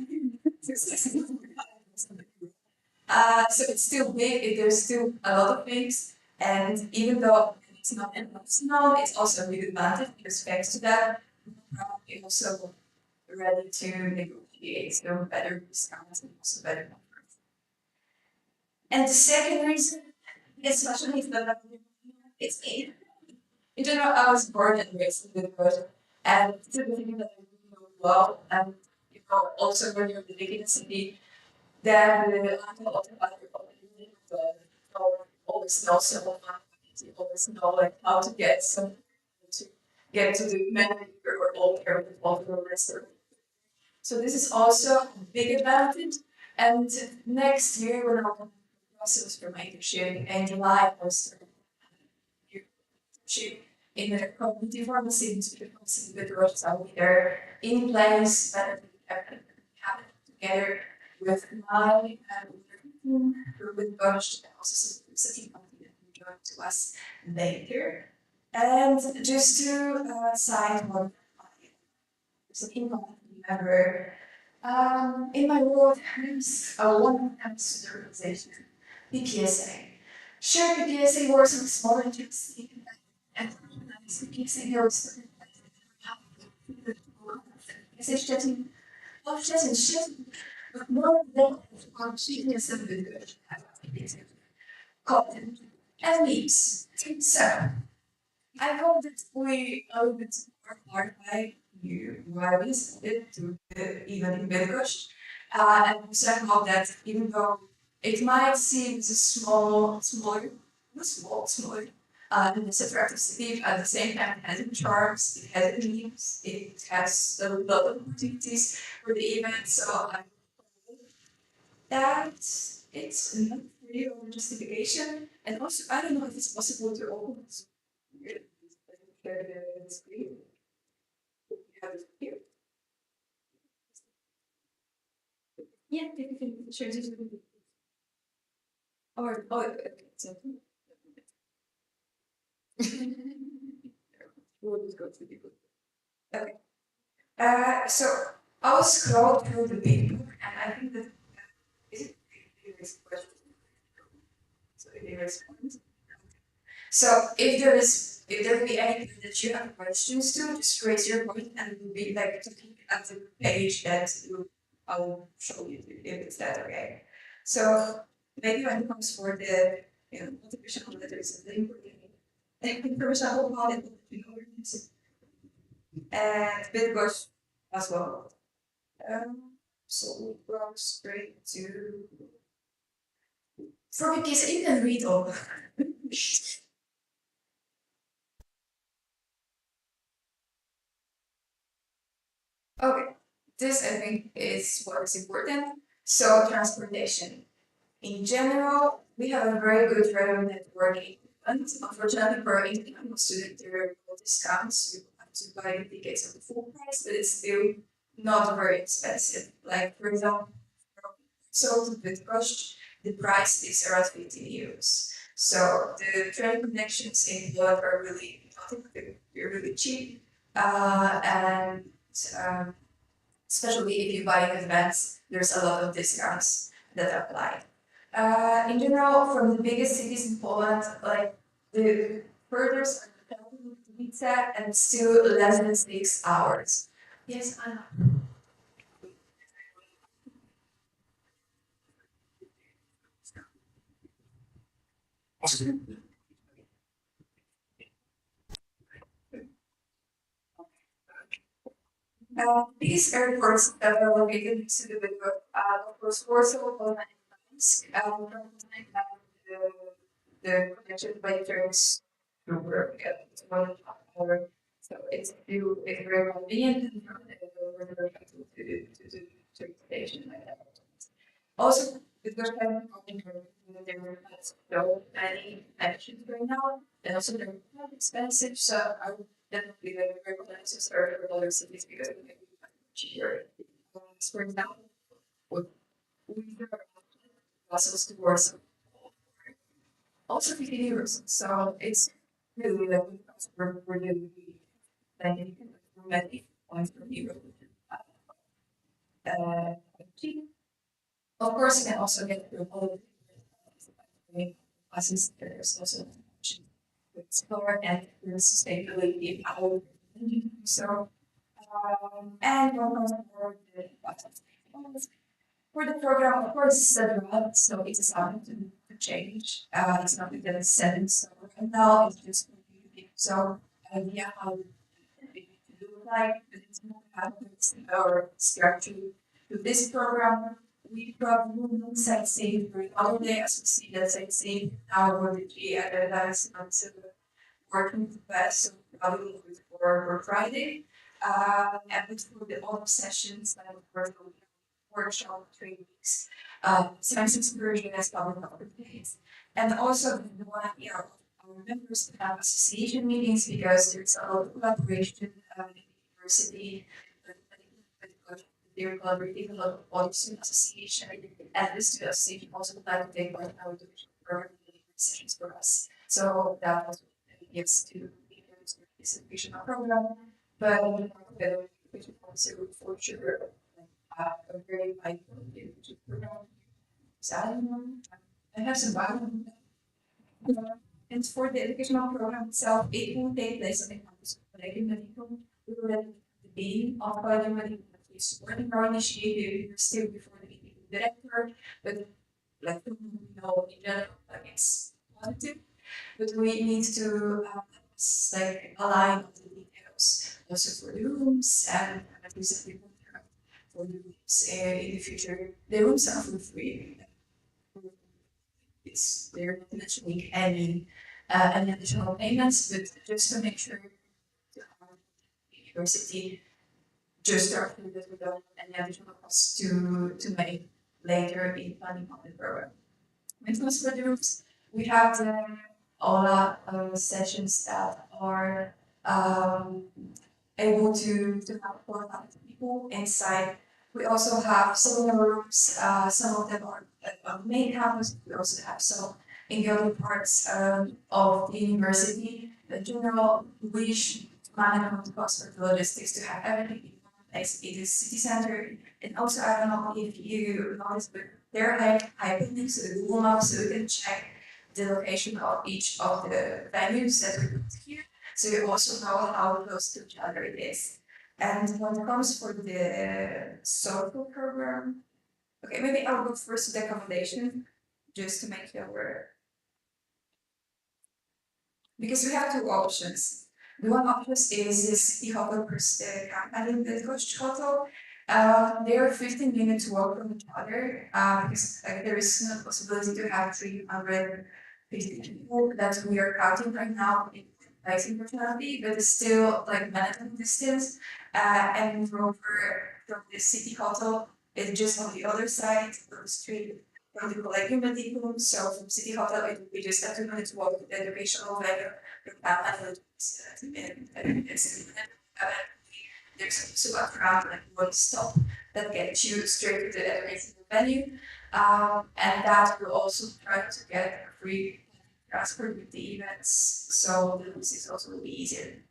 So it's still big. There's still a lot of things, and even though it's not enough snow, it's also a big advantage because thanks to that, we're also ready to negotiate so better discounts and also better offers. And the second reason, especially is that it's me. In general, I was born and raised in Beirut, and it's a thing that I really know well. And you know, also when you're living in a city, then the alcohol always know someone, you always know like how to get some to get to the menu or all of the restaurant. So this is also a big advantage. And next year when I'm in the process for my internship in July, I was in the community pharmacy institute with Roche, I'll be there in place that have it together with my with Roche and also some city company that will join to us later. And just to cite one city company member, in my world there's one comes to the organization, EPSA. Sure, EPSA works on smaller interesting and EPSA works Szczecin, Szczecin, but more than consciousness of the good content and memes. So I hope that we are a bit more clarified you why we it to even in Bydgoszcz. And also I hope that even though it might seem smaller, and it's attractive city, at the same time it has its charms, it has its memes, it has a lot of opportunities for the event. So I hope that it's enough for you on justification. And also I don't know if it's possible to open share the screen. You have it here. Yeah, you can share this with me. Okay, so. We'll just go to the book. Okay. So I'll scroll through the big book, and I think that is it question? So if you respond. So if there will be anything that you have questions to, just raise your point and we'll be like looking at the page that I'll show you if it's that okay. So maybe when it comes for the motivational letters, the information about it, and Bydgoszcz as well. So we'll go straight to. For because you can read all. Okay, this I think is what is important. So transportation. In general, we have a very good rail network, and unfortunately for international students, there are no discounts. You have to buy the tickets at the full price, but it's still not very expensive. Like for example, so to Bydgoszcz, the price is around 15 euros. So the train connections in Poland are really they're really cheap, and especially if you buy in advance, there's a lot of discounts that apply. In general, from the biggest cities in Poland, like the furthest are Katowice and still less than 6 hours. Yes, I know. These airports that are located next to the Bydgoszcz, of course, Warsaw, Poland, and the connection by trains to work at 1.5 hours. So it's very convenient and from the to the train station like that. Also, Bydgoszcz has so many options right now, and also they're not expensive, so I would definitely recommend to start for other cities because it can be cheaper. For example, we are Brussels to Warsaw, also 50 euros, so it's really like we're doing like many points per euro. Cheap. Of course, you can also get your whole classes. There's also to explore and sustainability how so and one more for the program, of course, it's a draft, so it's something to change. It's nothing that is set in stone right now. It's just so idea how it look like, but it's more habits or structure to this program. We probably will set safe for another day as we see that set safe now with the advertised until working the best, so probably we'll do it for Friday. And for the autumn sessions, then of course we'll workshop 3 weeks. Science version as public days. And also the one year our members have association meetings because there's a lot of collaboration in the university. They're collaborating a lot of body student association and the student association also would like to take part in our program sessions for us. So that was gives to this educational program, but we also for sure a very high quality program. So I have some background. And for the educational program itself, it will take place on the campus of the we were at the beginning of the supporting our initiative still before the director, but like in general, like it's positive. But we need to like align all the details also for the rooms and at least the contract for the rooms in the future. The rooms are for free. They're not mentioning any additional payments, but just to make sure the university just after that without any additional costs to make later in planning on the program. When it comes to the rooms, we have the all sessions that are able to have 400 people inside. We also have similar rooms, some of them are on the main campus, we also have some in the other parts of the university. The general wish to manage the cost for the logistics to have everything in one place in the city center. And also, I don't know if you noticed, but there are like hyperlinks to the Google Maps, so you can check the location of each of the venues that we put here. So you also know how close to each other it is. And when it comes for the social program, okay, maybe I'll go first to the accommodation, just to make you aware. Because we have two options. The one option is the city hotel and the coach hotel. They are 15 minutes walk from each other because there is no possibility to have 350 people that we are counting right now in place, unfortunately, but it's still like manageable distance. And moreover, from the city hotel, it's just on the other side of the street from the Collegium Medicum. So from city hotel, it would be just a 2 minutes walk to the educational venue. There's also a tram, like one stop that gets you straight to the educational venue, and that will also try to get a free transfer with the events, so this is also will be easier.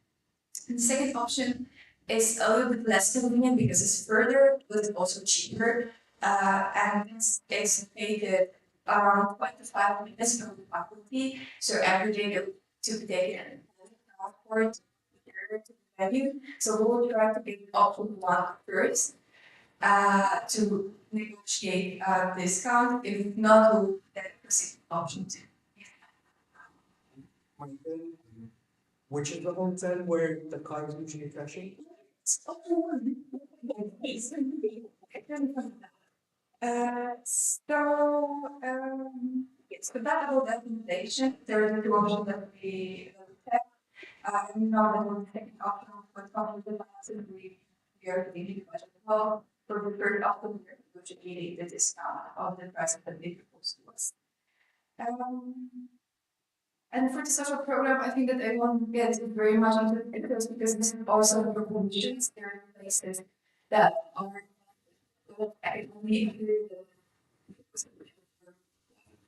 And the second option is a little bit less convenient because it's further, but it's also cheaper, and it's located around 25 minutes from the faculty, so every day they to be taken and transport to the venue. So we will try to get option one first to negotiate a discount. If not, we'll then proceed to option two. Which is the hotel where the car is usually crashing? Yes, but that whole recommendation, there are two options that we have. Now that we're taking option for probably the last and we are leaving the budget well. For the third option, we're negotiating the discount of the price that they propose to us. And for the social program, I think that everyone gets very much into it because this is also the conditions. There are places that are only included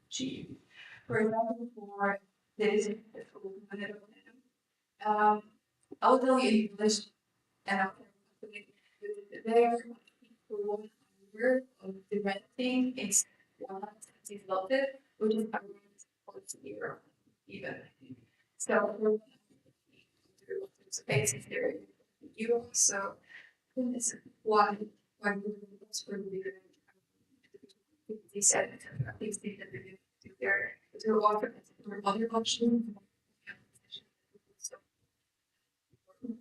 cheap. For example, for this, I'll tell you in English and I'll there for 1 hour of the renting it's 170 zloty, which is around 40 euro even. So for space is there euro, so this is one for the 57 at least the there to offer other options.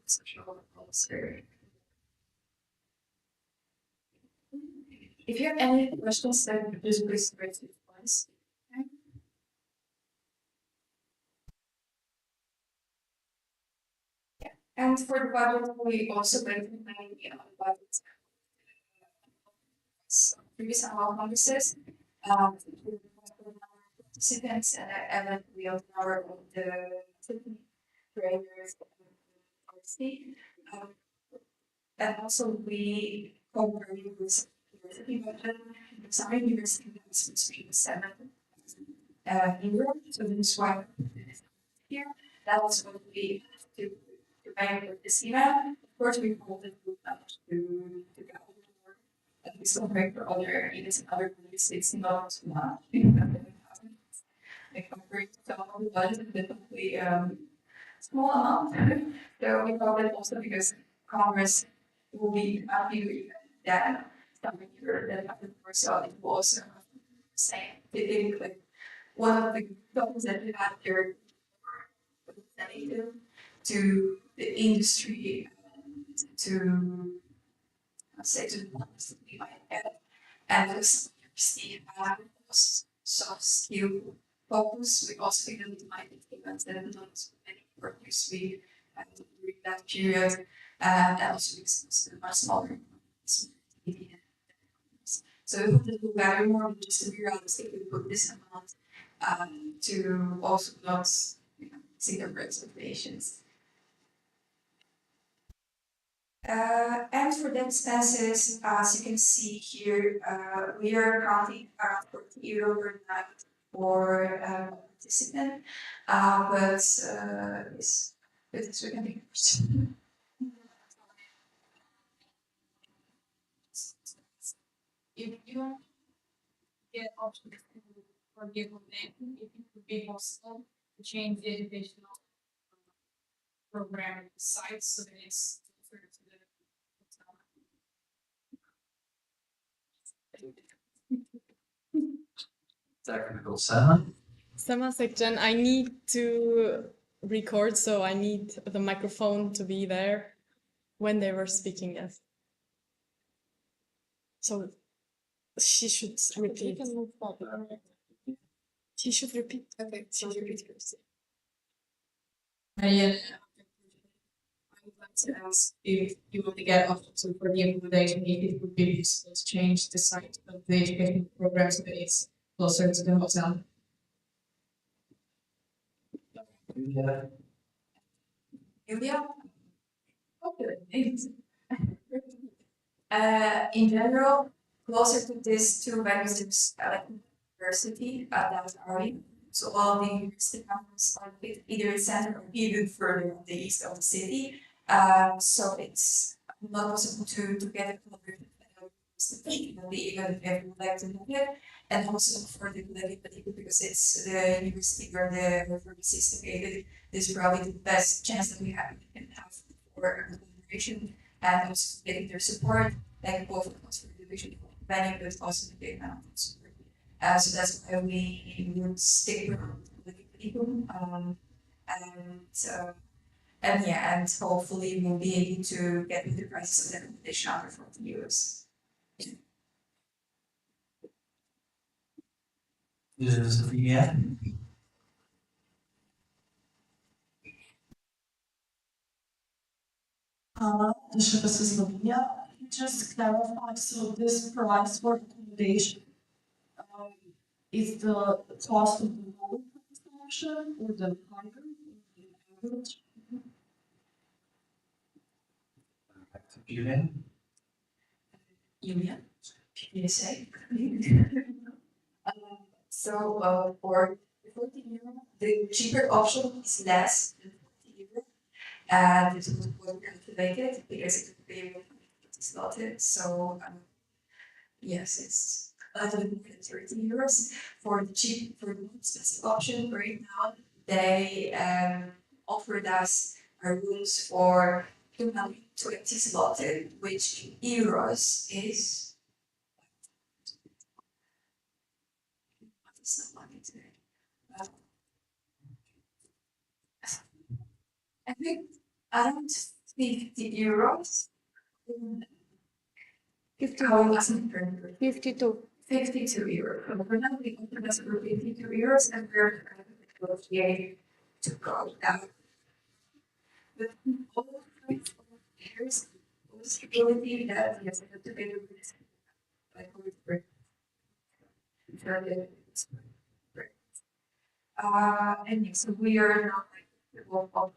Social policy. If you have any questions, then just please raise your voice. Okay. Yeah, and for the budget, we also went budgets. Previous annual congresses, participants, and then we also number of the trainers and also we collaborate with university budget. Some university investments between 7 euro. So this is why here that was what we have to pay for this event. Of course, we hold it to go at least compared to other events in other countries. It's not much. Compared to some of the budget, definitely small amount. So we call it also because Congress will be happy with that. coming year that happened for so it was same. They think like one of the topics that we had here to the industry, to say to the ones that we might have, and this university soft skill focus. We also implemented events that not many workers we had during that period, and also because much smaller. So we wanted to do better more just to be realistic. We put this amount to also not exceed our expectations. And for the expenses, as you can see here, we are counting around €40 per night for participant, but it's really If you get options for the implementation, if it would be possible to change the educational program site so that it's closer to the Technical Sema. Summer section, I need to record, so I need the microphone to be there when they were speaking, yes. So she should repeat. She should repeat. Okay, she should repeat first. Marianne, I would like to ask if you want to get options for the implementation, if it would be useful to change the site of the educational program so that it's closer to the hotel. Julia? Okay, thanks. In general, closer to these two venues, there's university, that's Albi. So all the university campus are either in center or even further on the east of the city. So it's not possible to get a collaboration university, even if we would like to do it. And also for the collective because it's the university where the pharmacy is located, this is probably the best chance that we can have for collaboration and also getting their support, like both of us for the division planning, but also the big amount of support. So that's why we would stick with the people, and yeah, and hopefully we'll be able to get with the prices of the accommodation under €40. Yeah. This is Slovenia. Just clarify, so this price for accommodation is the cost of the lower price option or the higher, the average? Julian? Julia, PSA. For €40, the cheaper option is less than €40. And it was well calculated because it would be slotted. So yes, it's a little bit more than €30. For the more expensive option right now, they offered us our rooms for 220 slotted, which in euros is it's not money today. I think around €50. 52. €52. For now, we offered us for €52, and we're negotiating to go down. But all there's possibility that yes, I have to pay the risk. Like with break. And yes, so we are not like the whole of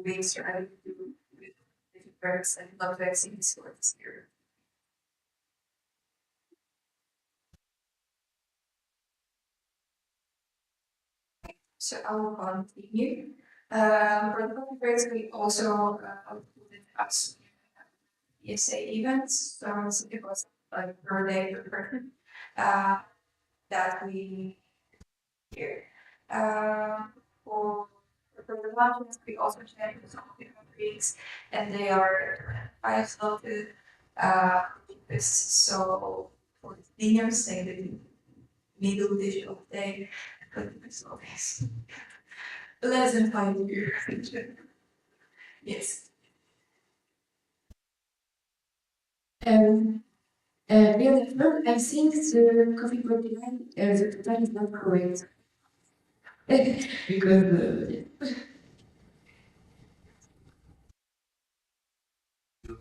being trying to do different perks and not vaccines for this year. So I will continue. For the coffee breaks, we also included us EPSA events. So it was like per day per person that we here. For the lunches, we also checked some of the countries, and they are 5 slotted, this. So for seniors, say the middle digit of day, so less than 5 years. Yes. Really, I think the coffee protein, the protein is not correct. Because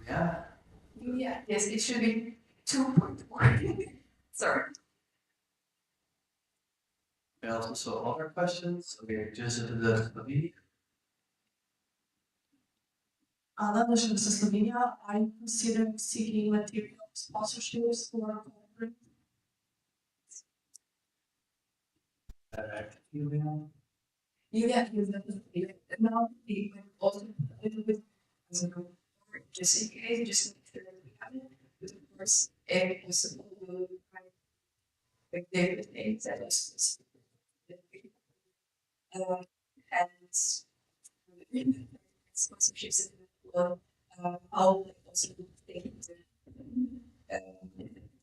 Yeah. Yeah, yes, it should be 2.1. Sorry. We also saw other questions. Okay, just into the study. Another question is Slovenia. I consider seeking material sponsorships for corporate. Yeah, is definitely now we might also a little bit as a group, just in case, just make sure that we have it. But of course, if possible, we'll try with David things that is and sponsorships will I'll also take into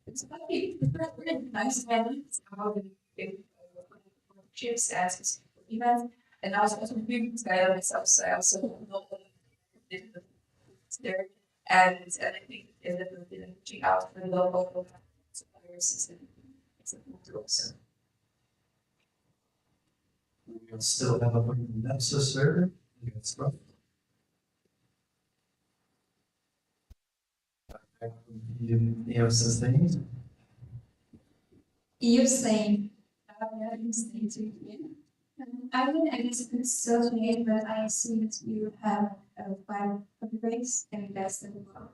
it's about really nice events about the chips as specific events. And I was also a big guy myself, so I also know there. And I think it's definitely reaching out for the local suppliers is important also. We still have a EPSA server. It's rough. EPSA things. you're saying, you're saying to you. I mean, I guess it's so late, but I see that you have 5 copyrights and that's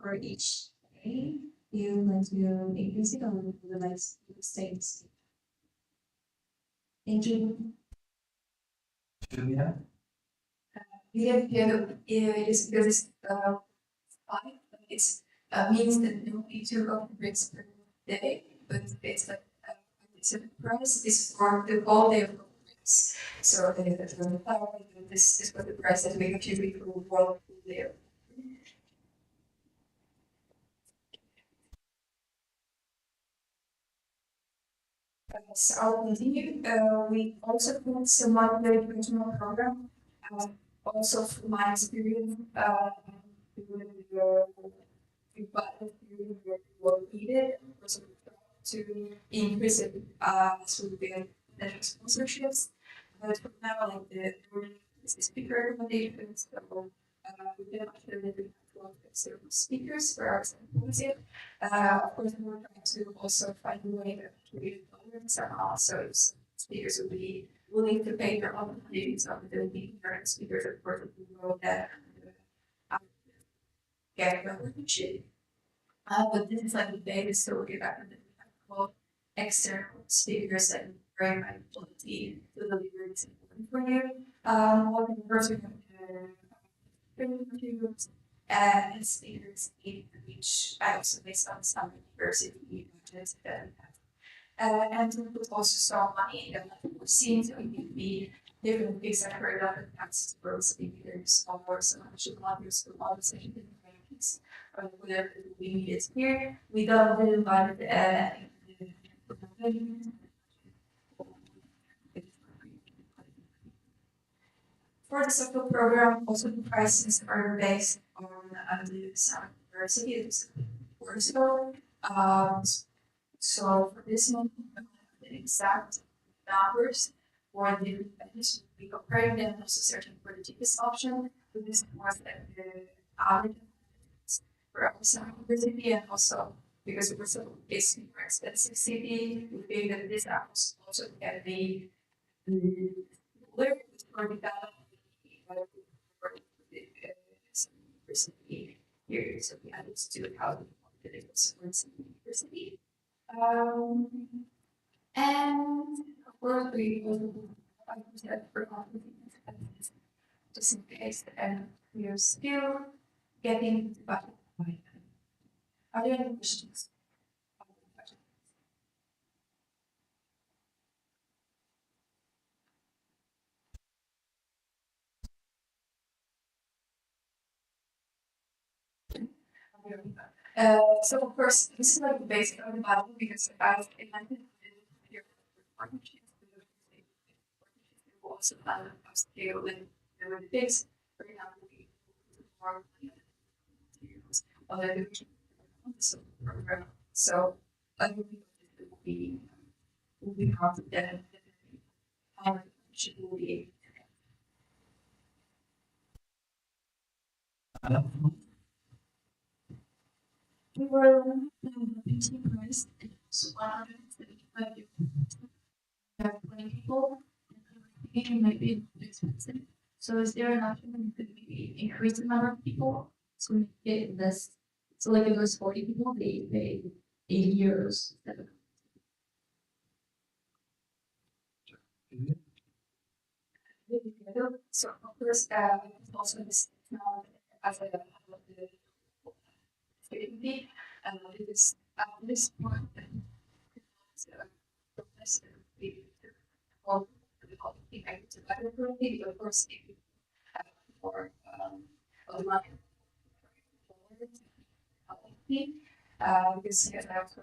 for each day. You want to increase it or would you like to stay the same? Thank you. Julia? It is because it's 5, it's means that there will be 2 copyrights per day, but it's like it's a price is for the whole day of copyrights. So this is what the price that we give people who work there. So I'll continue. We also put some monthly educational program. Also from my experience, needed to increase it through the national sponsorships. But for now, like the speaker recommendations, so we can actually have speakers for our symposia. Of course, we're trying to also find a way to create tolerance and also if speakers would be willing to pay their own dues of the meeting speakers, of course, we know that get recognition. But this is like the data, so we back and well, external speakers that bring my ability to deliver this important for you. What the first we have interviews and speakers in which I also based on some university budgets that and to put also some money in the machine so it can be different things that are relevant access for speakers or some actual audience for all the session things or whatever we needed here. We don't do about for the software program, also the prices are based on the some universities. Portugal. So for this one, the exact numbers for the different we comparing them also searching for the cheapest option. So this was the average for our university and also because we're so basically more expensive city, we think that this also can be cooler for the data for the university here. So we added to how the supports the university. And of course we will 5% for operating expenses just in case and we are still getting the budget. Are there any questions? So of course, this is like based on the Bible because I've enacted your partnerships also scale and the fix, for example, more materials of the education program. So I believe it will be part of that how should will be. We were team price so 175 have 20 people, and it might be expensive. So is there an option that you could maybe increase the number of people to make it less? So like if there's 40 people, they pay 80 euros instead of. So of course, also this now as a activity, because at this point, all the quality I to better quality, of course, if you have more of the money quality, because yes, I also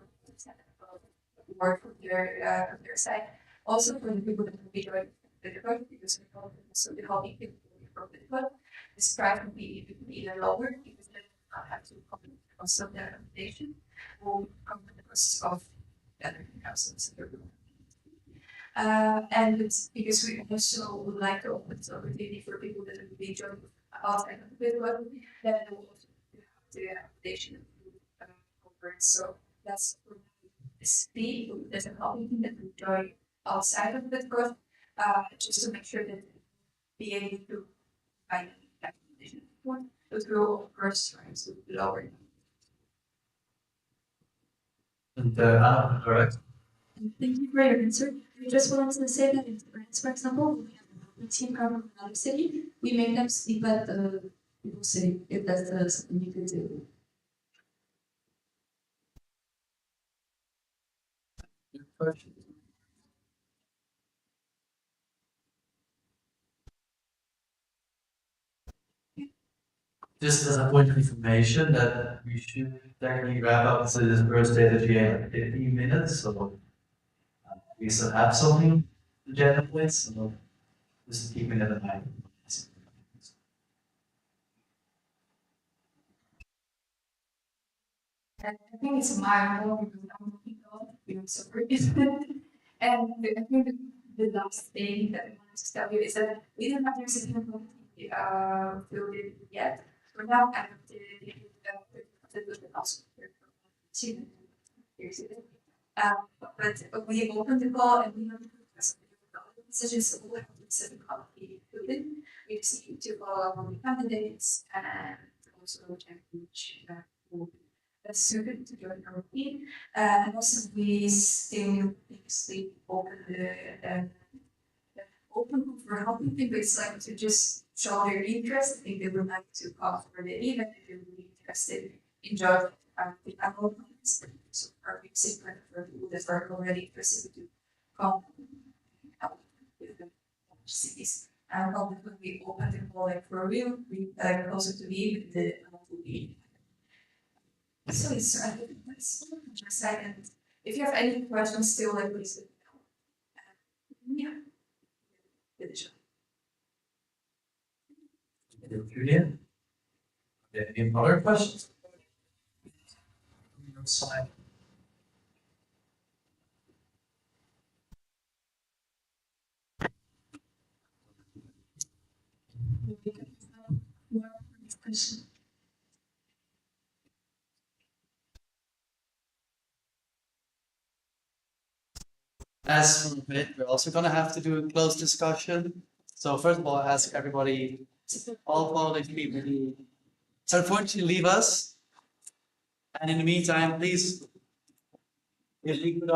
work from their side. Also for the people that will be doing the code, because we call them so the helping people from the code, this price would be even lower because they do not have to come the cost of their accommodation will come with the cost of other houses. And it's because we also would like to open this opportunity for people that will be joining outside of the web, then we will also have the accommodation covered. So that's for the speed, there's a helping thing that we join outside of the growth, just to make sure that be able to find that accommodation point. It will of course try to lower it. And correct. Thank you for your answer. I just wanted to say that in France, for example, we have a team come from another city. We make them sleep at the city if that's something you could do. Just as a point of information that we should technically wrap up to this first day of the GA in like 15 minutes, so we still have something agenda points, so just keeping it in mind. I think it's my role because I'm looking out, I'm sorry. And I think the last thing that I wanted to tell you is that we don't have your second committee filled in yet. For now, I have the also but we opened the call and we have decisions, so we'll have the second committee filled in. We just need to follow up on the candidates and also check which will suited to join our team. And also we still previously open the open for helping people. It's like to just show their interest if they would like to come for the event, if they would be interested in joining the Annual Congress. So our basic plan for people that are already interested to come help with the cities. And when we open the call like for real, we like also to be with the so it's I think that's my side. And if you have any questions still, like please let me know. Yeah. Julian? Any other questions? Your side. As for it, we're also gonna have to do a closed discussion. So first of all, I ask everybody, all following people, so unfortunately leave us. And in the meantime, please, if you could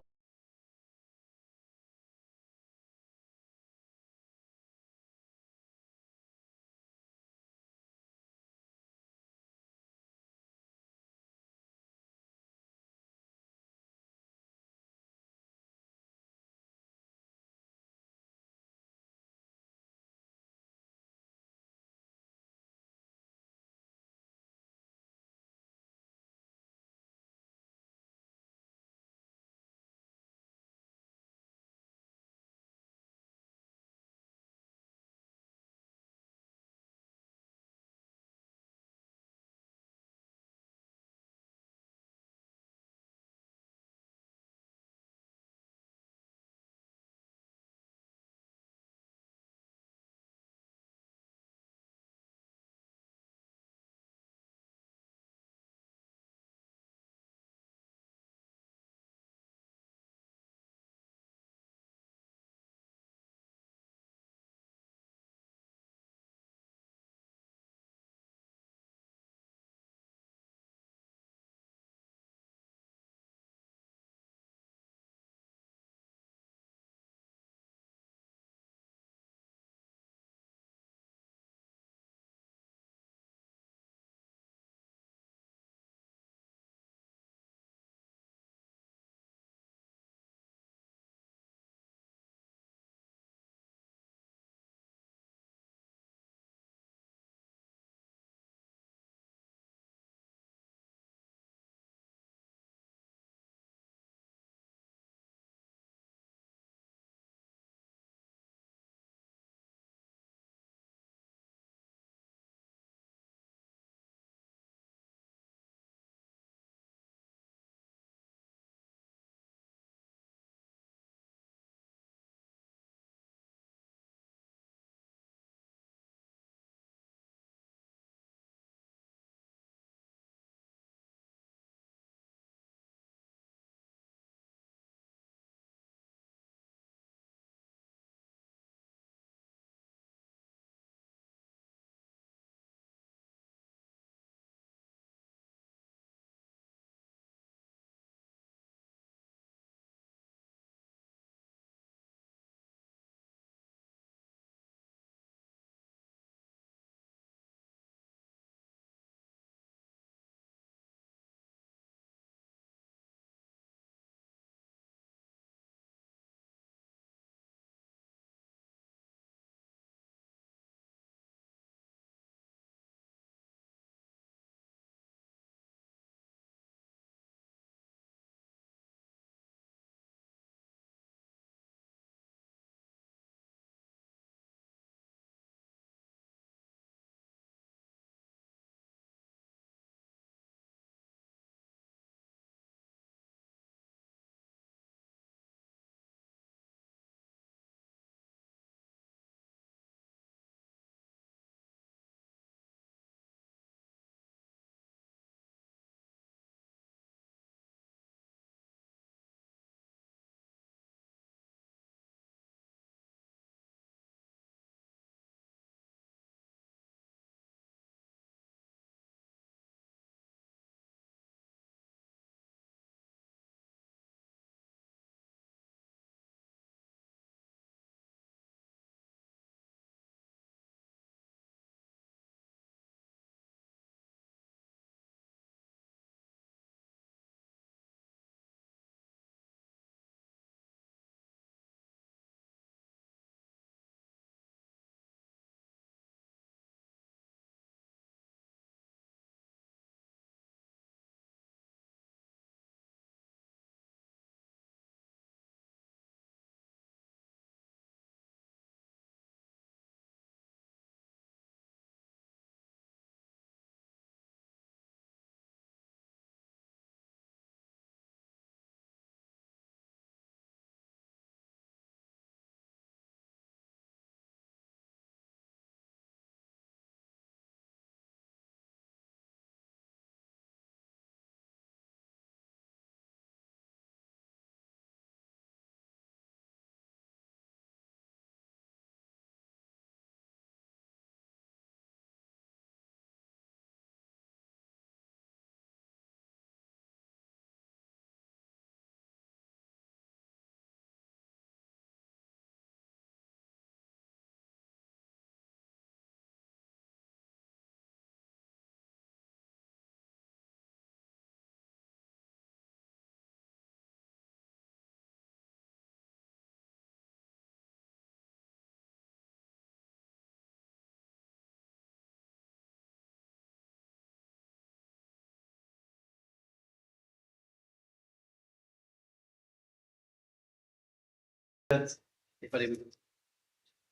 But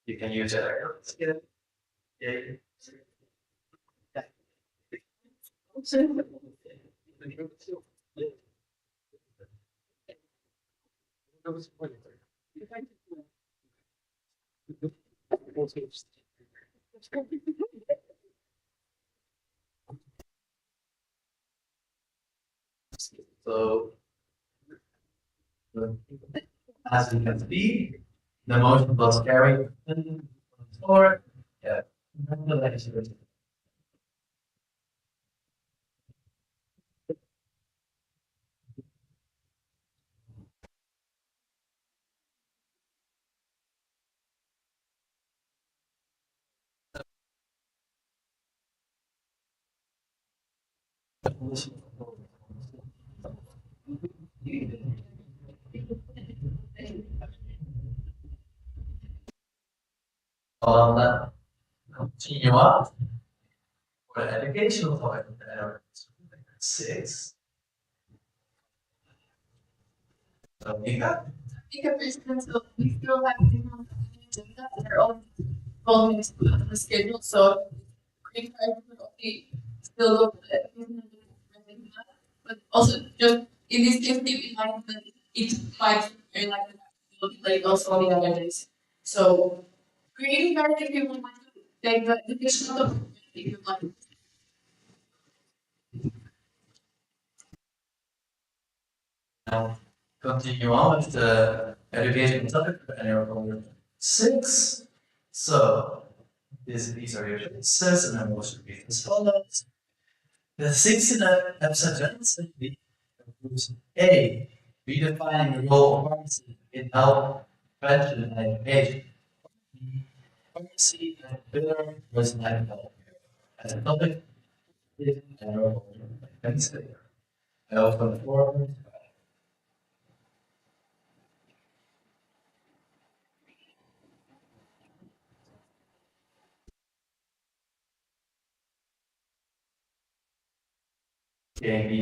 you can use it. Yeah. So, as you can see, the motion was carried. Or, yeah. Continue on for the educational topic. 6. So, Mika. So we still have different agenda, they're all involved in the schedule, so green card will be still look at but also just in this case keep in mind that it might very likely to be late also on the other days. So green card if you would like to take the additional document if you like. Now, continue on with the education topic for annual congress 6. So, these are your choices, and I'm going to read as follows. The 69th EPSA General Assembly approves A. Redefining the role of pharmacy in health, prevention, and education. B. Pharmacy and pillar personalized health care. As a topic, is annual congress. I open the floor. Okay,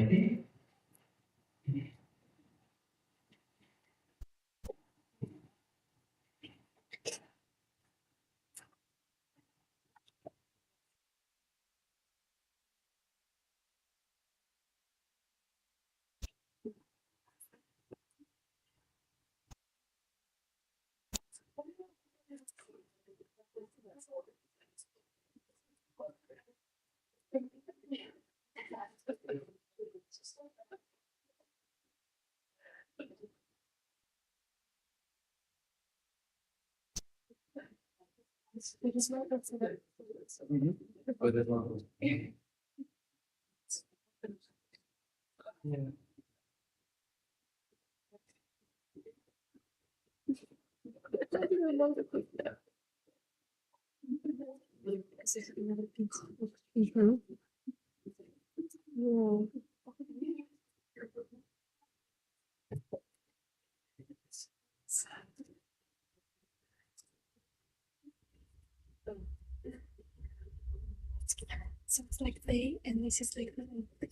So it's like they, and this is like the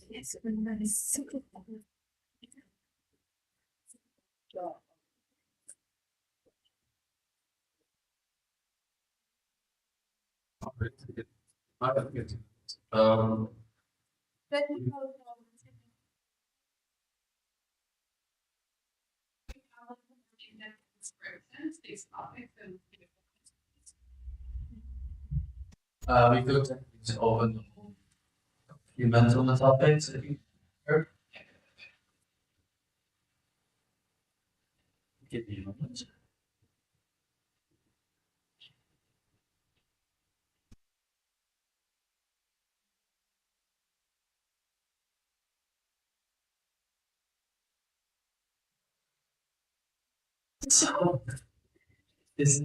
yes, when that is simple. Um, we could just open a few mental topics if you prefer. Give me a moment. So, this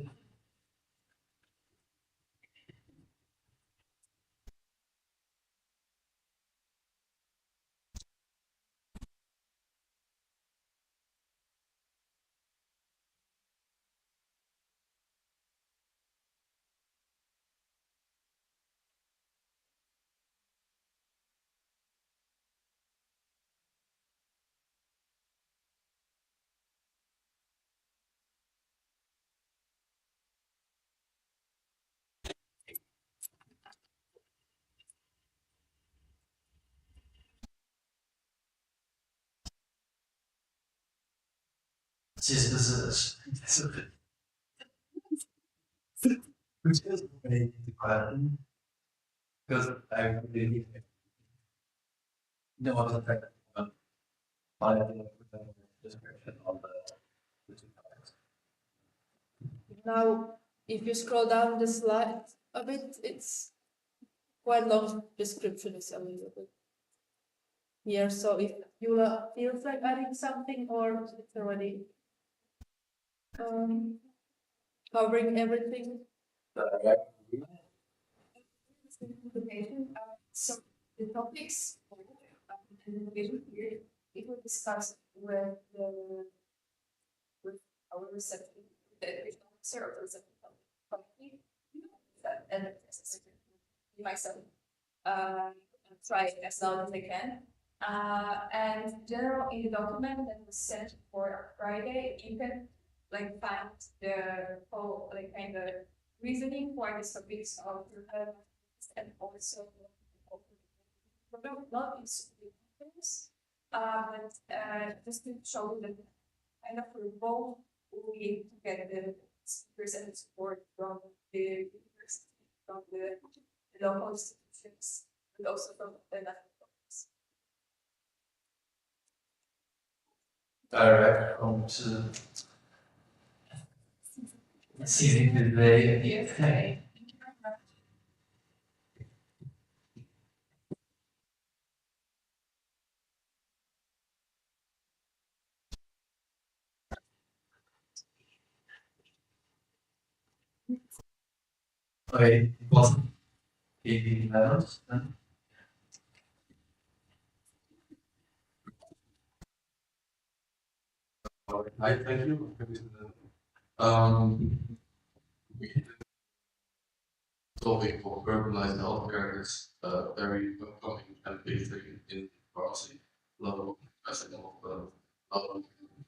This is which is the question because I really know what the fact I description of the two topics. Now, if you scroll down the slide a bit, it's quite long description is available here. So if you feels like adding something or it's already covering everything. So the topics in the vision here, it will discuss with our reception, the education officer or the reception company, and myself, try it as loud as I can. And in general, in the document that was sent for Friday, you can like find the whole like kind of reasoning for the topics of your and also not in super details, but just to show you that kind of for both we'll be able to get the speakers and support from the university, from the local institutions, but also from the national governments. direct home to seizing the day. EPSA. Okay, it wasn't 18 levels then. I thank you. Topic for urbanized healthcare is very upcoming and big thing in pharmacy. A lot of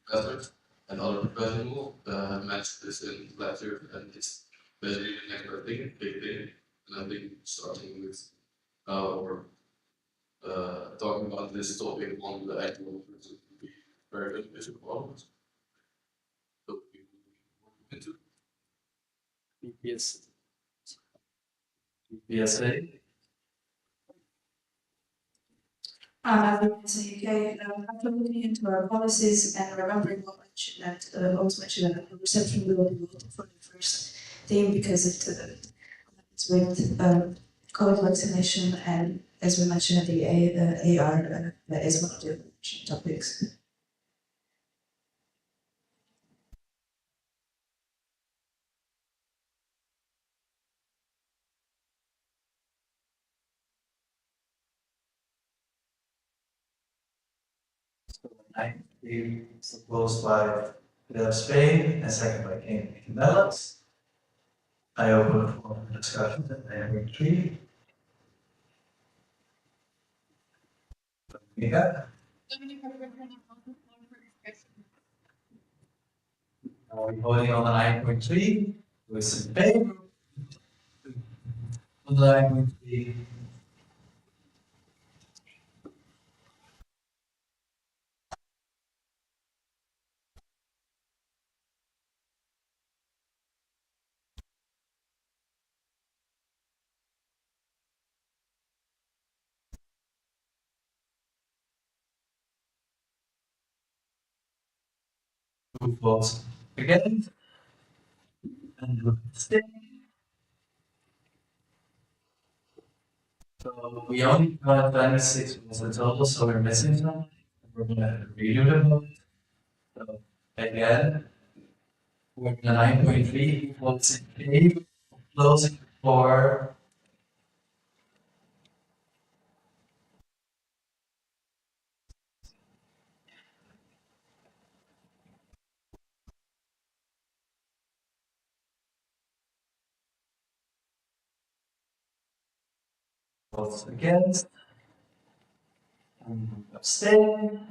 professors and other professionals mentioned this in lectures, and it's basically the next big thing. And I think starting with or talking about this topic on the actual conference would be very beneficial for us. So we will look into EPS. EPSA. So you can after looking into our policies and remembering what mentioned that also mentioned that the reception will be voted for the first theme because it's with COVID vaccination and as we mentioned the AR that is one of the topics. Proposed by Spain and second by King Netherlands. I open the floor for discussion at 9.3. Yeah. Are we voting on the 9.3? Who is in favor? On the 9.3. Who votes against? And who abstains? So we only got 26 votes in total, so we're missing some. We're gonna redo the vote. So again, we're the 9.3 votes in favor, closing for. Votes against. And abstain.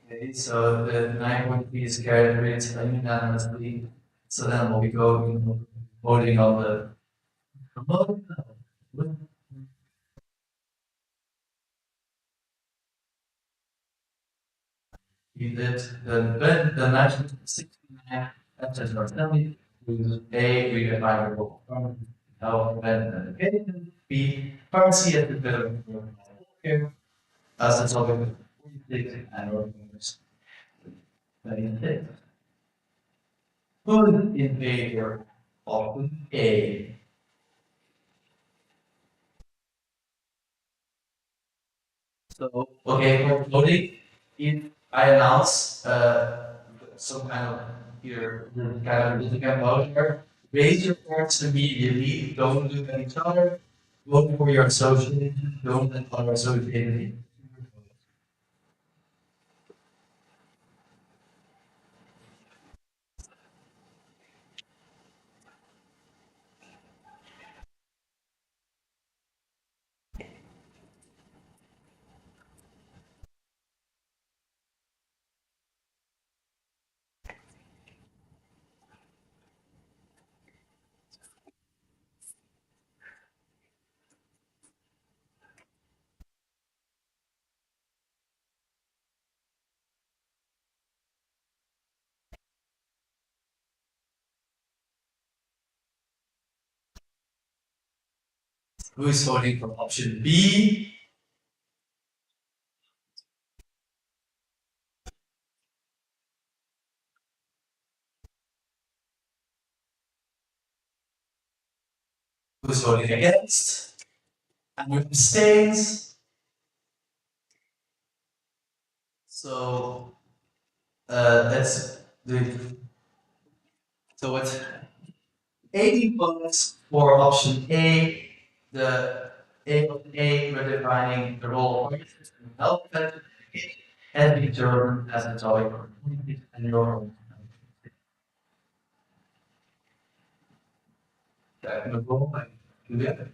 Okay, so the 9.3 is carried with unanimously. So then we'll be going voting on the promote. you did the national 69 absence or family with A, we define the role of health and education, B, pharmacy as the better care, as the topic of 46 annual Congress. 26. Who is in favor of A? So, okay, for voting, if I announce some kind of either kind of difficult voter, raise your cards immediately. Don't look at each other. Vote for your association. Don't let other associated. Who is voting for option B? Who's voting against? And who abstains? So that's the so it's 80 votes for option A. The A of A we're defining the role of health and determined as a topic for and your technical and Julia.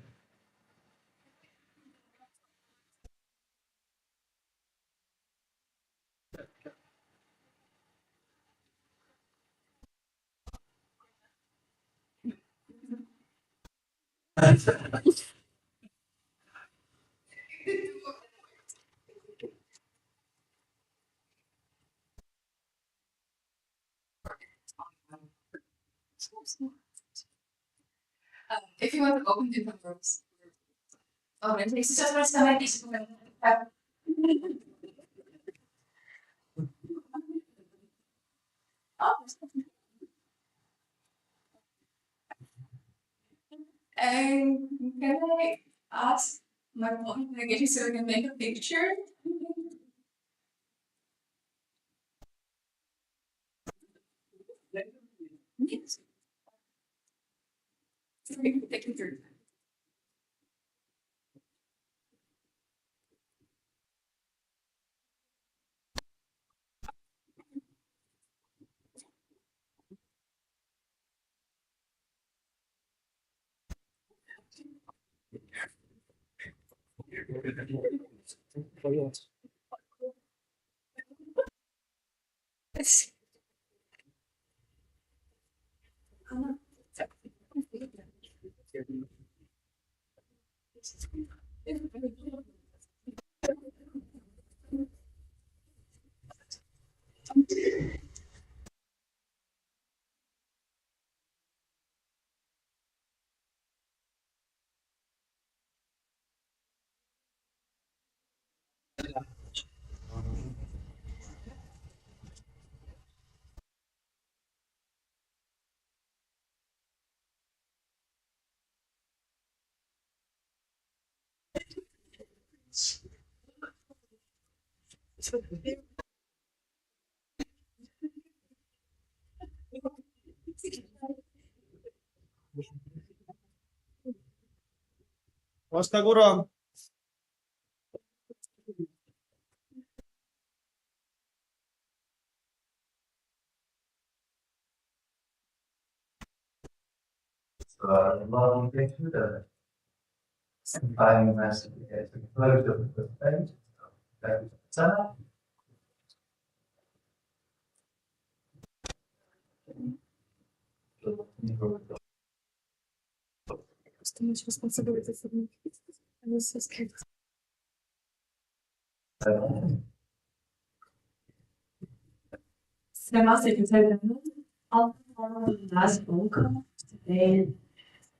If you want to open different rooms. Oh, it takes Just press the mic. And can I ask my phone again so I can make a picture? Yes. Take me through. Costa Gură. Long picture that combining massive close of the page. That's Too much responsibility for me. I was so scared. Sema Secretary General, I'll perform the last roll call today.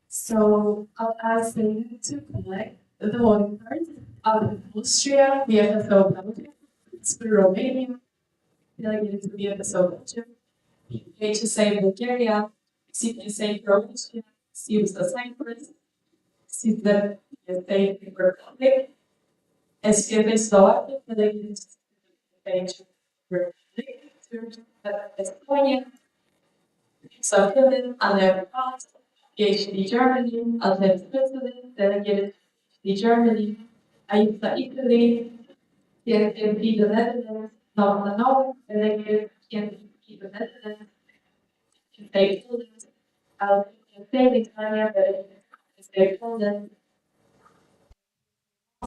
So I'll ask you to collect the voting cards of Austria, the EPSA Belgium, Romania, delegated to the EPSA Belgium, HSA Bulgaria, CPSA Croatia, CUSA Cyprus, CPSA Czech Republic, SPFA Slovakia, delegated to the Czech Republic, Estonia, EPSA Finland, Albi, PhD Germany, Albi Switzerland, delegated to Germany, EPSA Italy, TNP the Netherlands, Northern North, delegated to TNP the Netherlands, State Poland, State Italia, delegated to State Poland,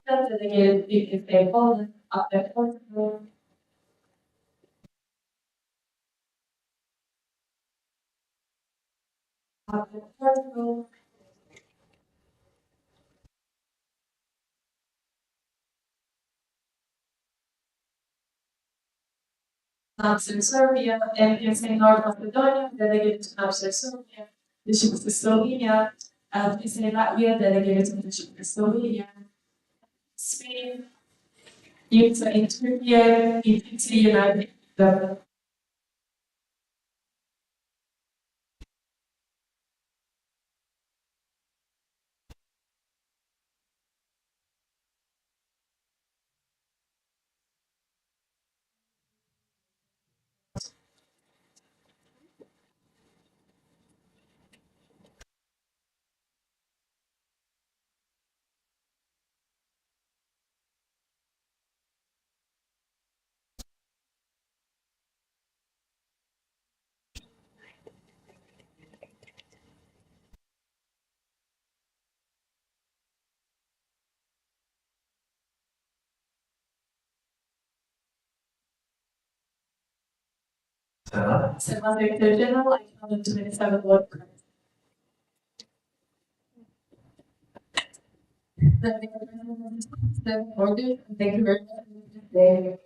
delegated to State Poland, after Portugal, after Portugal, Nazi Serbia, and EPSA North Macedonia, delegated to Nazi Serbia, the ship to Slovenia, EPSA Latvia, delegated to the ship to Slovenia, Spain, EPSA in Turkey, EPSA United Kingdom. Sema Secretary General, I counted 27 vote cards. Thank you very much.